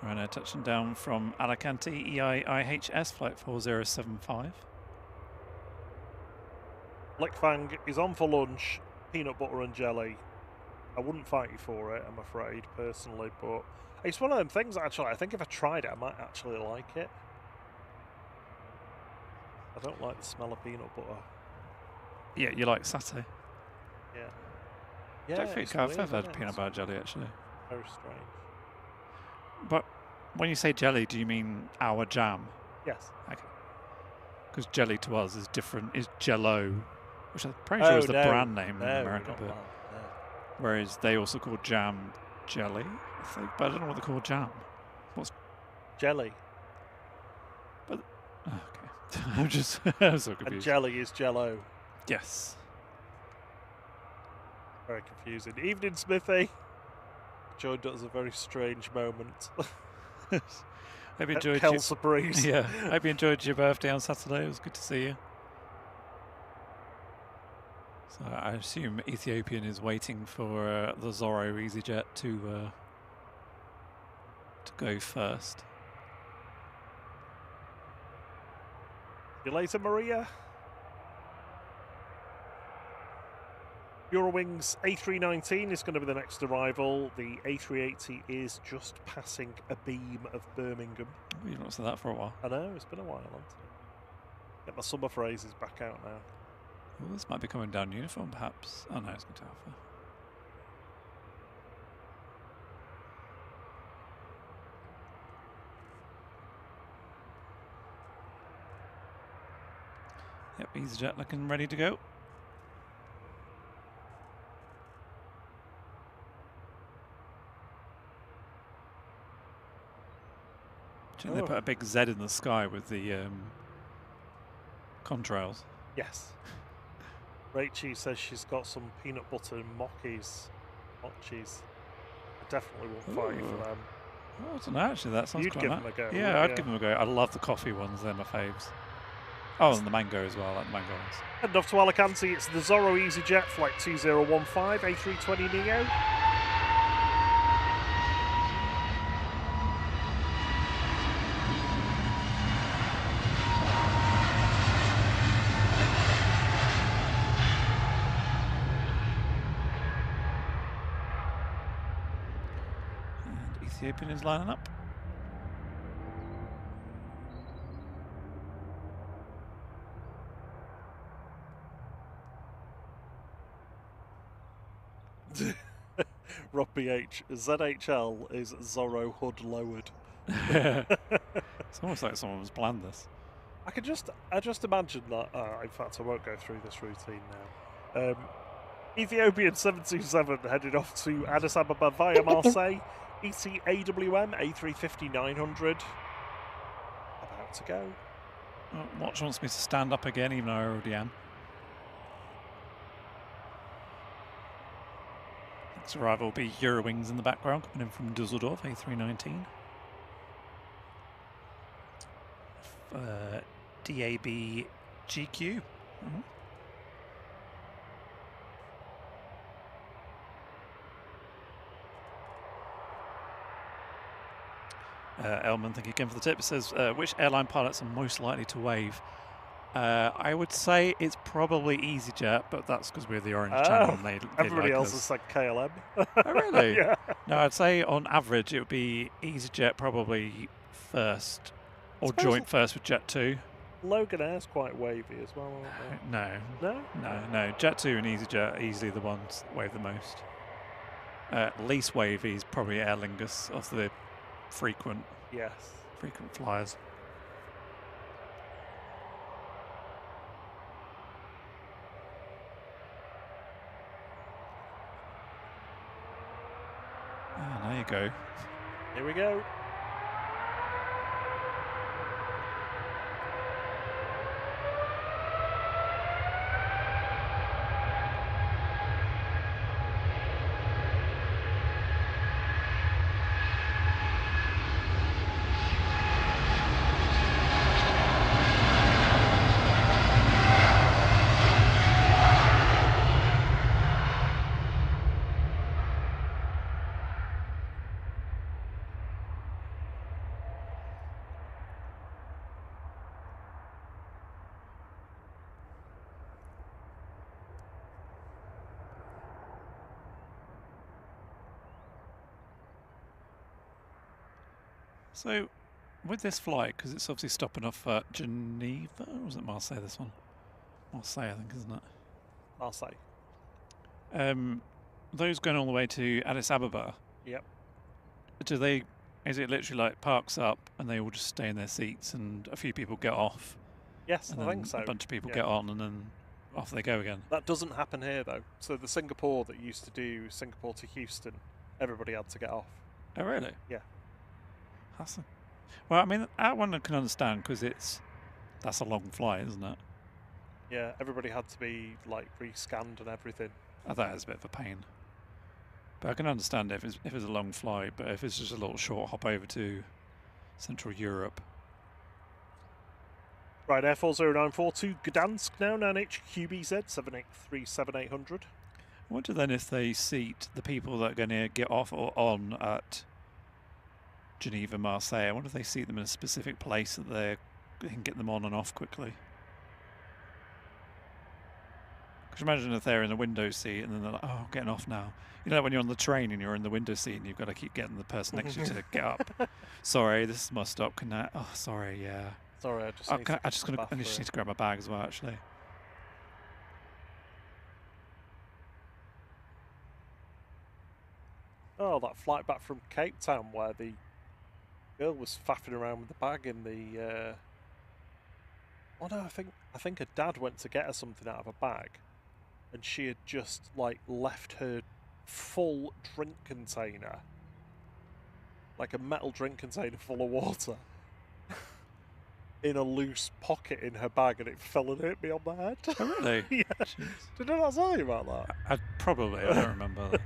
Ryanair touching down from Alicante, EIIHS, flight 4075. Lickfang is on for lunch, peanut butter and jelly. I wouldn't fight you for it, I'm afraid, personally, but it's one of them things, actually. I think if I tried it, I might actually like it. I don't like the smell of peanut butter. Yeah, you like satay? Yeah. I don't think I've ever had peanut butter jelly, actually. Very strange. But when you say jelly, do you mean our jam? Yes. Okay. Because jelly to us is different, is Jello, which I'm pretty sure is the brand name in America. But whereas they also call jam jelly, I think. But I don't know what they call jam. What's jelly? But okay, I'm just so confused. And jelly is Jello. Yes. Very confusing. Evening, Smithy. Joined us at a very strange moment. Hope you enjoyed Kelsa Breeze. Yeah. Hope you enjoyed your birthday on Saturday. It was good to see you. So I assume Ethiopian is waiting for the Zorro EasyJet to go first. See you later, Maria. Eurowings A319 is going to be the next arrival. The A380 is just passing a beam of Birmingham. Oh, you've not said that for a while. I know, it's been a while, hasn't it? Get my summer phrases back out now. Oh, this might be coming down uniform, perhaps. Oh no, it's going to Alpha. Yep, EasyJet looking ready to go. They put a big Z in the sky with the contrails. Yes. Rachie says she's got some peanut butter and mochis. Mochis. I definitely won't fight you for them. Oh, I don't know, actually, that sounds You'd quite give nice. them a go. Yeah, I'd give them a go. I love the coffee ones, they're my faves. Oh, and the mango as well, I like the mango ones. Heading off to Alicante, it's the Zorro EasyJet Flight 2015 A320 Neo. Ethiopian is lining up. Rob BH, ZHL is Zorro hood lowered. It's almost like someone was planned this. I just imagine that. In fact, I won't go through this routine now. Ethiopian 727 headed off to Addis Ababa via Marseille. AWM A350-900 about to go. Oh, Watch wants me to stand up again, even though I already am. Next arrival will be Eurowings in the background, coming in from Dusseldorf, A319. DAB GQ. Elman, thank you again for the tip. It says, which airline pilots are most likely to wave? I would say it's probably EasyJet, but that's because we're the orange channel and they everybody like else us. has said KLM. Oh, really? Yeah. No, I'd say on average it would be EasyJet probably first, or joint first with Jet2. Logan Air's quite wavy as well, aren't No. they? No. Jet2 and EasyJet are easily the ones that wave the most. Least wavy is probably Aer Lingus of the frequent flyers. There you go. Here we go. So, with this flight, because it's obviously stopping off at Geneva, or was it Marseille, this one? Marseille, I think, isn't it? Marseille. Those going all the way to Addis Ababa. Yep. Is it literally like parks up and they all just stay in their seats and a few people get off? Yes, and I think so. A bunch of people get on and then off they go again. That doesn't happen here, though. So the Singapore that used to do Singapore to Houston, everybody had to get off. Oh, really? Yeah. Well, I mean, that one I can understand because that's a long flight, isn't it? Yeah, everybody had to be like re-scanned and everything. I thought it was a bit of a pain. But I can understand it if it's a long flight, but if it's just a little short hop over to Central Europe. Right, Air 40942 Gdansk now, 9HQBZ 7837800. I wonder then if they seat the people that are going to get off or on at Geneva, Marseille. I wonder if they seat them in a specific place that they can get them on and off quickly. Could you imagine if they're in the window seat and then they're like, oh, getting off now. You know, when you're on the train and you're in the window seat and you've got to keep getting the person next to you to get up. Sorry, this is my stop. Can I? Oh, sorry, yeah. Sorry, I just need to grab my bag as well, actually. Oh, that flight back from Cape Town where the girl was faffing around with the bag in the. Oh no, I think her dad went to get her something out of a bag, and she had just like left her full drink container, like a metal drink container full of water, in a loose pocket in her bag, and it fell and hit me on the head. Oh really? Yeah. Jeez. Did I not tell you about that? I don't remember that.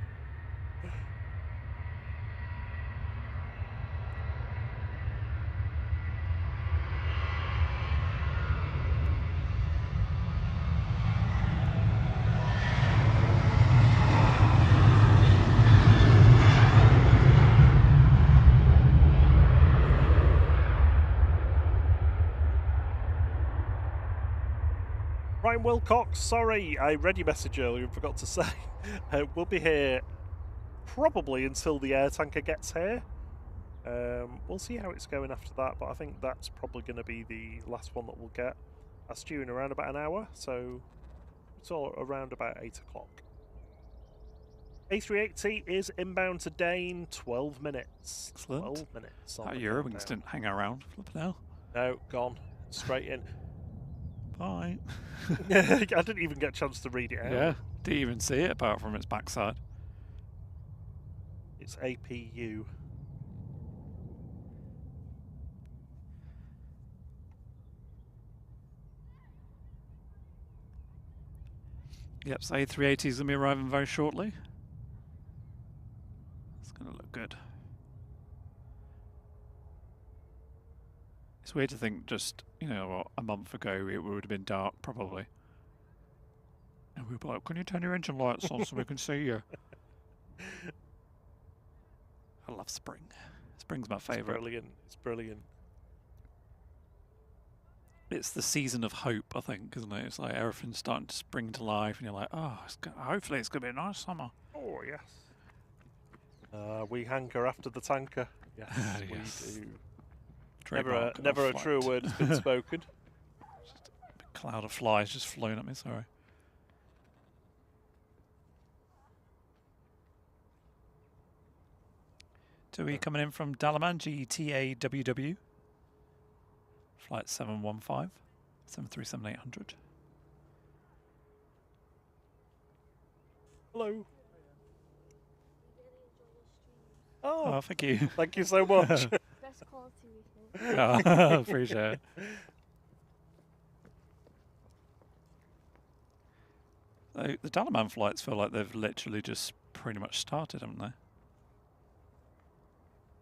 Ryan Wilcox, sorry, I read your message earlier and forgot to say. We'll be here probably until the air tanker gets here. We'll see how it's going after that, but I think that's probably going to be the last one that we'll get. That's due in around about an hour, so it's all around about 8 o'clock. A380 is inbound today in 12 minutes. Excellent. 12 minutes. Eurowings didn't hang around. Flipping hell. No, gone. Straight in. Bye. I didn't even get a chance to read it out. Yeah, didn't even see it apart from its backside. It's APU. Yep, so A380 is going to be arriving very shortly. It's going to look good. It's weird to think just, a month ago it would have been dark probably. And we were like, can you turn your engine lights on so we can see you? I love spring. Spring's my favourite. It's brilliant. It's brilliant. It's the season of hope, I think, isn't it? It's like everything's starting to spring to life and you're like, oh, hopefully it's going to be a nice summer. Oh, yes. We hanker after the tanker. Yes, yes. We do. Never a truer word has been spoken. Just a big cloud of flies just flown at me, sorry. TUI coming in from Dalaman, GTAWW. Flight 715, 737-800. Hello. Oh, thank you. Thank you so much. Best quality we think. Oh, appreciate it. The Dalaman flights feel like they've literally just pretty much started, haven't they?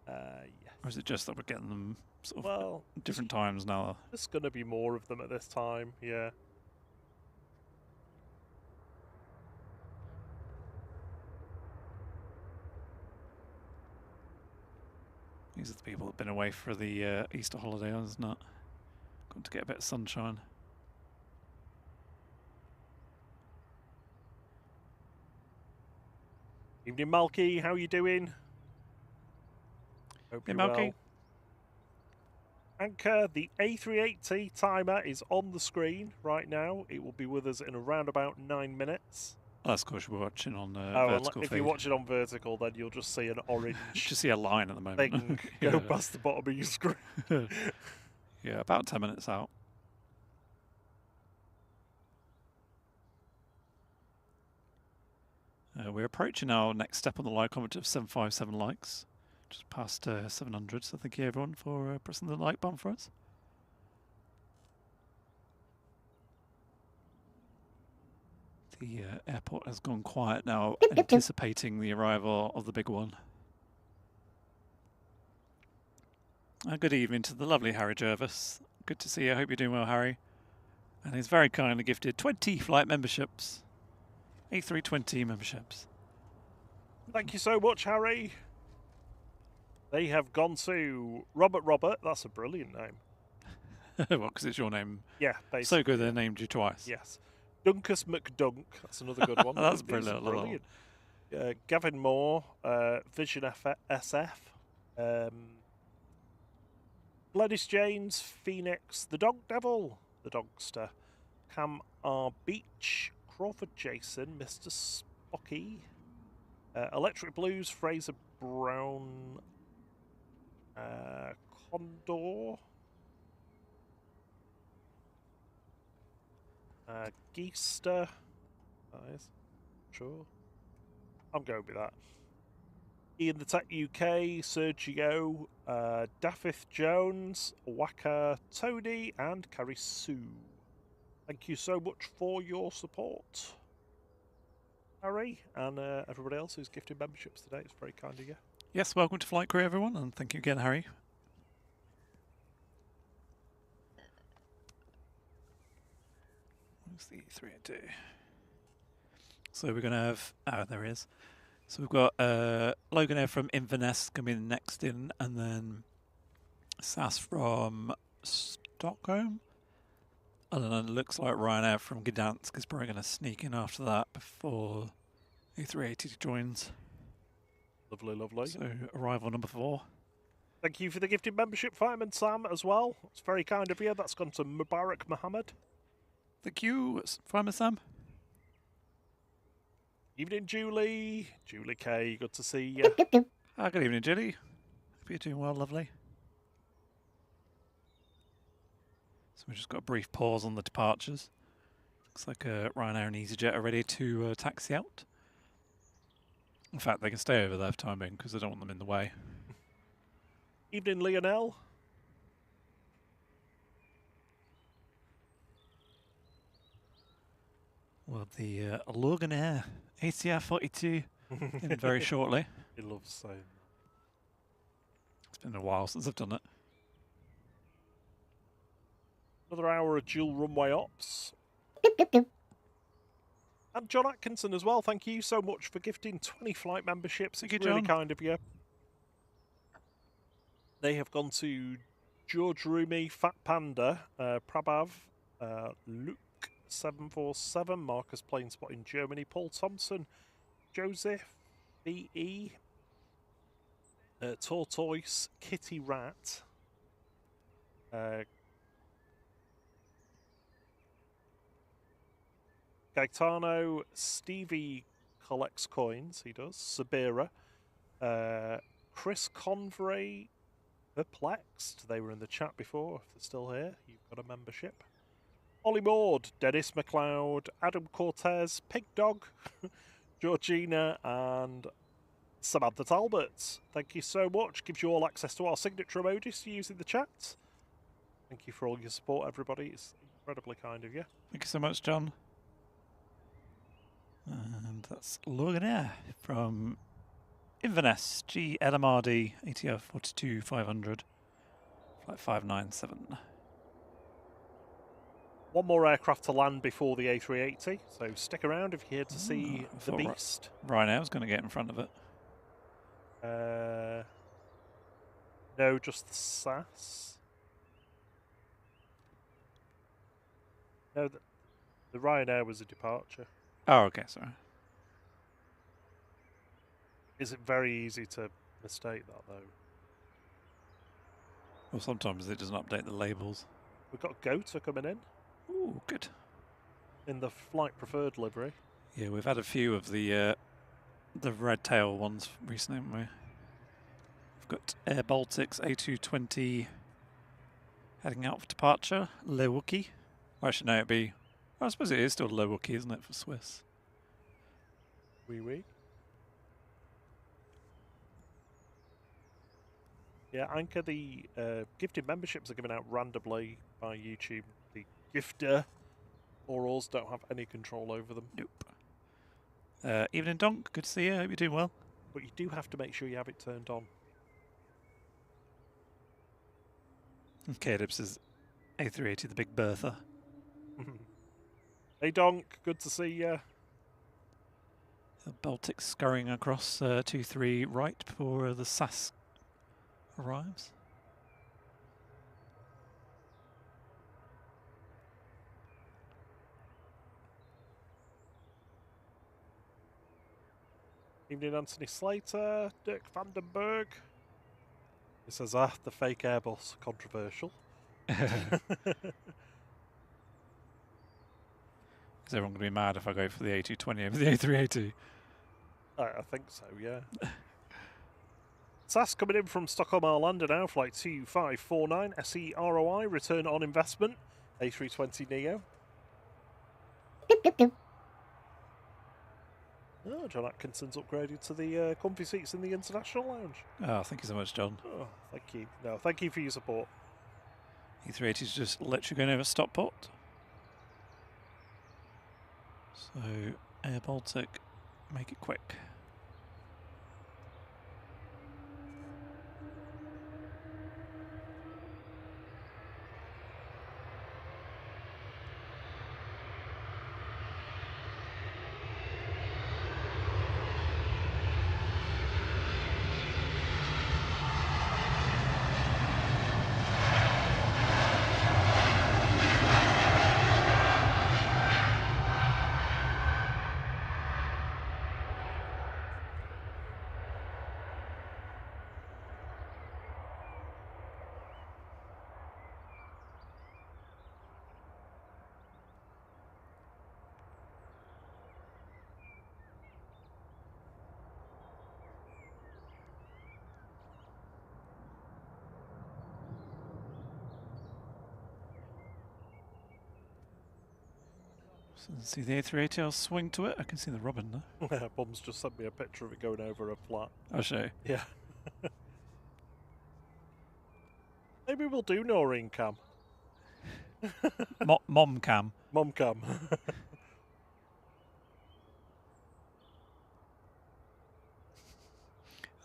Yes. Or is it just that we're getting them sort of Well, different times now? there's going to be more of them at this time, yeah. These are the people that have been away for the Easter holiday, isn't it? Got to get a bit of sunshine. Evening, Malky. How are you doing? Hope Hey, you're Malky. well. Anchor, the A380 timer is on the screen right now. It will be with us in around about 9 minutes. Unless, of course, we're watching on vertical if feed. you watch it on vertical, then you'll just see an orange Just see a line at the moment. thing go past the bottom of your screen. Yeah, about 10 minutes out. We're approaching our next step on the like comment of 757 likes. Just past 700, so thank you everyone for pressing the like button for us. The airport has gone quiet now, anticipating the arrival of the big one. Good evening to the lovely Harry Jervis. Good to see you. I hope you're doing well, Harry. And he's very kindly gifted 20 flight memberships. A320 memberships. Thank you so much, Harry. They have gone to Robert. That's a brilliant name. Well, because it's your name. Yeah, basically. So good they named you twice. Yes. Dunkus McDunk. That's another good one. That's brilliant. Brilliant. Gavin Moore, Vision SF. Gladys James, Phoenix, The Dog Devil, The Dogster. Cam R. Beach, Crawford Jason, Mr. Spocky. Electric Blues, Fraser Brown. Condor. Geester. Nice. Sure. I'm going with that. Ian the Tech UK, Sergio, Daffith Jones, Waka, Tony, and Carrie Sue. Thank you so much for your support, Harry, and everybody else who's gifted memberships today. It's very kind of you. Yes, welcome to Flight Crew, everyone, and thank you again, Harry. Where's the 380? So we're going to have... Oh, there he is. So we've got Logan Air from Inverness coming next in, and then SAS from Stockholm. And then it looks like Ryanair from Gdansk is probably going to sneak in after that before A380 joins. Lovely, lovely. So arrival number 4. Thank you for the gifted membership, Fireman Sam, as well. It's very kind of you. That's gone to Mubarak Mohammed. Thank you, Fireman Sam. Evening, Julie. Julie K, good to see you. Good evening, Julie. Hope you're doing well, lovely. So we've just got a brief pause on the departures. Looks like Ryanair and EasyJet are ready to taxi out. In fact, they can stay over there for time being because I don't want them in the way. Evening, Lionel. Well, the Logan Air ATR-42 in very shortly. He loves saying that. It's been a while since I've done it. Another hour of dual runway ops. And John Atkinson as well. Thank you so much for gifting 20 flight memberships. Thank it's you, really John. kind of you. They have gone to George Rumi, Fat Panda, Prabhav, Luke 747, Marcus Planespot in Germany, Paul Thompson, Joseph B.E., Tortoise, Kitty Rat, Gaetano, Stevie collects coins, he does, Sabira, Chris Convery, Perplexed, they were in the chat before, if they're still here, you've got a membership. Ollie Maud, Dennis McLeod, Adam Cortez, Pig Dog, Georgina, and Samantha Talbot. Thank you so much. Gives you all access to our signature emojis to use in the chat. Thank you for all your support, everybody. It's incredibly kind of you. Thank you so much, John. And that's Logan Air from Inverness, GLMRD ATR-42-500, flight 597. One more aircraft to land before the A380, so stick around if you're here to see the beast. Ryanair was going to get in front of it. No, just the SAS. No, the Ryanair was a departure. Oh, okay, sorry. Is it very easy to mistake that, though? Well, sometimes it doesn't update the labels. We've got Gota coming in. Ooh, good. In the flight preferred livery. Yeah, we've had a few of the red tail ones recently, haven't we? We've got Air Baltics A220 heading out for departure. Lewicki. Well, actually, no, it'd be... Well, I suppose it is still Lewicki, isn't it, for Swiss? Oui. Yeah, Anchor, the gifted memberships are given out randomly by YouTube. The gifter or us don't have any control over them. Nope. Evening, Donk. Good to see you. Hope you're doing well. But you do have to make sure you have it turned on. Caleb says A380, the Big Bertha. Hey, Donk. Good to see you. The Baltic scurrying across 2-3 right before the SAS arrives. Evening, Anthony Slater, Dirk Vandenberg. He says, the fake Airbus, controversial. Is everyone going to be mad if I go for the A220 over the A380? I think so, yeah. SAS coming in from Stockholm Arlanda now, flight 2549, SE ROI, return on investment, A320 Neo. Oh, John Atkinson's upgraded to the comfy seats in the International Lounge. Oh, thank you so much, John. Oh, thank you. No, thank you for your support. A380 is just literally going over Stockport. So, Air Baltic, make it quick. So see the A380, I'll swing to it. I can see the Robin though. Bum's just sent me a picture of it going over a flat. I'll show you. Yeah. Maybe we'll do Noreen Cam. Mom cam. Mom Cam. I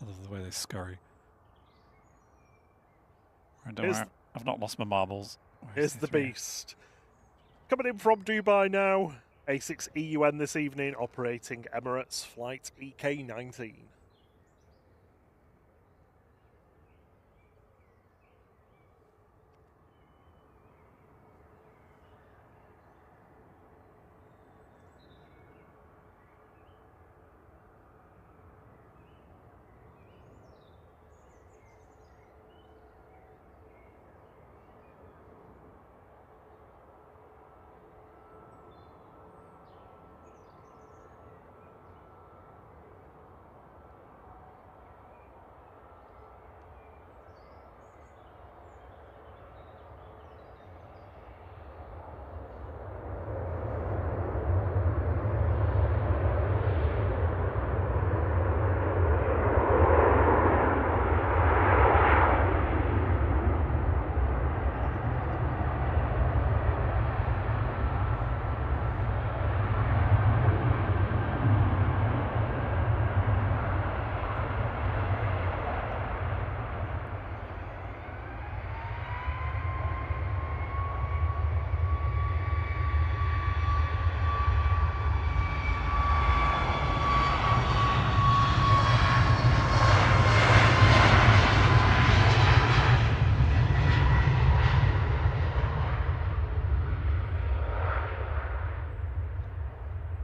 love the way they scurry. Right, don't worry, I've not lost my marbles. Here's the beast. Coming in from Dubai now. A6EUN this evening, operating Emirates flight EK19.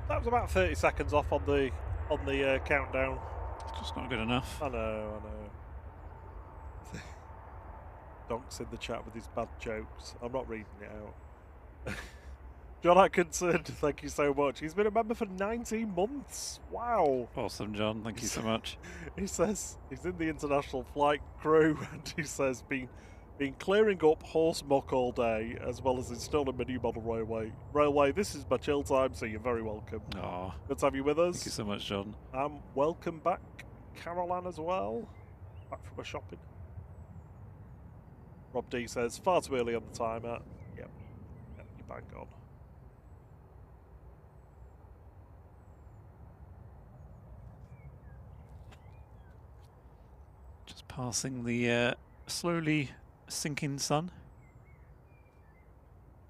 That was about 30 seconds off on the countdown. It's just not good enough. I know. Donk's in the chat with his bad jokes. I'm not reading it out. John Atkinson, thank you so much. He's been a member for 19 months. Wow. Awesome, John. Thank you so much. He says he's in the international flight crew, and he says been clearing up horse muck all day, as well as installing my new model railway. This is my chill time, so you're very welcome. Aw. Good to have you with us. Thank you so much, John. Welcome back, Caroline, as well. Back from her shopping. Rob D says, far too early on the timer. Yep, you're bang on. Passing the slowly sinking sun.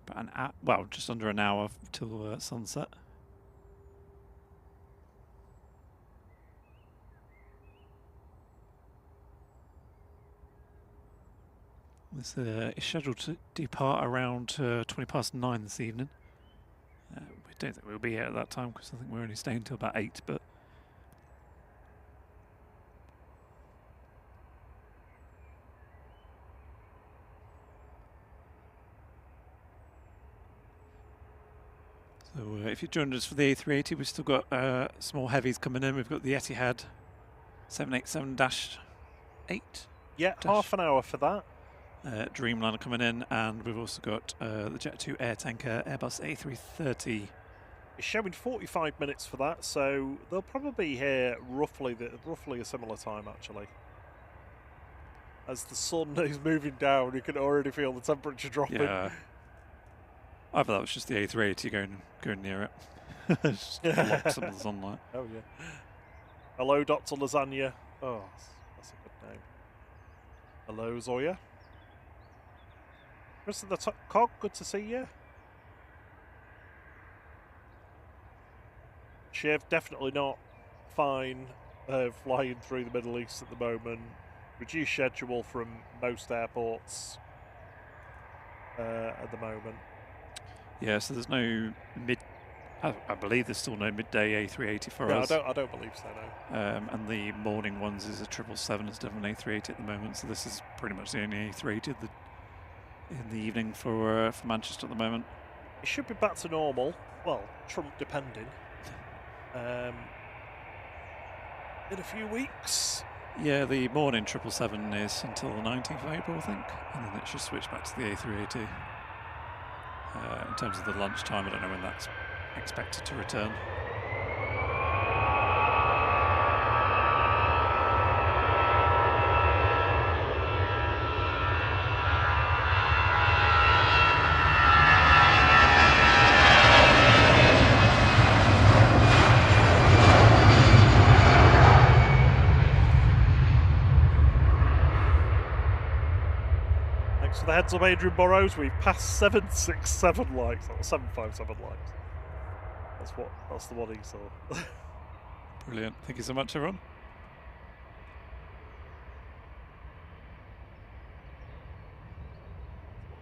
About well, just under an hour till sunset. This is scheduled to depart around 9:20 this evening. We don't think we'll be here at that time because I think we're only staying till about 8. But so if you joined us for the A380, we've still got some more heavies coming in. We've got the Etihad 787-8. Yeah, half an hour for that. Dreamliner coming in, and we've also got the Jet2 air tanker Airbus A330. It's showing 45 minutes for that, so they'll probably be here roughly a similar time, actually. As the sun is moving down, you can already feel the temperature dropping. Yeah. I thought that was just the A380 going near it. Just blocks some of the sunlight. Oh yeah. Hello, Dr. Lasagna. Oh, that's a good name. Hello, Zoya. Chris at the cog, good to see you. Shiv, definitely not fine flying through the Middle East at the moment. Reduced schedule from most airports at the moment. Yeah, so there's no I believe there's still no midday A380 for us. I don't believe so, no. And the morning ones is a 777 instead of an A380 at the moment. So this is pretty much the only A380 in the evening for Manchester at the moment. It should be back to normal. Well, Trump depending. In a few weeks. Yeah, the morning 777 is until the 19th of April, I think, and then it should switch back to the A380. In terms of the lunchtime, I don't know when that's expected to return. For the heads up, Adrian Burrows, we've passed 767 likes, or 757 likes. That's the one he saw. Brilliant. Thank you so much, everyone.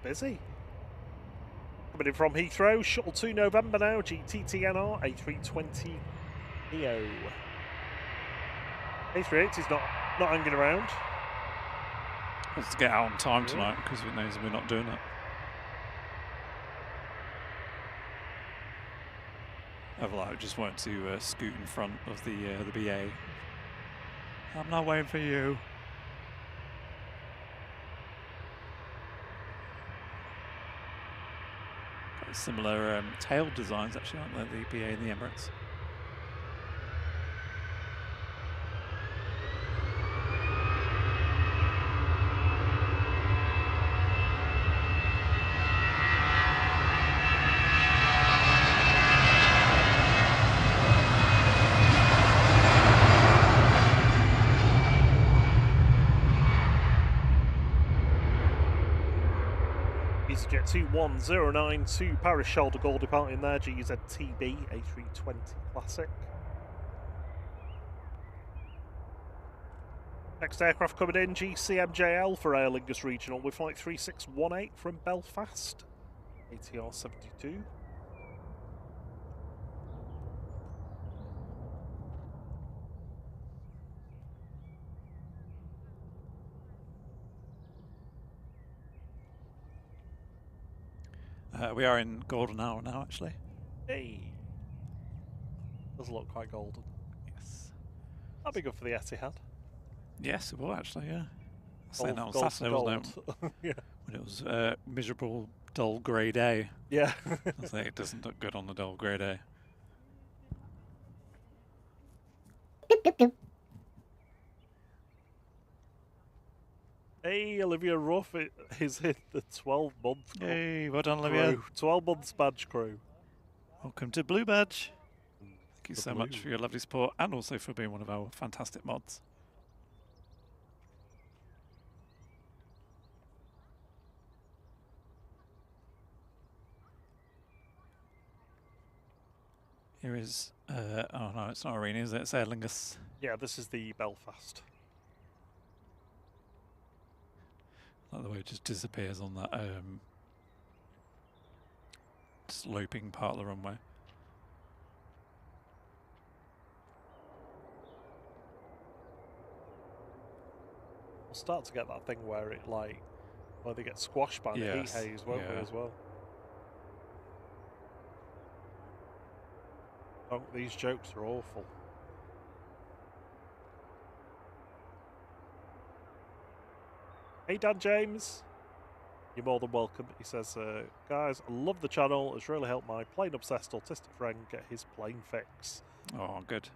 Busy. Coming in from Heathrow, Shuttle 2 November now, GTTNR A320 Neo. A380's not hanging around. Wants to get out on time tonight because it knows we're not doing it. I just wanted to scoot in front of the BA. I'm not waiting for you. Quite similar tail designs actually, aren't they? The BA and the Emirates. Jet2 1092 Paris Charles de Gaulle departing there, GZTB A320 Classic. Next aircraft coming in, GCMJL for Aer Lingus Regional with flight 3618 from Belfast, ATR 72. We are in golden hour now, actually. Hey! Does look quite golden. Yes. That'd be good for the Etihad. Yes, it will actually, yeah. I was saying that on Gold Saturday, wasn't it? Yeah. When it was a miserable, dull grey day. Yeah. I was like, it doesn't look good on the dull grey day. Hey, Olivia Ruff is in the 12-month. Hey, well done, Olivia. 12 months badge crew. Welcome to Blue Badge. Thank you The so blue. much for your lovely support and also for being one of our fantastic mods. Here is, oh no, it's not Arena, is it? It's Aer Lingus. Yeah, this is the Belfast. Like the way it just disappears on that sloping part of the runway. We'll start to get that thing where it where they get squashed by the heat haze, won't we, as well? Oh, these jokes are awful. Hey Dan James, you're more than welcome. He says, guys, I love the channel. It's really helped my plane obsessed autistic friend get his plane fix. Oh, good.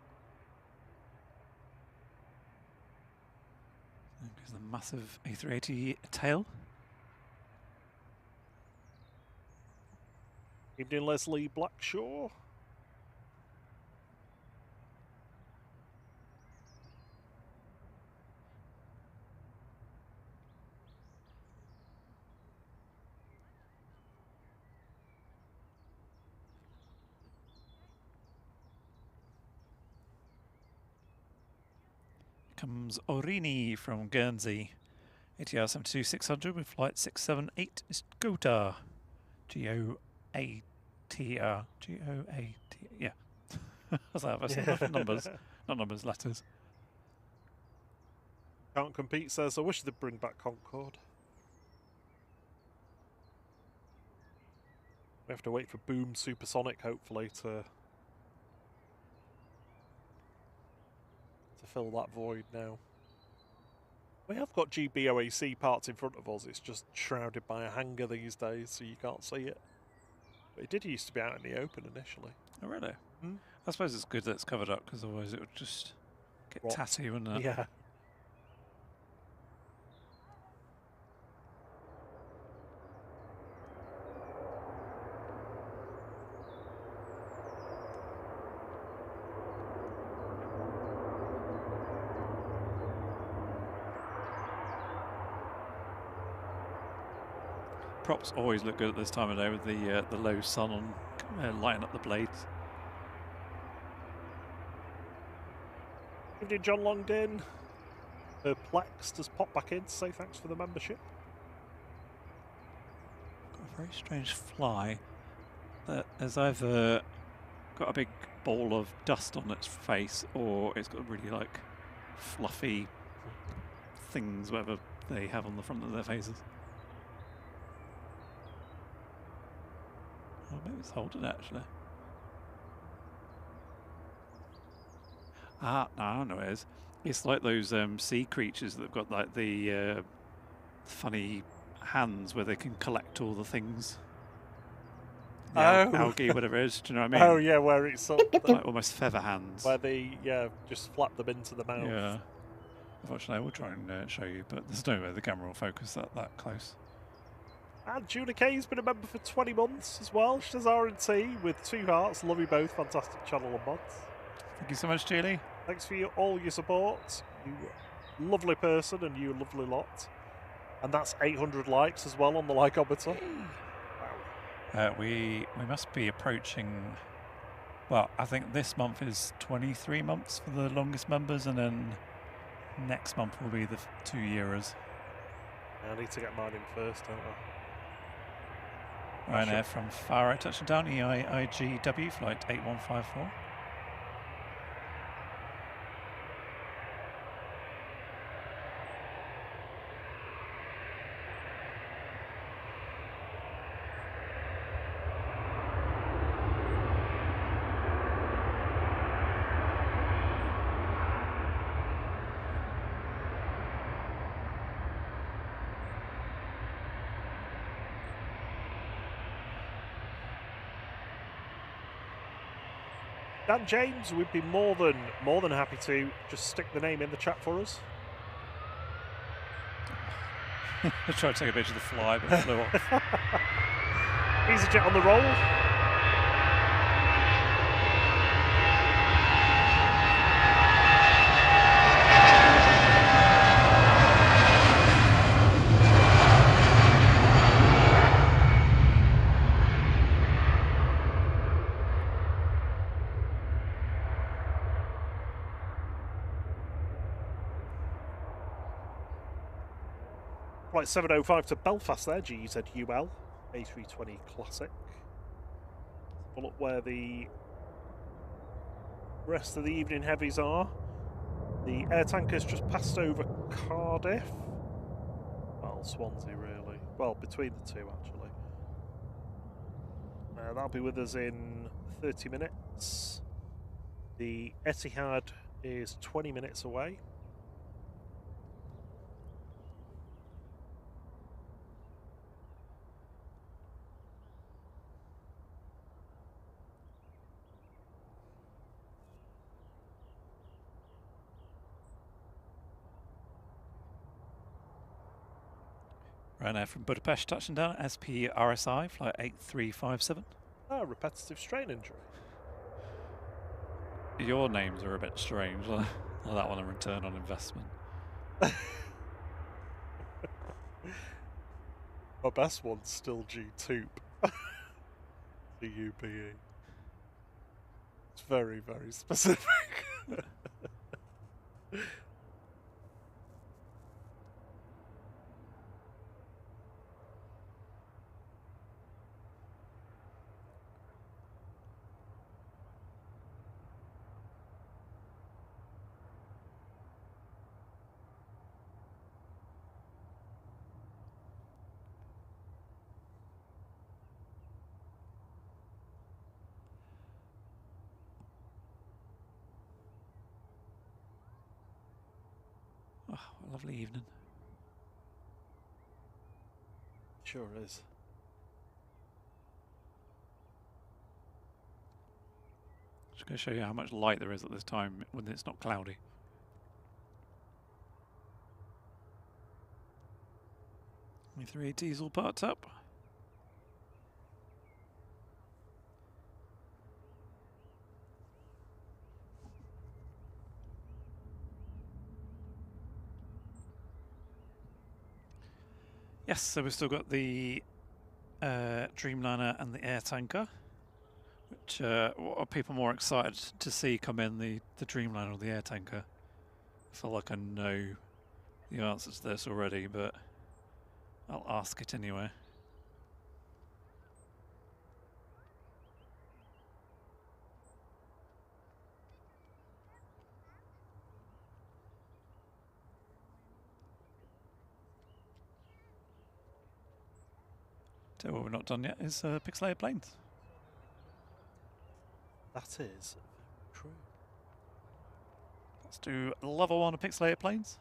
There's the massive A380 tail. Evening, Leslie Blackshaw. Comes Orini from Guernsey. ATR 72600 with flight 678 is Gotar. G-O-A-T-R. G-O-A-T. Yeah. What's that? That's enough numbers. Not numbers, letters. Can't Compete says, I wish they'd bring back Concorde. We have to wait for Boom Supersonic, hopefully, to fill that void now. We have got GBOAC parts in front of us. It's just shrouded by a hangar these days, so you can't see it. But it did used to be out in the open initially. Oh, really? Hmm? I suppose it's good that it's covered up, because otherwise it would just get tatty, wouldn't it? Yeah. Props always look good at this time of day with the low sun on lighting up the blades. Evening, John Longdon. Perplexed has popped back in to say thanks for the membership. Got a very strange fly that has either got a big ball of dust on its face, or it's got really like fluffy things, whatever they have on the front of their faces. Oh, maybe it's holding actually. Ah, no, I know it is. It's like those sea creatures that've got like the funny hands where they can collect all the things. The algae, whatever it is. Do you know what I mean? Oh yeah, where it's sort of like almost feather hands. Where they just flap them into the mouth. Yeah. Unfortunately, I will try and show you, but there's no way the camera will focus that close. And Juna K's been a member for 20 months as well. She does R&T with 2 hearts. Love you both. Fantastic channel and mods. Thank you so much, Julie. Thanks for all your support. You lovely person and you lovely lot. And that's 800 likes as well on the likeometer. Wow. We must be approaching. Well, I think this month is 23 months for the longest members, and then next month will be the 2-yearers. I need to get mine in first, don't I? Ryanair from Faro touching down, EIGW flight 8154. Dan James, we'd be more than happy to just stick the name in the chat for us. I tried to take a picture of the fly, but it flew off. EasyJet on the roll. Flight 705 to Belfast there, GZUL, A320 Classic. We'll look where the rest of the evening heavies are. The air tanker's just passed over Cardiff. Well, Swansea really. Well, between the two actually. That'll be with us in 30 minutes. The Etihad is 20 minutes away. Ryanair from Budapest touching down at SP RSI, flight 8357. Ah, repetitive strain injury. Your names are a bit strange. Like that one, a return on investment. My best one's still G-Tube. C-U-B-E. It's very, very specific. Oh, what a lovely evening. Sure is. Just going to show you how much light there is at this time when it's not cloudy. A380's all parked up. Yes, so we've still got the Dreamliner and the air tanker. Which what are people more excited to see come in, the Dreamliner or the air tanker? I feel like I know the answer to this already, but I'll ask it anyway. So what we're not done yet is pixelated planes. That is true. Let's do level 1 of pixelated planes.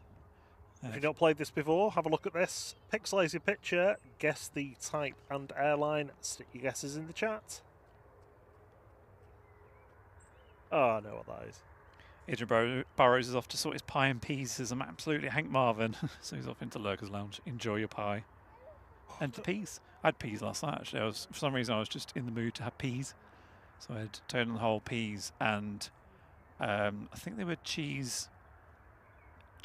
If you've not played this before, have a look at this. Pixelated picture, guess the type and airline, stick your guesses in the chat. Oh, I know what that is. Adrian Burrows is off to sort his pie and peas as I'm absolutely Hank Marvin. So he's off into Lurker's Lounge. Enjoy your pie. And the peas. I had peas last night actually. For some reason I was just in the mood to have peas. So I had toad and whole peas and I think they were cheese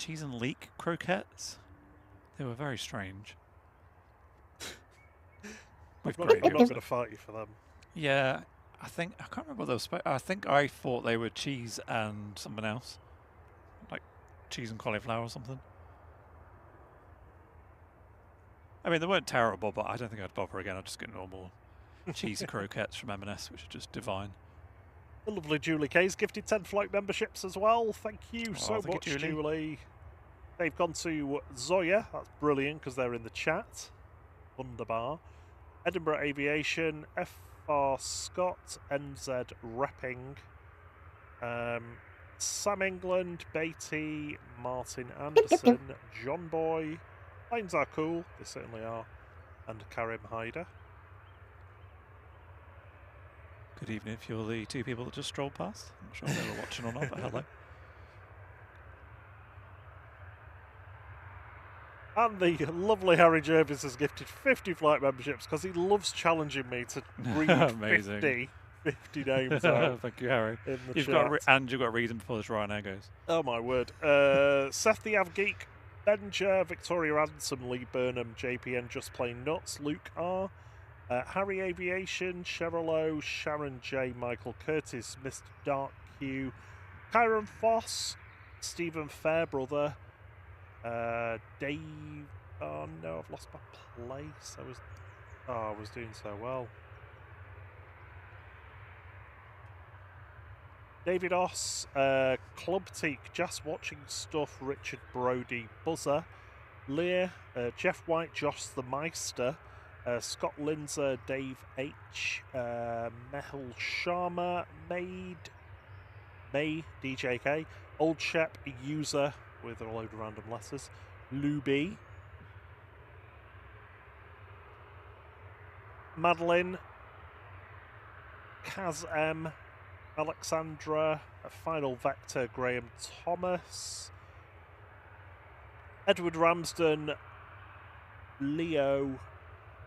and leek croquettes. They were very strange. I'm not going to fight you for them. Yeah, I can't remember what they were. I think I thought they were cheese and something else, like cheese and cauliflower or something. I mean, they weren't terrible, but I don't think I'd bother again. I'd just get normal cheesy croquettes from M&S, which are just divine. The lovely Julie K's gifted 10 flight memberships as well. Thank you so much, Julie. They've gone to Zoya. That's brilliant because they're in the chat. Wunderbar. Edinburgh Aviation, FR Scott, NZ Repping, Sam England, Beatty, Martin Anderson, John Boy. Planes are cool. They certainly are. And Karim Haider. Good evening if you're the two people that just strolled past. I'm not sure if they were watching or not, but hello. And the lovely Harry Jervis has gifted 50 flight memberships because he loves challenging me to read 50 names out. Thank you, Harry. In the you've chat. got to read them before this Ryanair goes. Oh my word. Seth the Av Geek, Benja, Victoria Ransom, Lee Burnham, JPN Just Plain Nuts, Luke R, Harry Aviation, Cheryl O, Sharon J, Michael Curtis, Mr. Dark Q, Kyron Foss, Stephen Fairbrother, Dave Oh no, I've lost my place. I was doing so well. David Oss, Club Teak, just watching stuff. Richard Brody, Buzzer, Lear, Jeff White, Josh the Meister, Scott Linzer, Dave H, Mehul Sharma, May, DJK, Old Shep, User with a load of random letters, Luby, Madeline, Kaz M, Alexandra, Final Vector, Graham Thomas, Edward Ramsden, Leo,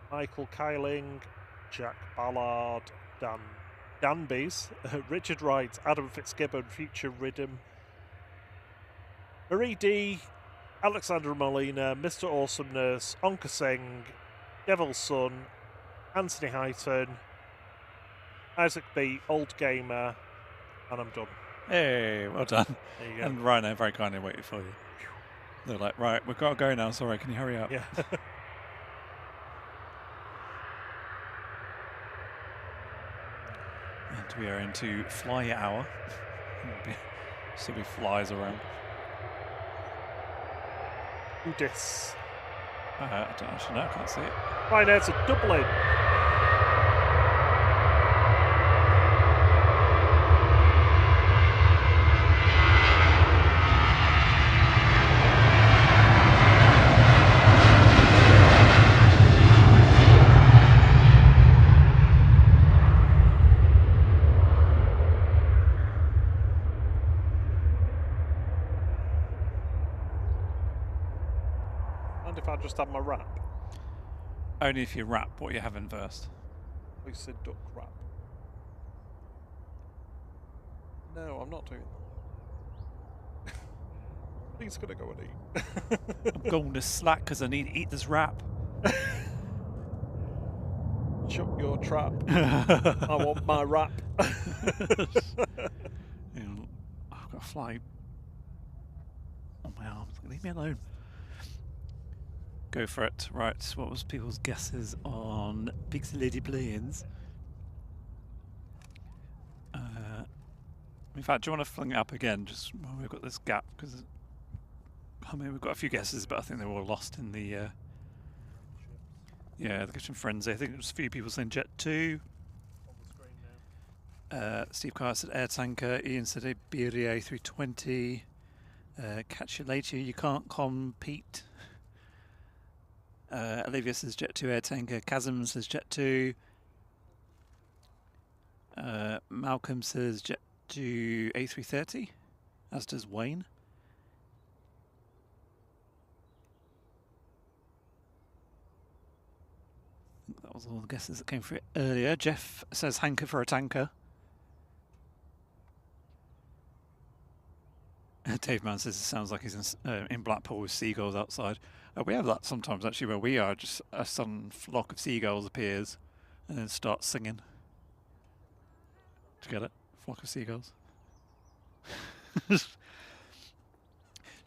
Michael Kyling, Jack Ballard, Dan Danbys, Richard Wright, Adam Fitzgibbon, Future Rhythm, Marie D, Alexandra Molina, Mr. Awesomeness, Onka Singh, Devil's Son, Anthony Highton, Isaac B, Old Gamer, and I'm done. Hey, well done. There you go. And Rhino very kindly waited for you. They're like, right, we've got to go now. Sorry, can you hurry up? Yeah. And we are into fly hour. So he flies around. Udis. I don't actually know, I can't see it. Right now to Dublin. And if I just have my wrap. Only if you wrap what you have in first. We said duck wrap. No, I'm not doing that. He's gonna go and eat. I'm going to slack because I need to eat this wrap. Shut your trap. I want my wrap. You know, I've got a fly on my arms. Leave me alone. Go for it. Right, what was people's guesses on pixelated planes? In fact, do you want to fling it up again, just while we've got this gap? Because I mean, we've got a few guesses, but I think they were all lost in the the kitchen frenzy. I think there was a few people saying Jet2. On the screen now. Steve Carr said air tanker. Ian said Iberia A320. Catch you later. You can't compete. Olivia says Jet2 air tanker. Chasm says Jet2. Malcolm says Jet2 A330, as does Wayne. I think that was all the guesses that came through earlier. Jeff says hanker for a tanker. Dave Mann says it sounds like he's in Blackpool with seagulls outside. We have that sometimes actually where we are, just a sudden flock of seagulls appears and then starts singing. Did you get it? Flock of seagulls. Do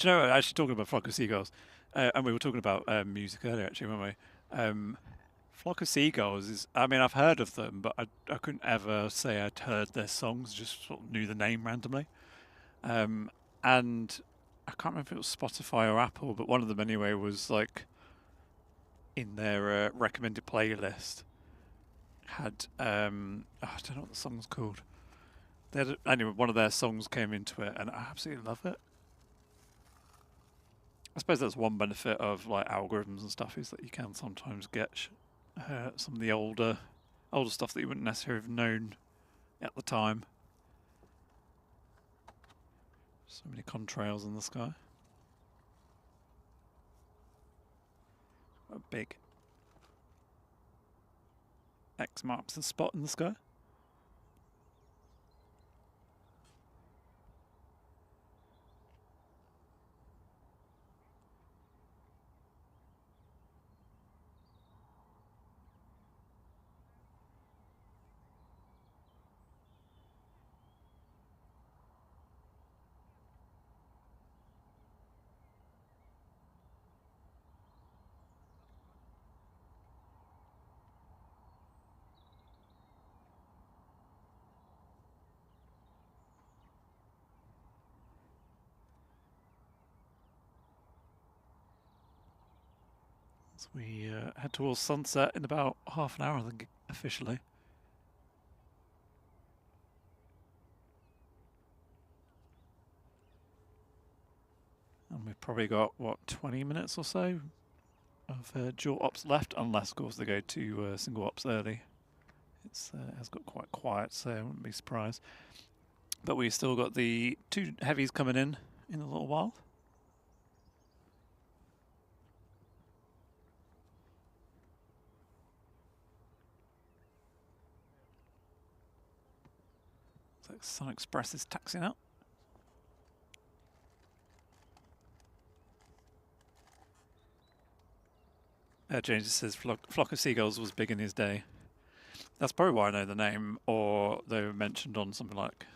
you know, actually talking about flock of seagulls, and we were talking about music earlier actually, weren't we? Flock of seagulls is, I mean, I've heard of them, but I couldn't ever say I'd heard their songs, just sort of knew the name randomly. And I can't remember if it was Spotify or Apple, but one of them anyway was like in their recommended playlist had I don't know what the song's called. They had anyway, one of their songs came into it, and I absolutely love it. I suppose that's one benefit of like algorithms and stuff, is that you can sometimes get some of the older stuff that you wouldn't necessarily have known at the time. So many contrails in the sky. A big X marks the spot in the sky. So we head towards sunset in about half an hour, I think, officially. And we've probably got, what, 20 minutes or so of dual ops left, unless, of course, they go to single ops early. It has got quite quiet, so I wouldn't be surprised. But we've still got the 2 heavies coming in a little while. Looks like Sun Express is taxiing out. James says flock of seagulls was big in his day. That's probably why I know the name, or they were mentioned on something like,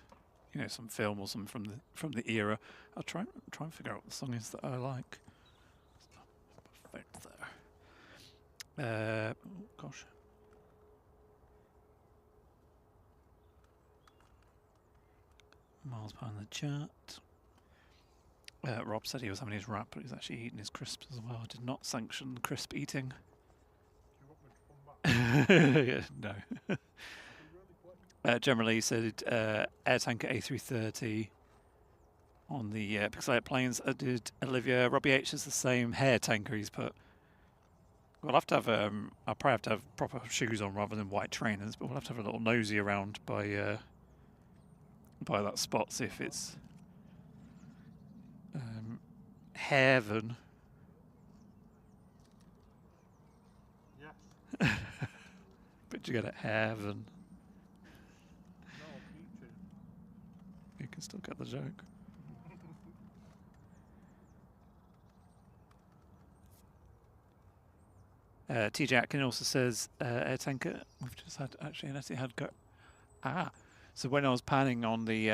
you know, some film or something from the era. I'll try and figure out what the song is that I like. Perfect there. Oh gosh. Miles behind the chat. Rob said he was having his wrap, but he's actually eating his crisps as well. I did not sanction crisp eating. Yeah, no. Generally said Air Tanker A330 on the Pixelate planes. Did Olivia Robbie H is the same hair tanker he's put. We'll have to have I'll probably have to have proper shoes on rather than white trainers, but we'll have to have a little nosy around by that spot, see if it's heaven. Yes. But you get it, heaven. No, peaches. You can still get the joke. TJ Atkin also says air tanker. We've just had actually an Etihad go. So when I was panning on the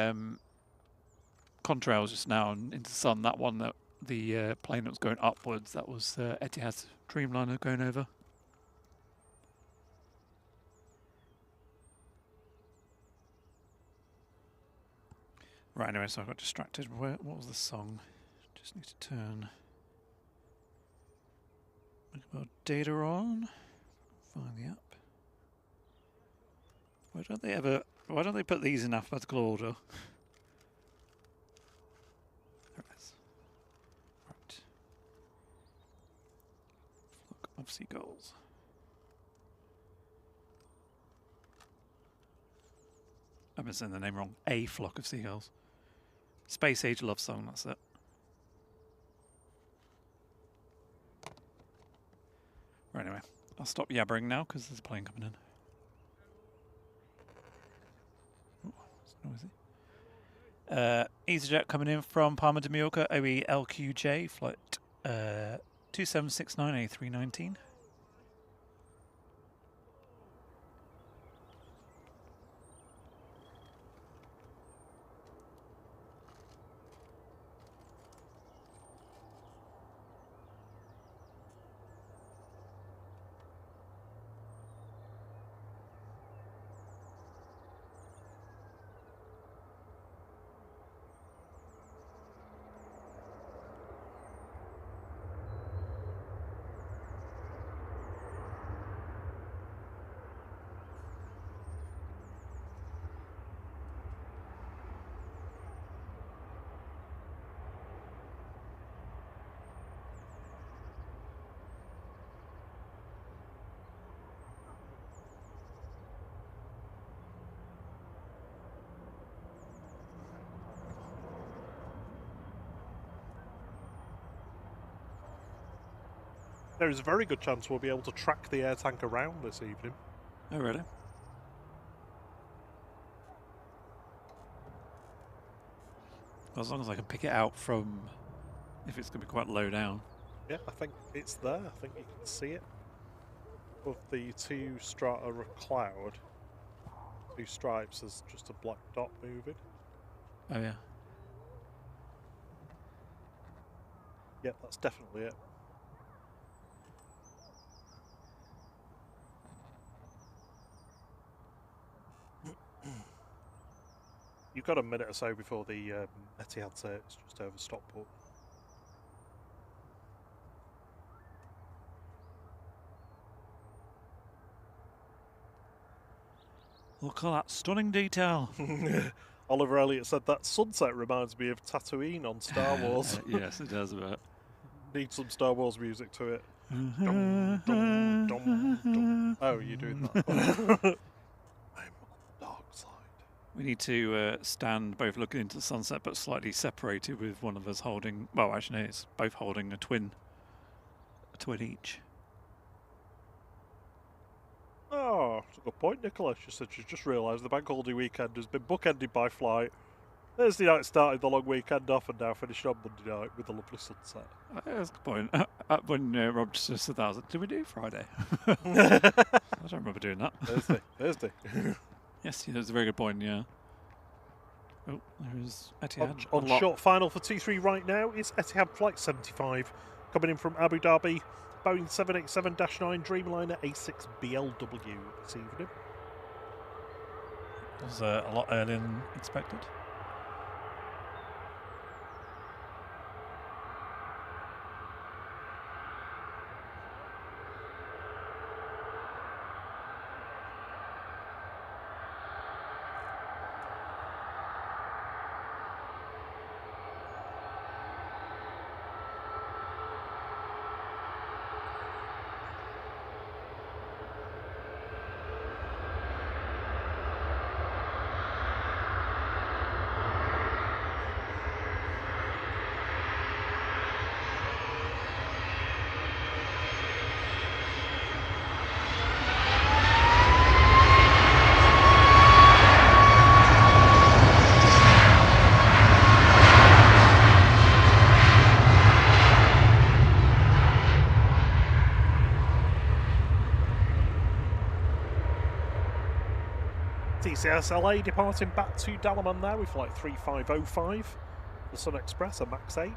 contrails just now and into sun, that one that the plane that was going upwards, that was Etihad Dreamliner going over. Right, anyway, so I got distracted. What was the song? Just need to turn about data on. Find the app. Why don't they put these in alphabetical order? There it is. Right. Flock of seagulls. I've been saying the name wrong. A flock of seagulls. Space Age love song, that's it. Right, anyway, I'll stop yabbering now because there's a plane coming in. Oh, it's noisy. EasyJet coming in from Palma de Mallorca, OE LQJ, flight 2769 A319. There is a very good chance we'll be able to track the air tank around this evening. Oh, really? Well, as long as I can pick it out from, if it's going to be quite low down. Yeah, I think it's there. I think you can see it. Above the 2 strata of cloud, 2 stripes, there's just a black dot moving. Oh, yeah. Yep, that's definitely it. You've got a minute or so before the Etihad say it's just over Stockport. Look at that stunning detail. Oliver Elliott said that sunset reminds me of Tatooine on Star Wars. Yes, it does a bit. Need some Star Wars music to it. Dum, dum, dum, dum. Oh, you're doing that. I'm on the dark side. We need to stand both looking into the sunset but slightly separated with one of us holding, well actually no, it's both holding a twin each. Oh, that's a good point, Nicola. She said she's just realised the bank holiday weekend has been bookended by flight. Thursday night started the long weekend off and now finishing on Monday night with a lovely sunset. That's a good point. When Rob just said that, I was like, did we do Friday? I don't remember doing that. Thursday. Yes, that's a very good point, yeah. Oh, there is Etihad. On short final for T3 right now is Etihad Flight 75, coming in from Abu Dhabi, Boeing 787-9 Dreamliner A6BLW this evening. It was a lot earlier than expected. TCS LA departing back to Dalaman now with flight 3505, the Sun Express, a MAX 8.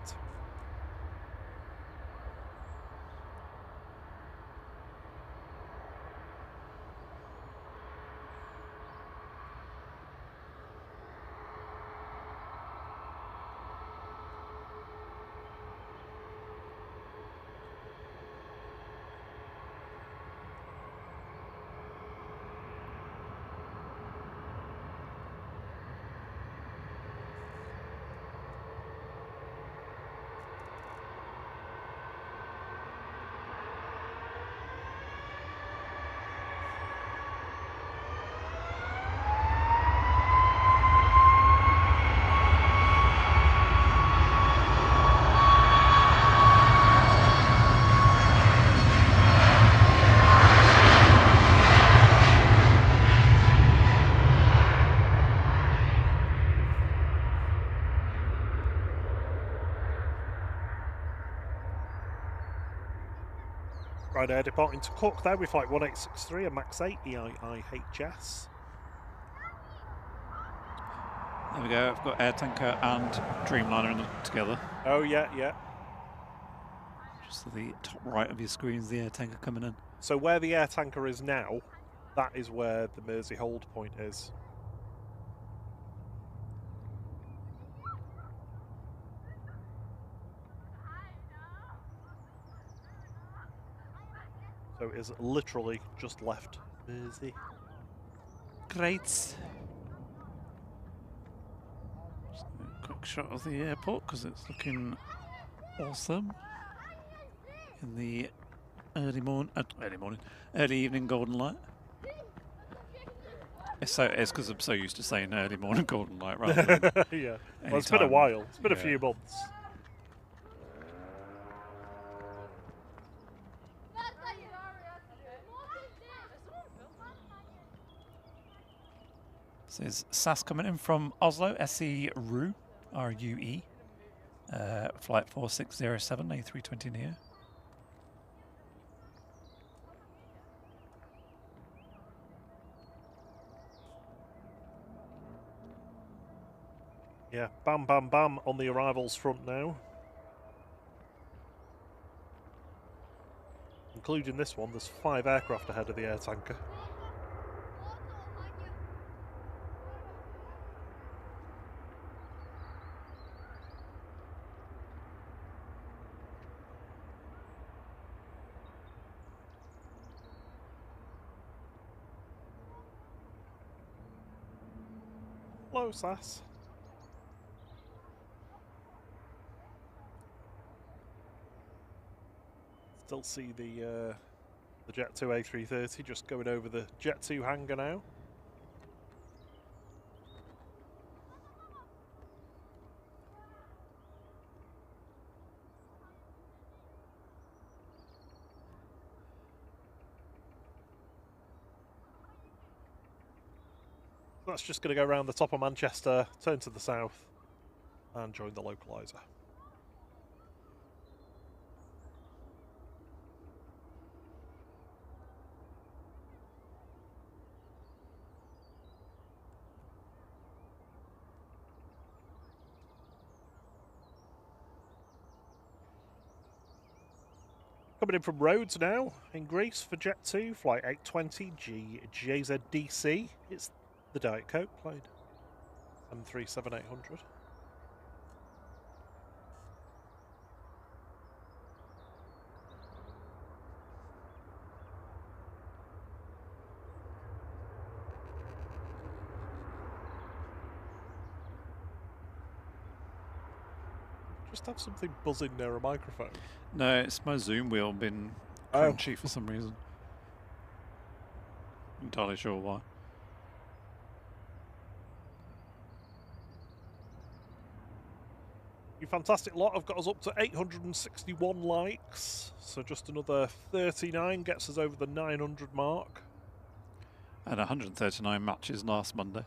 Ryanair departing to Cook there with flight 1863, a MAX 8 EIIHS. There we go, I've got Air Tanker and Dreamliner together. Oh yeah, yeah. Just to the top right of your screen is the Air Tanker coming in. So where the Air Tanker is now, that is where the Mersey hold point is. So it is literally just left Mersey. Great. Just a quick shot of the airport because it's looking awesome in the early evening golden light. It's because I'm so used to saying early morning golden light rather than yeah. Well, it's been a while. It's been a few months. This is SAS coming in from Oslo, SE RUE, R-U-E, flight 4607, A320 Neo. Yeah, bam, bam, bam on the arrivals front now. Including this one, there's 5 aircraft ahead of the Air Tanker. Hello, Sass. Still see the Jet2 A330 just going over the Jet2 hangar now. That's just going to go around the top of Manchester, turn to the south, and join the localizer. Coming in from Rhodes now, in Greece for Jet2, flight 820 GJZDC. It's the Diet Coke plane. 737-800. Just have something buzzing near a microphone. No, it's my Zoom wheel been crunchy for some reason. Not entirely sure why. You fantastic lot have got us up to 861 likes, so just another 39 gets us over the 900 mark. And 139 matches last Monday.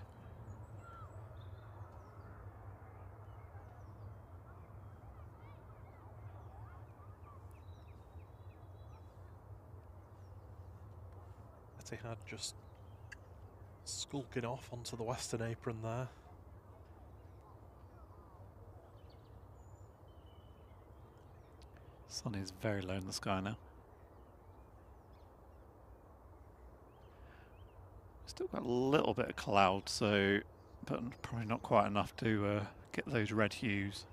Etihad just skulking off onto the western apron there. Sun is very low in the sky now. Still got a little bit of cloud, so but probably not quite enough to get those red hues.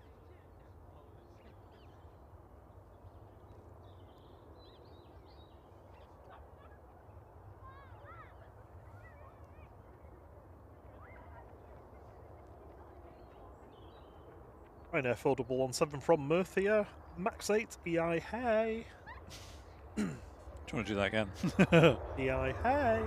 Ryanair foldable 17 from Murcia, Max 8 EI hey. Do you want to do that again? EI hey.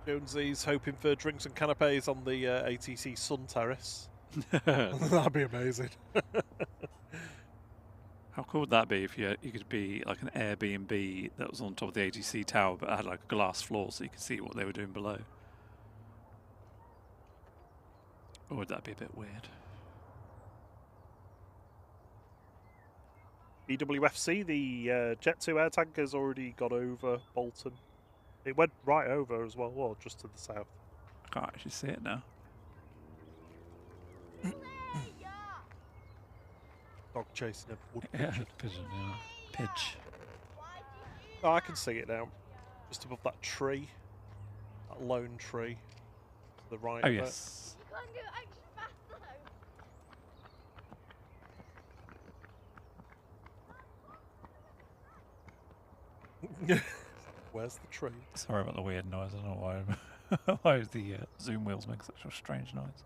Jonesy's hoping for drinks and canapes on the ATC Sun Terrace. That'd be amazing. How cool would that be if you could be like an Airbnb that was on top of the ATC tower but had like a glass floor so you could see what they were doing below? Or would that be a bit weird? EWFC, the Jet2 air tanker's already got over Bolton. It went right over as well, or just to the south. I can't actually see it now. Dog chasing a wood Yeah, pigeon. pigeon, yeah. Pidge. Oh, I can see it now. Just above that tree. That lone tree. To the right Oh, of yes. You can't go extra fast though. it. Where's the tree? Sorry about the weird noise. I don't know why, why the Zoom wheels make such a strange noise.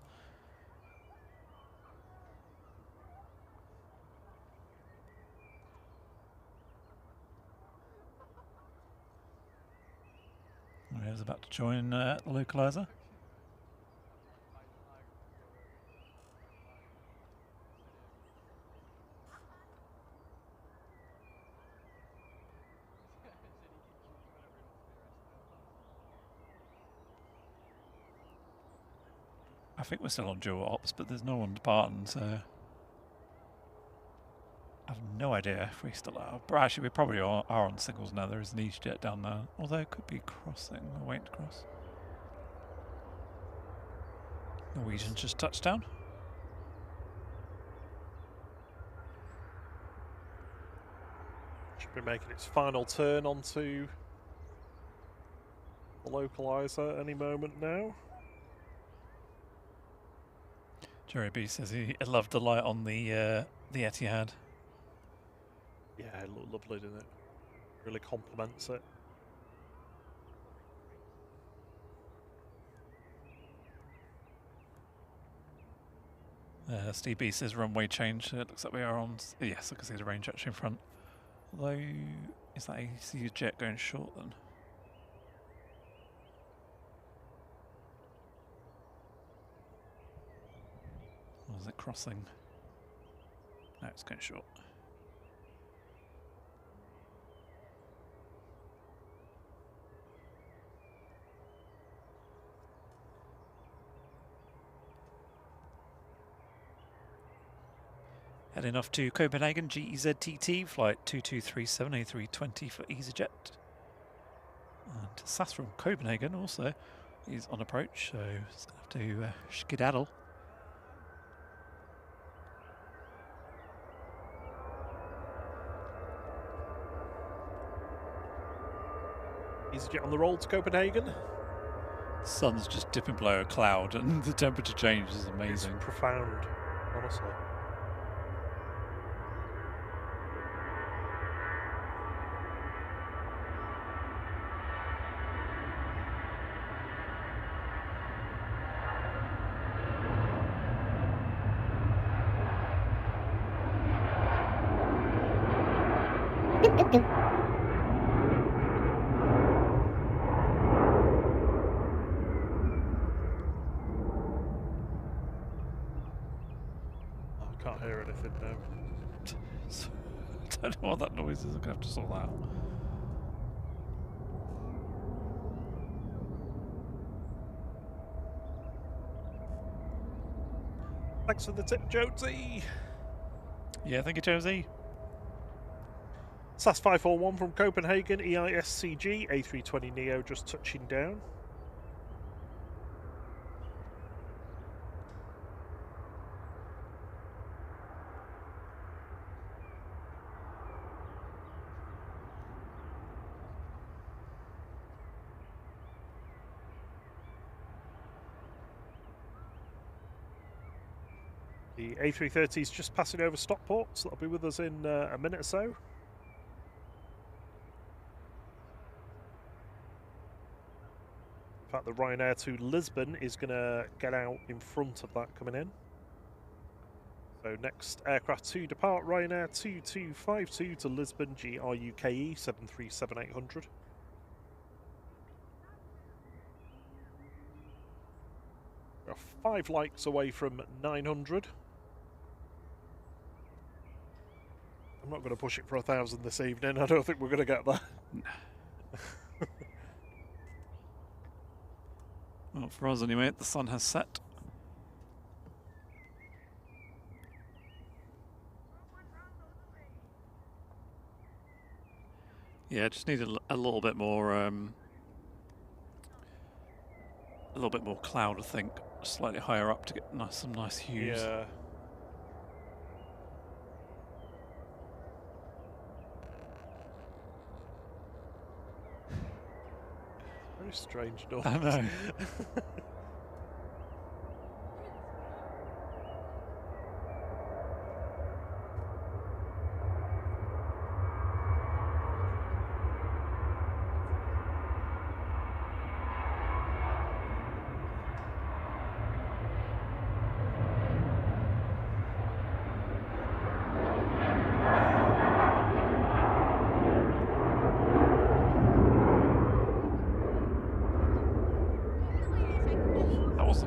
He's about to join the localizer. I think we're still on dual ops, but there's no one departing, so I have no idea if we still are. But actually, we probably are on singles now. There is an EasyJet down there, although it could be crossing or waiting to cross. Norwegian just touched down. Should be making its final turn onto the localizer any moment now. Jerry B says he loved the light on the Etihad. Yeah, it looked lovely, didn't it? Really complements it. Steve B says runway change. It looks like we are on. Yes, I can see the range actually in front. Although, is that AC jet going short then? Or is it crossing? No, it's going short. Heading off to Copenhagen, GEZTT, flight 2237 A320 for EasyJet. And SAS from Copenhagen also is on approach, so it's going to have to skedaddle. EasyJet on the roll to Copenhagen. The sun's just dipping below a cloud and the temperature change is amazing. It's profound, honestly. I can't hear anything now. I don't know what that noise is, I'm going to have to sort that out. Thanks for the tip, Jonesy. Yeah, thank you, Jonesy. SAS 541 from Copenhagen, EISCG, A320neo just touching down. The A330 is just passing over Stockport, so that'll be with us in a minute or so. In fact, the Ryanair to Lisbon is going to get out in front of that coming in. So next aircraft to depart, Ryanair 2252 to Lisbon, GRUKE 737-800. We're 5 likes away from 900. I'm not going to push it for 1,000 this evening. I don't think we're going to get that. Well, for us anyway, the sun has set. Yeah, just need a little bit more cloud, I think, slightly higher up to get some nice hues. Yeah. Very strange noise. I know.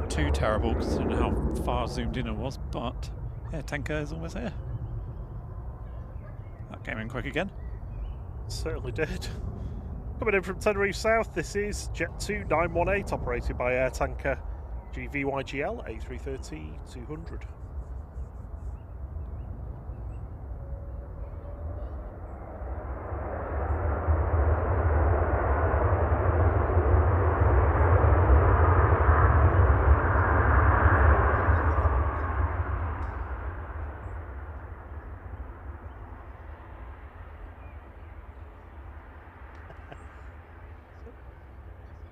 Too terrible because I don't know how far zoomed in it was, but yeah, tanker is almost here. That came in quick again. Certainly did. Coming in from Tenerife South, this is Jet2 918 operated by Air Tanker GVYGL A330-200.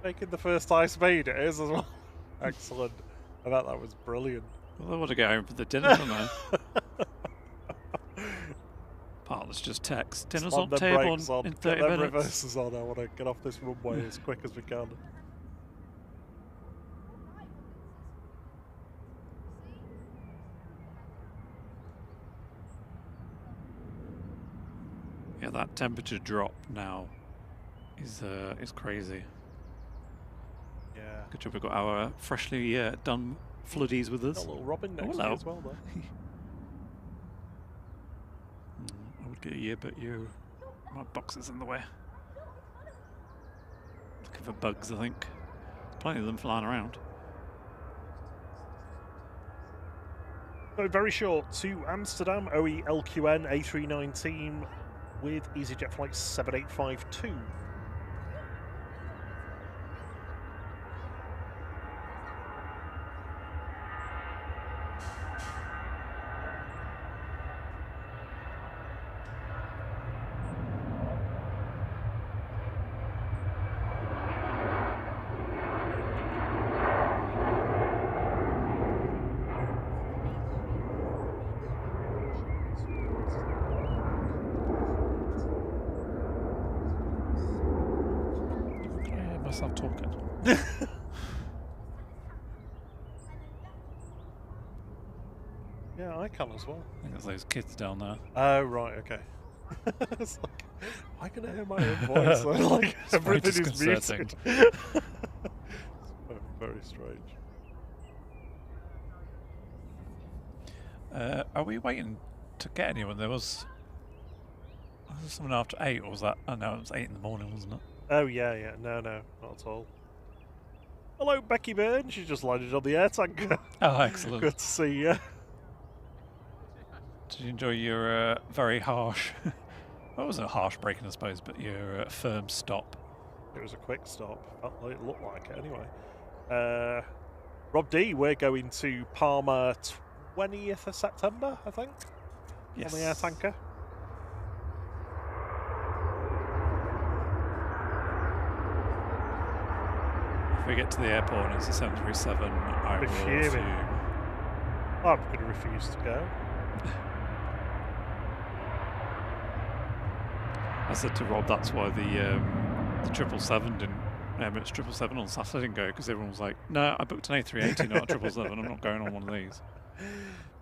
Making the first high speed it is as well. Excellent. I bet that was brilliant. Well, they want to go home for the dinner, don't they? Partners just text. Dinner's on Slam them table brakes on, in get 30 them minutes. reverses on. I want to get off this runway as quick as we can. Yeah, that temperature drop now is crazy. Yeah. Good job we've got our freshly done floodies with us. Got a little Robin next to hello. you as well, though. I would get you, but my box is in the way. Looking for bugs, I think. Plenty of them flying around. So very short to Amsterdam, OE LQN A319 with EasyJet flight 7852. Can I hear myself talking? Yeah, I can as well. I think it's those kids down there. Oh, right, okay. It's like, I can hear my own voice. Like, It's very everything is disconcerting. muted. Very strange. Are we waiting to get anyone? There was something after 8, or was that? Oh no, it was 8 in the morning, wasn't it? Oh, yeah. No, not at all. Hello, Becky Byrne. She just landed on the air tanker. Oh, excellent. Good to see you. Did you enjoy your very harsh, well, it wasn't a harsh braking, I suppose, but your firm stop? It was a quick stop. Felt like it looked like it anyway. Rob D, we're going to Palma 20th of September, I think, Yes. on the air tanker. If we get to the airport and it's a 737, I will Fuming. fume. I'm going to refuse to go. I said to Rob, that's why the 777 didn't, Emirates 777 on Saturday didn't go, because everyone was like, no, I booked an A380, not a 777, I'm not going on one of these.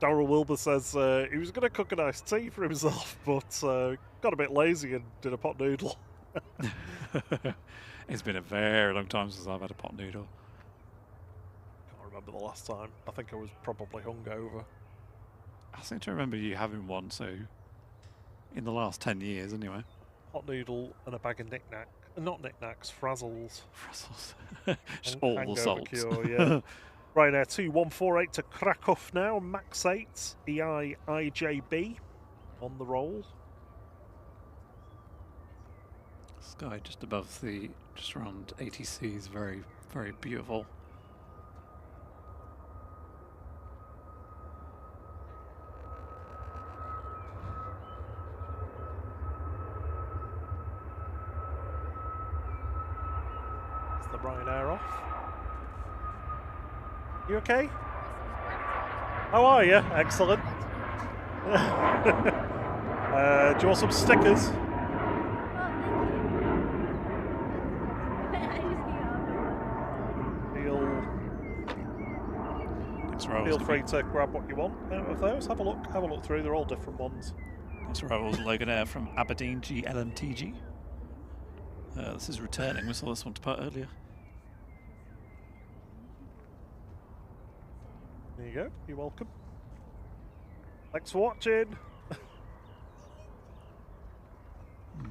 Darryl Wilbur says he was going to cook a nice tea for himself, but got a bit lazy and did a pot noodle. It's been a very long time since I've had a pot noodle. Can't remember the last time. I think I was probably hungover. I seem to remember you having one, so in the last 10 years anyway. Hot noodle and a bag of not knickknacks, frazzles. Frazzles. Just all the Hangover salts. cure, yeah. Right now, 2148 to Krakow now, Max 8, EIJB on the roll. Sky just above just around ATC is very, very beautiful. Is the Ryanair off? You okay? How are you? Excellent. Do you want some stickers? Feel free to grab what you want out of those. Have a look through. They're all different ones. Next arrival is Logan Air from Aberdeen GLMTG. This is returning. We saw this one depart earlier. There you go. You're welcome. Thanks for watching.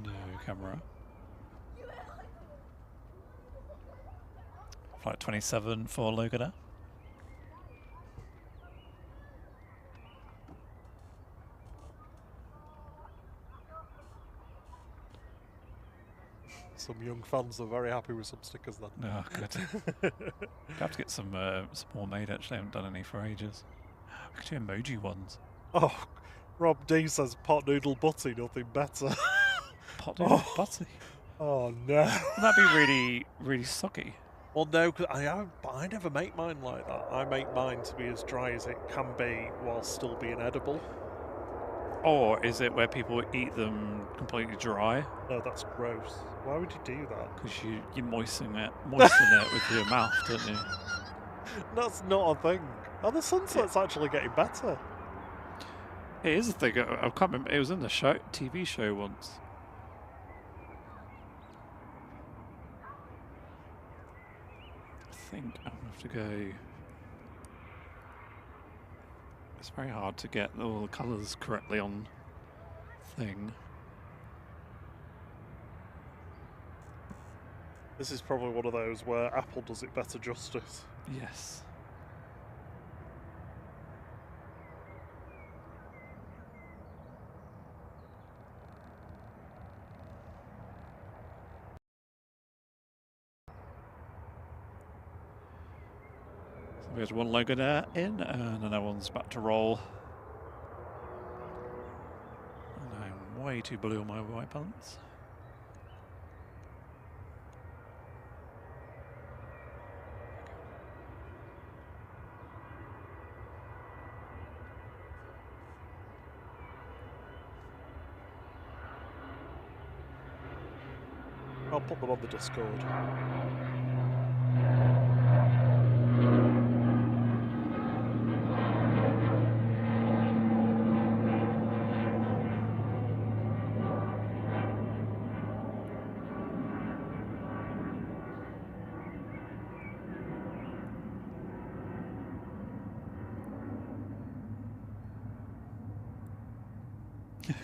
No camera. Flight 27 for Logan Air. Some young fans are very happy with some stickers then. Oh, good. I have to get some more made actually. I haven't done any for ages. We could do emoji ones. Oh, Rob D says pot noodle butty, nothing better. Pot noodle butty. Oh no. Wouldn't that be really, really soggy? Well, no, 'cause I never make mine like that. I make mine to be as dry as it can be while still being edible. Or is it where people eat them completely dry? No, that's gross. Why would you do that? Because you moisten it with your mouth, don't you? That's not a thing. Oh, the sunset's actually getting better. It is a thing. I can't remember. It was in the TV show once. I think I'm gonna have to go. It's very hard to get all the colours correctly on thing. This is probably one of those where Apple does it better justice. Yes. So there's one logo there in, and another one's about to roll. And I'm way too blue on my white balance. I'll put them on the Discord.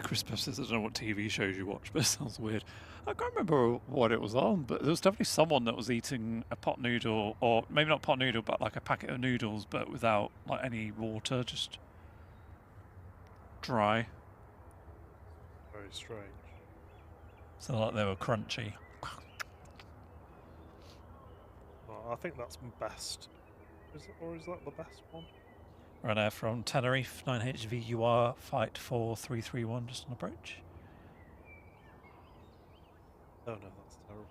Chris Puff says, I don't know what TV shows you watch, but it sounds weird. I can't remember what it was on, but there was definitely someone that was eating a pot noodle, or maybe not pot noodle, but like a packet of noodles, but without like any water, just dry. Very strange. So like they were crunchy. Oh, I think that's best. Or is that the best one? Right there from Tenerife, 9HVUR, Fight 4331, just on approach. Oh no, that's terrible.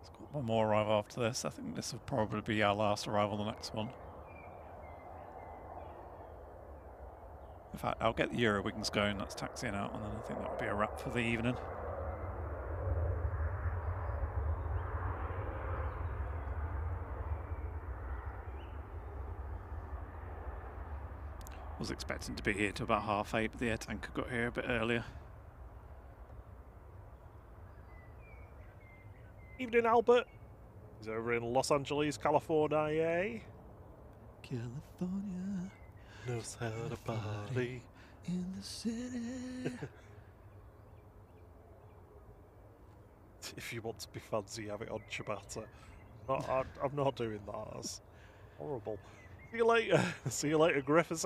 It's got one more arrival after this. I think this will probably be our last arrival, the next one. In fact, I'll get the Eurowings going, that's taxiing out, and then I think that will be a wrap for the evening. Was expecting to be here till about 8:30, but the air tanker got here a bit earlier. Evening, Albert. He's over in Los Angeles, California. California Knows how to party in the city. If you want to be fancy, have it on ciabatta. I'm not doing that. That's horrible. See you later. See you later, Griffiths.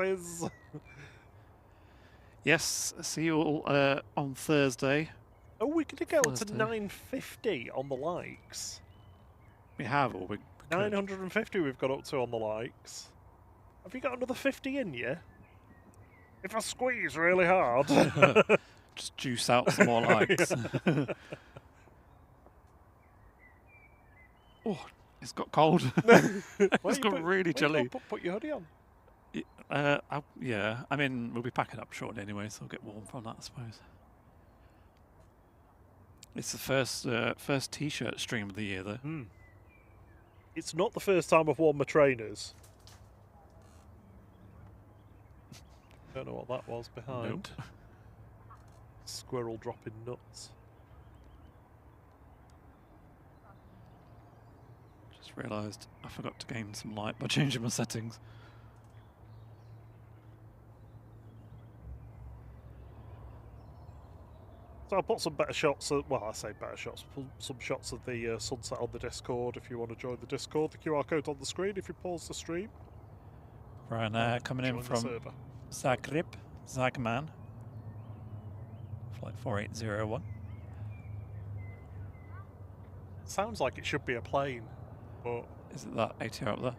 Yes, see you all on Thursday. Oh, we're going to get up to Thursday. 950 on the likes. We have, or we could. 950 we've got up to on the likes. Have you got another 50 in you? If I squeeze really hard. Just juice out some more likes. Oh, it's got cold. It's got really chilly. Put your hoodie on. Yeah, I mean, we'll be packing up shortly anyway, so we'll get warm from that, I suppose. It's the first T-shirt stream of the year, though. It's not the first time I've worn my trainers. Don't know what that was behind. Nope. Squirrel dropping nuts. Just realised I forgot to gain some light by changing my settings. So I'll put some better shots, well I say better shots, put some shots of the sunset on the Discord if you want to join the Discord. The QR code on the screen if you pause the stream. Ryanair coming in Join the from server. Zagreb, Zagman, flight 4801. Sounds like it should be a plane, but Is it that ATR up there?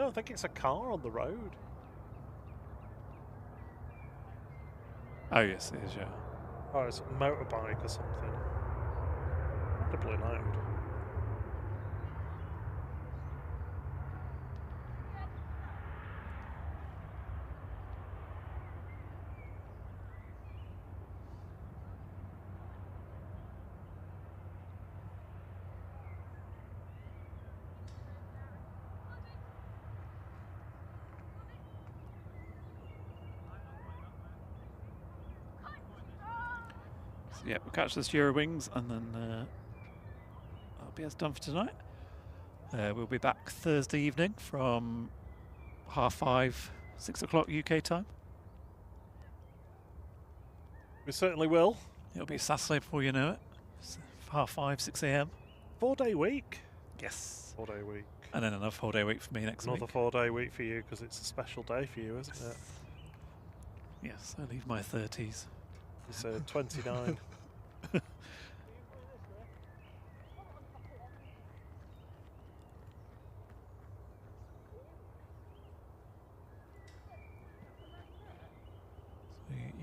no, I think it's a car on the road. Oh yes, it is. Yeah. Oh, it's a motorbike or something. Incredibly loud. So yeah, we'll catch the Eurowings and then that'll be us done for tonight. We'll be back Thursday evening from 5:30, 6 o'clock UK time. We certainly will. It'll be Saturday before you know it. 5:30, 6 a.m. 4-day week. Yes. 4-day week. And then another 4-day week for me next Another week. 4-day week for you because it's a special day for you, isn't it? Yes, I leave my 30s. It's 29. So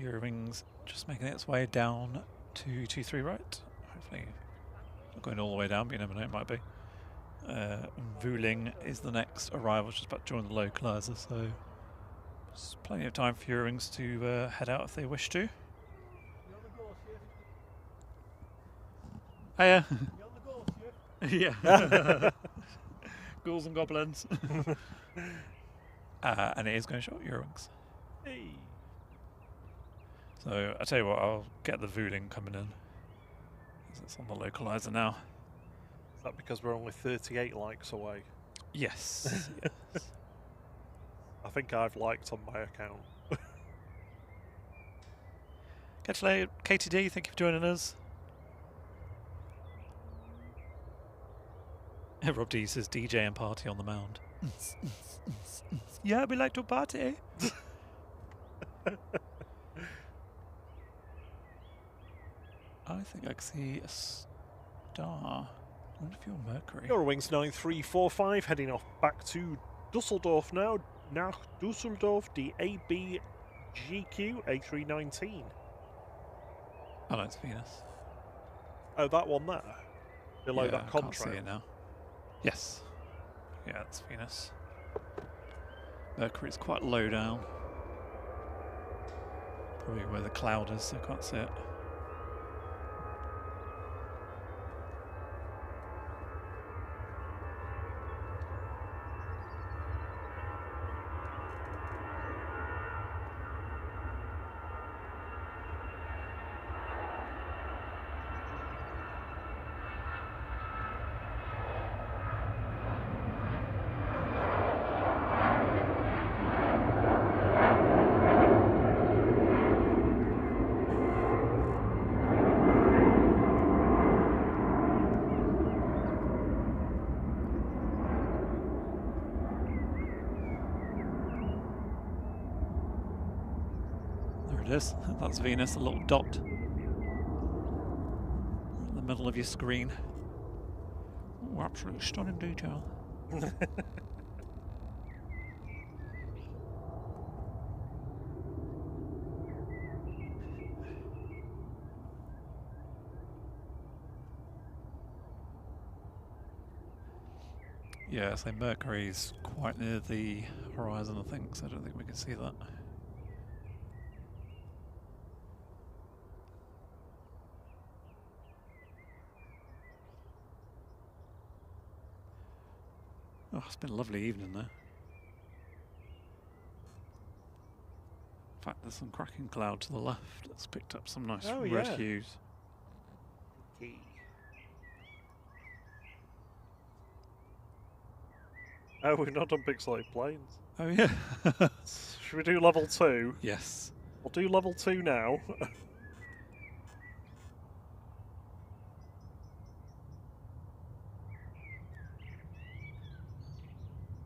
Eurowings just making its way down to 23 right. Hopefully not going all the way down, but you never know, it might be. Vueling is the next arrival, just about to join the localizer, so there's plenty of time for Eurowings to head out if they wish to. Hiya. Yeah. Ghouls and goblins. And it is going short Eurowings. Hey. So I tell you what, I'll get the Vueling coming in. 'Cause it's on the localizer now. Is that because we're only 38 likes away? Yes. Yes. I think I've liked on my account. Catch you later, KTD. Thank you for joining us. Rob D says DJ and party on the mound. Yeah, we like to party. I think I can see a star. I wonder if you're Mercury. Eurowings 9345 heading off back to Dusseldorf now. Nach Dusseldorf, the ABGQ A319. Oh, no, it's Venus. Oh, that one there? Below Yeah, that I can't see contract. it now. Yes. Yeah, it's Venus. Mercury's quite low down. Probably where the cloud is, so I can't see it. That's Venus, a little dot in the middle of your screen. Oh, absolutely stunning detail. Yeah, so Mercury's quite near the horizon, I think, so I don't think we can see that. Oh, it's been a lovely evening there. In fact, there's some cracking cloud to the left. It's picked up some nice red yeah. hues. Oh, we've not done pixelated planes. Oh yeah. Should we do level 2? Yes. We'll do level 2 now.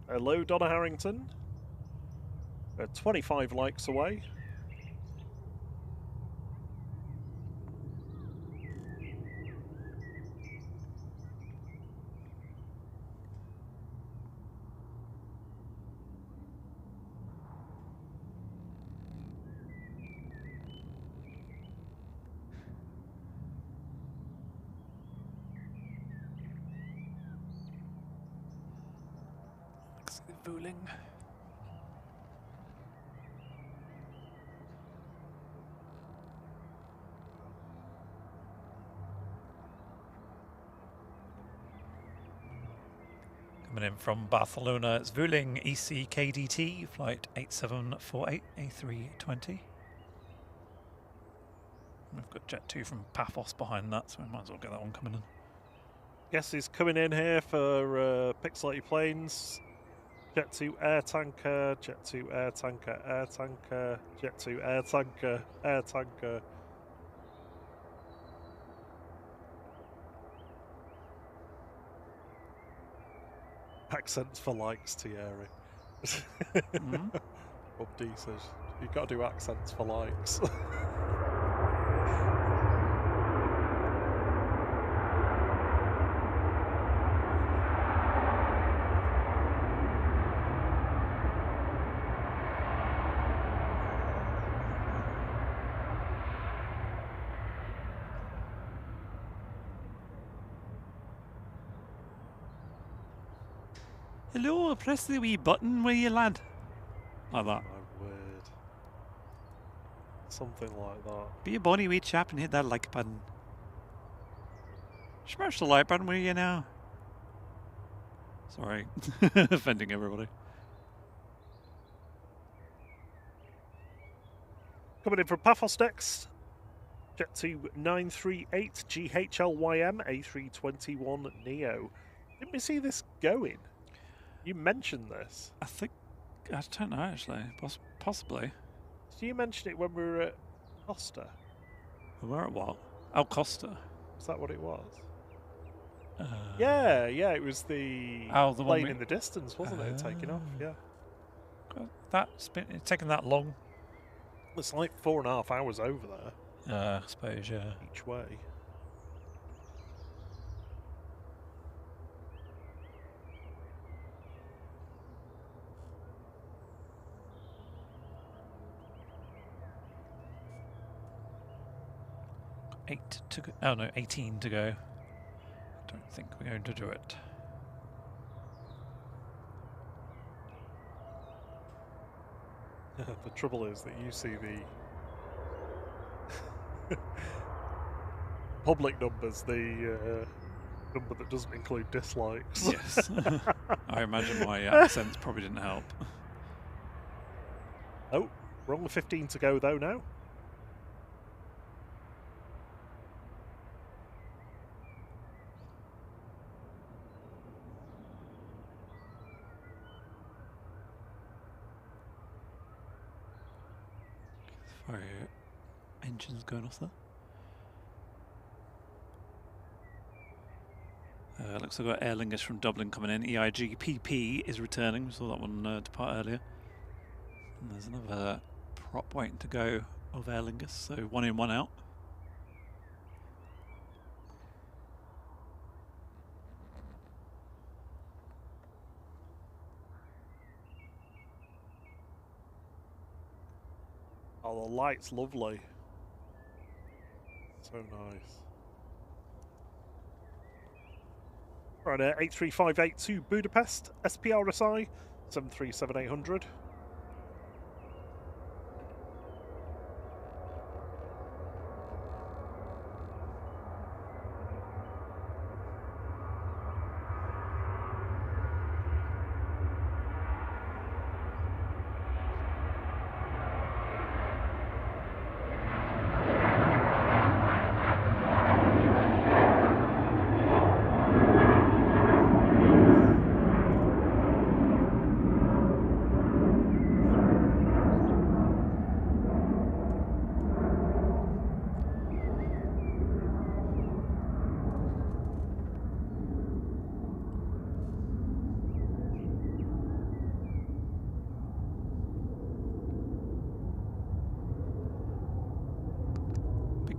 Hello, Donna Harrington. 25 likes away. Vueling. Coming in from Barcelona, it's Vueling ECKDT, flight 8748 A320. We've got Jet2 from Paphos behind that, so we might as well get that one coming in. Yes, he's coming in here for Pixelated Planes. Jet2 Air Tanker, Jet2 Air Tanker, Air Tanker, Jet2 Air Tanker, Air Tanker. Accents for likes, Thierry. Bob D says, you've got to do accents for likes. Hello, press the wee button, will you, lad? Like that. My word. Something like that. Be a bonny wee chap and hit that like button. Smash the like button, will you now? Sorry, offending everybody. Coming in from Paphos next. Jet2 938 GHLYM A321 Neo. Didn't we see this going? You mentioned this. I don't know actually, possibly. Did you mention it when we were at Costa? We were at what? Oh, Costa. Is that what it was? Yeah, it was the the plane one in the distance, wasn't it? Taking off, yeah. It's taken that long. It's like 4.5 hours over there. I suppose, yeah. Each way. Oh no, 18 to go. Don't think we're going to do it. The trouble is that you see the public numbers, the number that doesn't include dislikes. Yes. I imagine my accents probably didn't help. Oh, we're on the 15 to go though now. Fire engines going off there. Looks like we've got Aer Lingus from Dublin coming in. EIGPP is returning. We saw that one depart earlier. And there's another prop waiting to go of Aer Lingus, so one in, one out. Oh, the light's lovely. So nice. Right, 83582 to Budapest, SPRSI 737-800.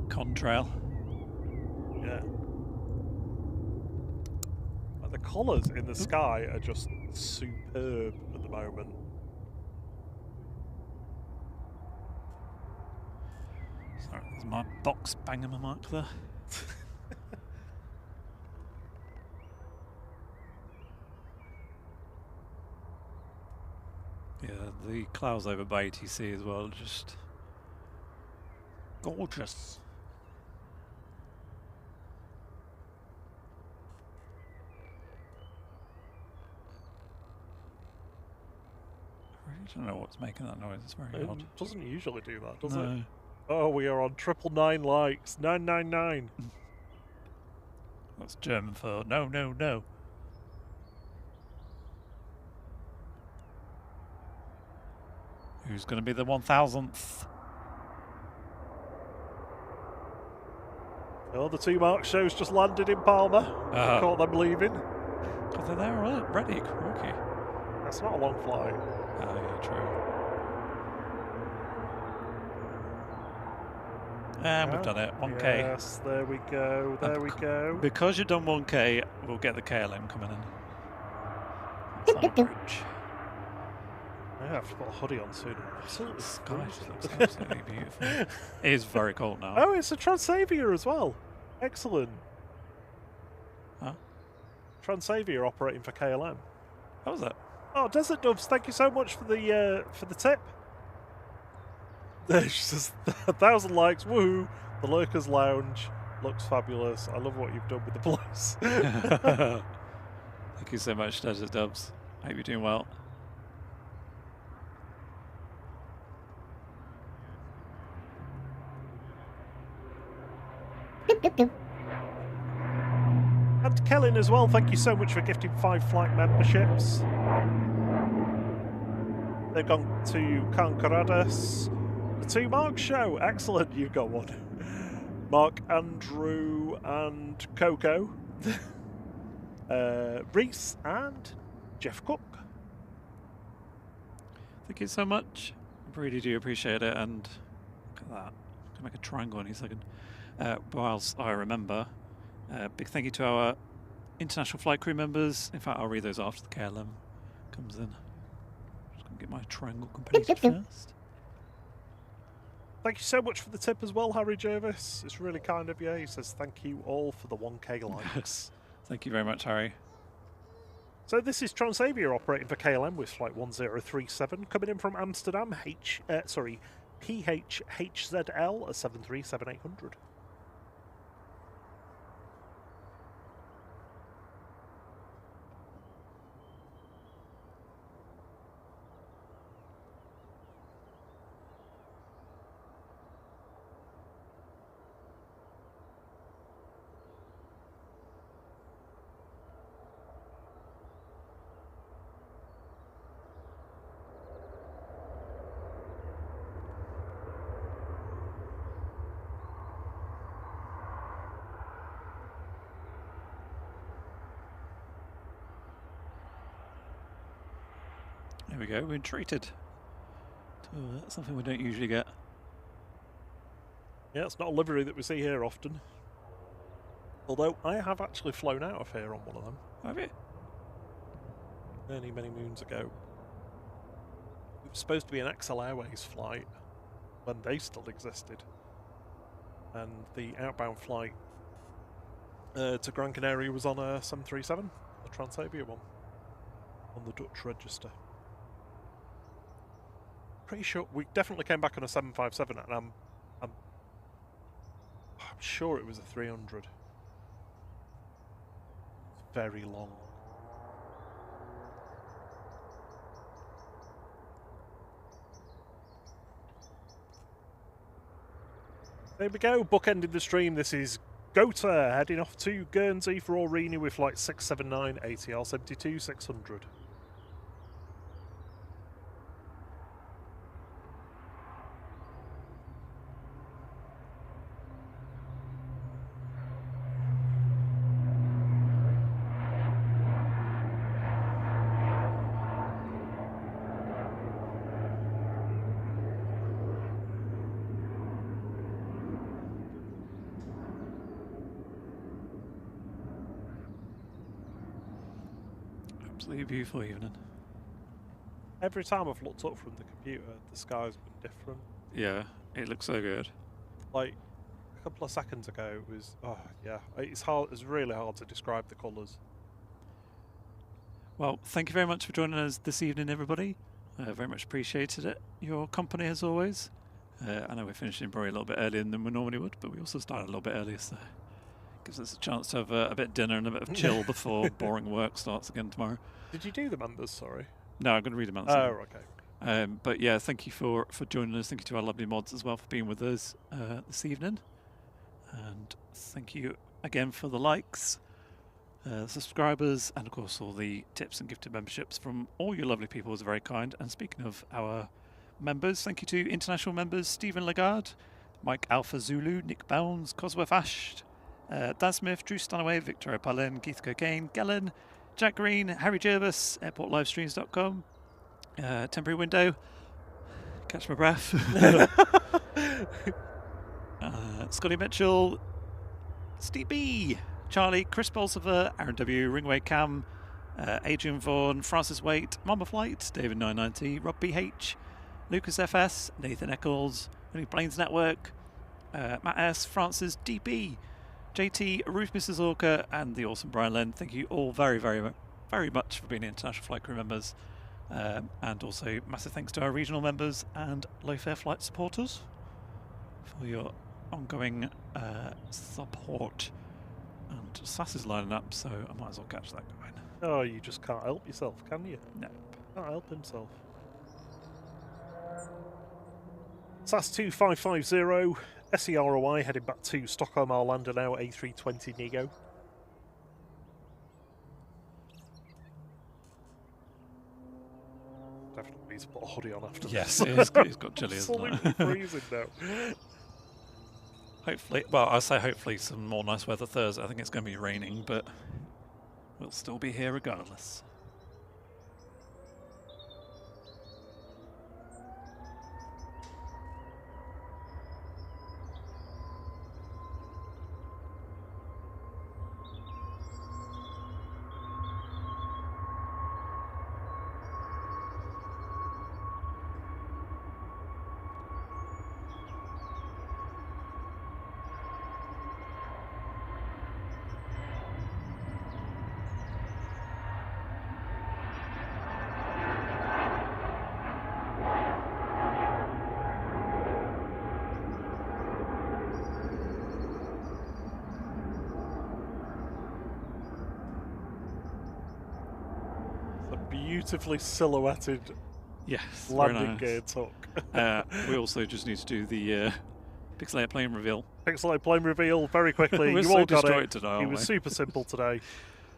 Contrail. Yeah. Like the colours in the sky are just superb at the moment. Sorry, there's my box banging my mark there. Yeah, the clouds over by ATC as well, just gorgeous. I really don't know what's making that noise. It's very odd. It doesn't usually do that, does No. it? Oh, we are on 999 likes. 999. That's German for no, no, no. Who's going to be the 1000th? Oh, the 2 mark shows just landed in Palma. Caught them leaving. God, they're there already. Crikey. That's not a long flight. Oh, yeah, true. And we've done it. 1K. Yes, there we go. There we go. Because you've done 1K, we'll get the KLM coming in. That's on approach. I have to put a hoodie on soon. Absolutely. Gosh, it looks absolutely beautiful. It is very cold now. Oh, it's a Transavia as well. Excellent. Huh? Transavia operating for KLM. How was that? Oh, Desert Doves, thank you so much for the tip. There's just 1,000 likes. Woohoo! The Lurkers Lounge looks fabulous. I love what you've done with the place. Thank you so much, Desert Dubs. Hope you're doing well. And Kellen as well, thank you so much for gifting 5 flight memberships. They've gone to Concoradas. The 2 Mark show, excellent, you've got one. Mark, Andrew and Coco. Reese and Jeff Cook. Thank you so much. I really do appreciate it. And look at that. I'm going to make a triangle in a second. Whilst I remember, big thank you to our international flight crew members. In fact, I'll read those after the KLM comes in. Just going to get my triangle completed first. Thank you so much for the tip as well, Harry Jervis. It's really kind of you. He says thank you all for the 1K likes. Thank you very much, Harry. So this is Transavia operating for KLM with flight 1037 coming in from Amsterdam, PHHZL a 737-800. There we go, we're treated to something we don't usually get. Yeah, it's not a livery that we see here often. Although I have actually flown out of here on one of them. Have you? Many, many moons ago. It was supposed to be an XL Airways flight when they still existed. And the outbound flight to Gran Canaria was on a 737, a Transavia one, on the Dutch register. Pretty sure we definitely came back on a 757, and I'm sure it was a 300. It's very long. There we go, bookending the stream. This is Gota heading off to Guernsey for Aurigny with flight 679 ATR 72-600. Absolutely beautiful evening. Every time I've looked up from the computer, the sky's been different. Yeah, it looks so good. Like a couple of seconds ago, it was yeah. It's hard. It's really hard to describe the colours. Well, thank you very much for joining us this evening, everybody. Very much appreciated it. Your company as always. I know we're finishing probably a little bit earlier than we normally would, but we also started a little bit earlier, so gives us a chance to have a bit of dinner and a bit of chill before boring work starts again tomorrow. Did you do the members? Sorry. No, I'm going to read them out. Oh, okay. But yeah, thank you for joining us. Thank you to our lovely mods as well for being with us this evening. And thank you again for the likes, subscribers, and of course all the tips and gifted memberships from all you lovely people. It was very kind. And speaking of our members, thank you to international members Stephen Lagarde, Mike Alpha Zulu, Nick Bounds, Cosworth Ash, Dan Smith, Drew Stanaway, Victoria Palin, Keith Cocaine, Gellin, Jack Green, Harry Jervis, airportlivestreams.com, Temporary Window, catch my breath, Scotty Mitchell, Steve B, Charlie, Chris Bolsover, Aaron W, Ringway Cam, Adrian Vaughan, Francis Waite, Mama Flight, David 990, Rob BH, Lucas FS, Nathan Eccles, Only Planes Network, Matt S, Francis DB, JT, Ruth Mrs. Orca, and the awesome Brian Len. Thank you all very, very, very much for being International Flight Crew members. And also massive thanks to our regional members and low fare flight supporters for your ongoing support. And SAS is lining up, so I might as well catch that going. Oh, you just can't help yourself, can you? No. Can't help himself. SAS 2550, SEROI heading back to Stockholm Arlanda now, A320 Neo. Definitely needs to put a hoodie on after Yes, this. it's got chilly, isn't it? Absolutely freezing now. Hopefully, well, I say hopefully some more nice weather Thursday. I think it's going to be raining, but we'll still be here regardless. Beautifully silhouetted Yes, landing nice. gear tuck. We also just need to do the pixelated plane reveal. Pixelated plane reveal very quickly. We're You so all got destroyed it. today, It aren't was we? super simple today.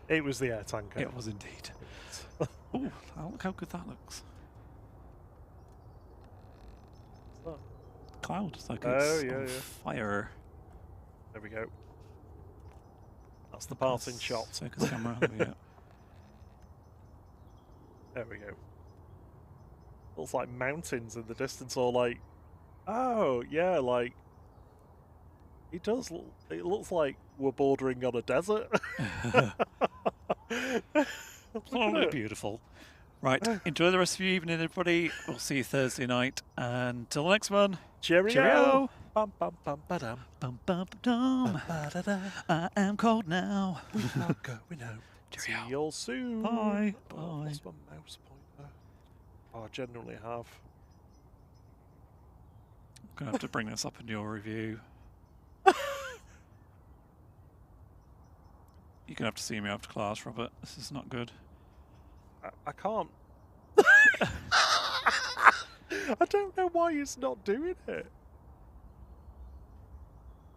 It was the air tanker. It was indeed. Oh, look how good that looks. What's Cloud, it's like Oh, it's yeah, on yeah. fire. There we go. That's the parting shot. Circus camera. Yeah. There we go. Looks like mountains in the distance, or like, oh yeah, like it does. It looks like we're bordering on a desert. Absolutely beautiful. Right, enjoy the rest of your evening, everybody. We'll see you Thursday night. And until the next one. Cheerio. Cheerio. Bum, bum, bum, ba-dum. Bum, bum, ba-dum. Bum, ba-da-da. I am cold now. We are going home. See Cheerio. you all soon. Bye. Oh, Bye. I've lost my mouse pointer. Oh, I genuinely have. I'm going to have to bring this up in your review. You're going to have to see me after class, Robert. This is not good. I can't. I don't know why it's not doing it.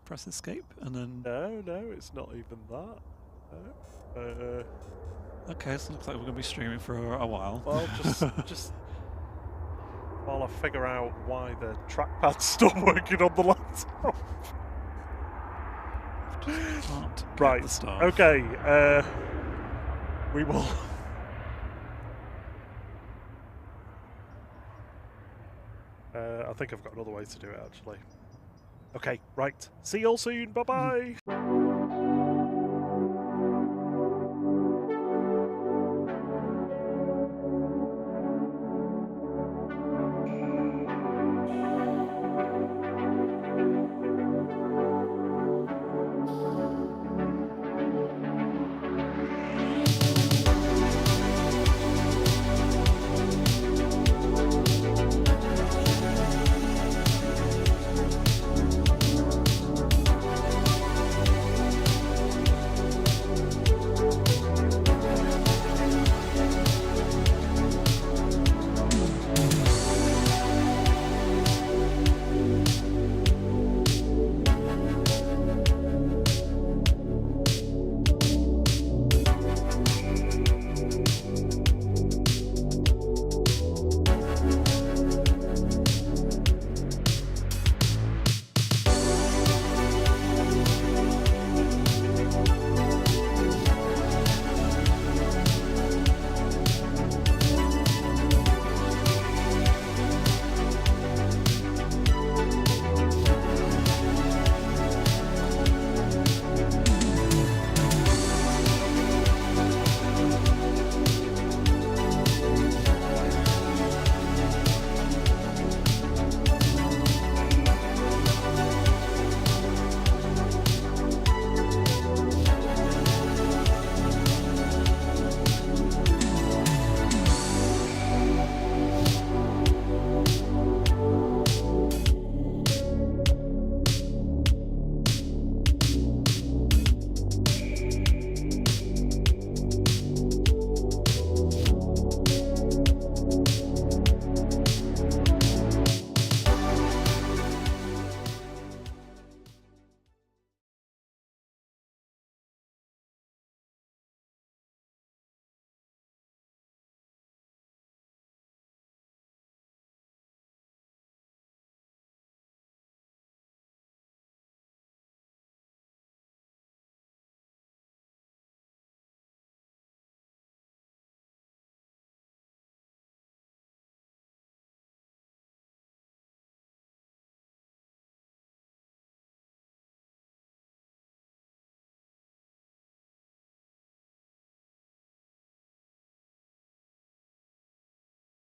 Press escape and then... No, it's not even that. No. Okay, so it looks like we're going to be streaming for a while. Well, just while I figure out why the trackpad's stopped working on the laptop. Can't get Right. the stuff. Okay. We will. I think I've got another way to do it actually. Okay. Right. See you all soon. Bye bye.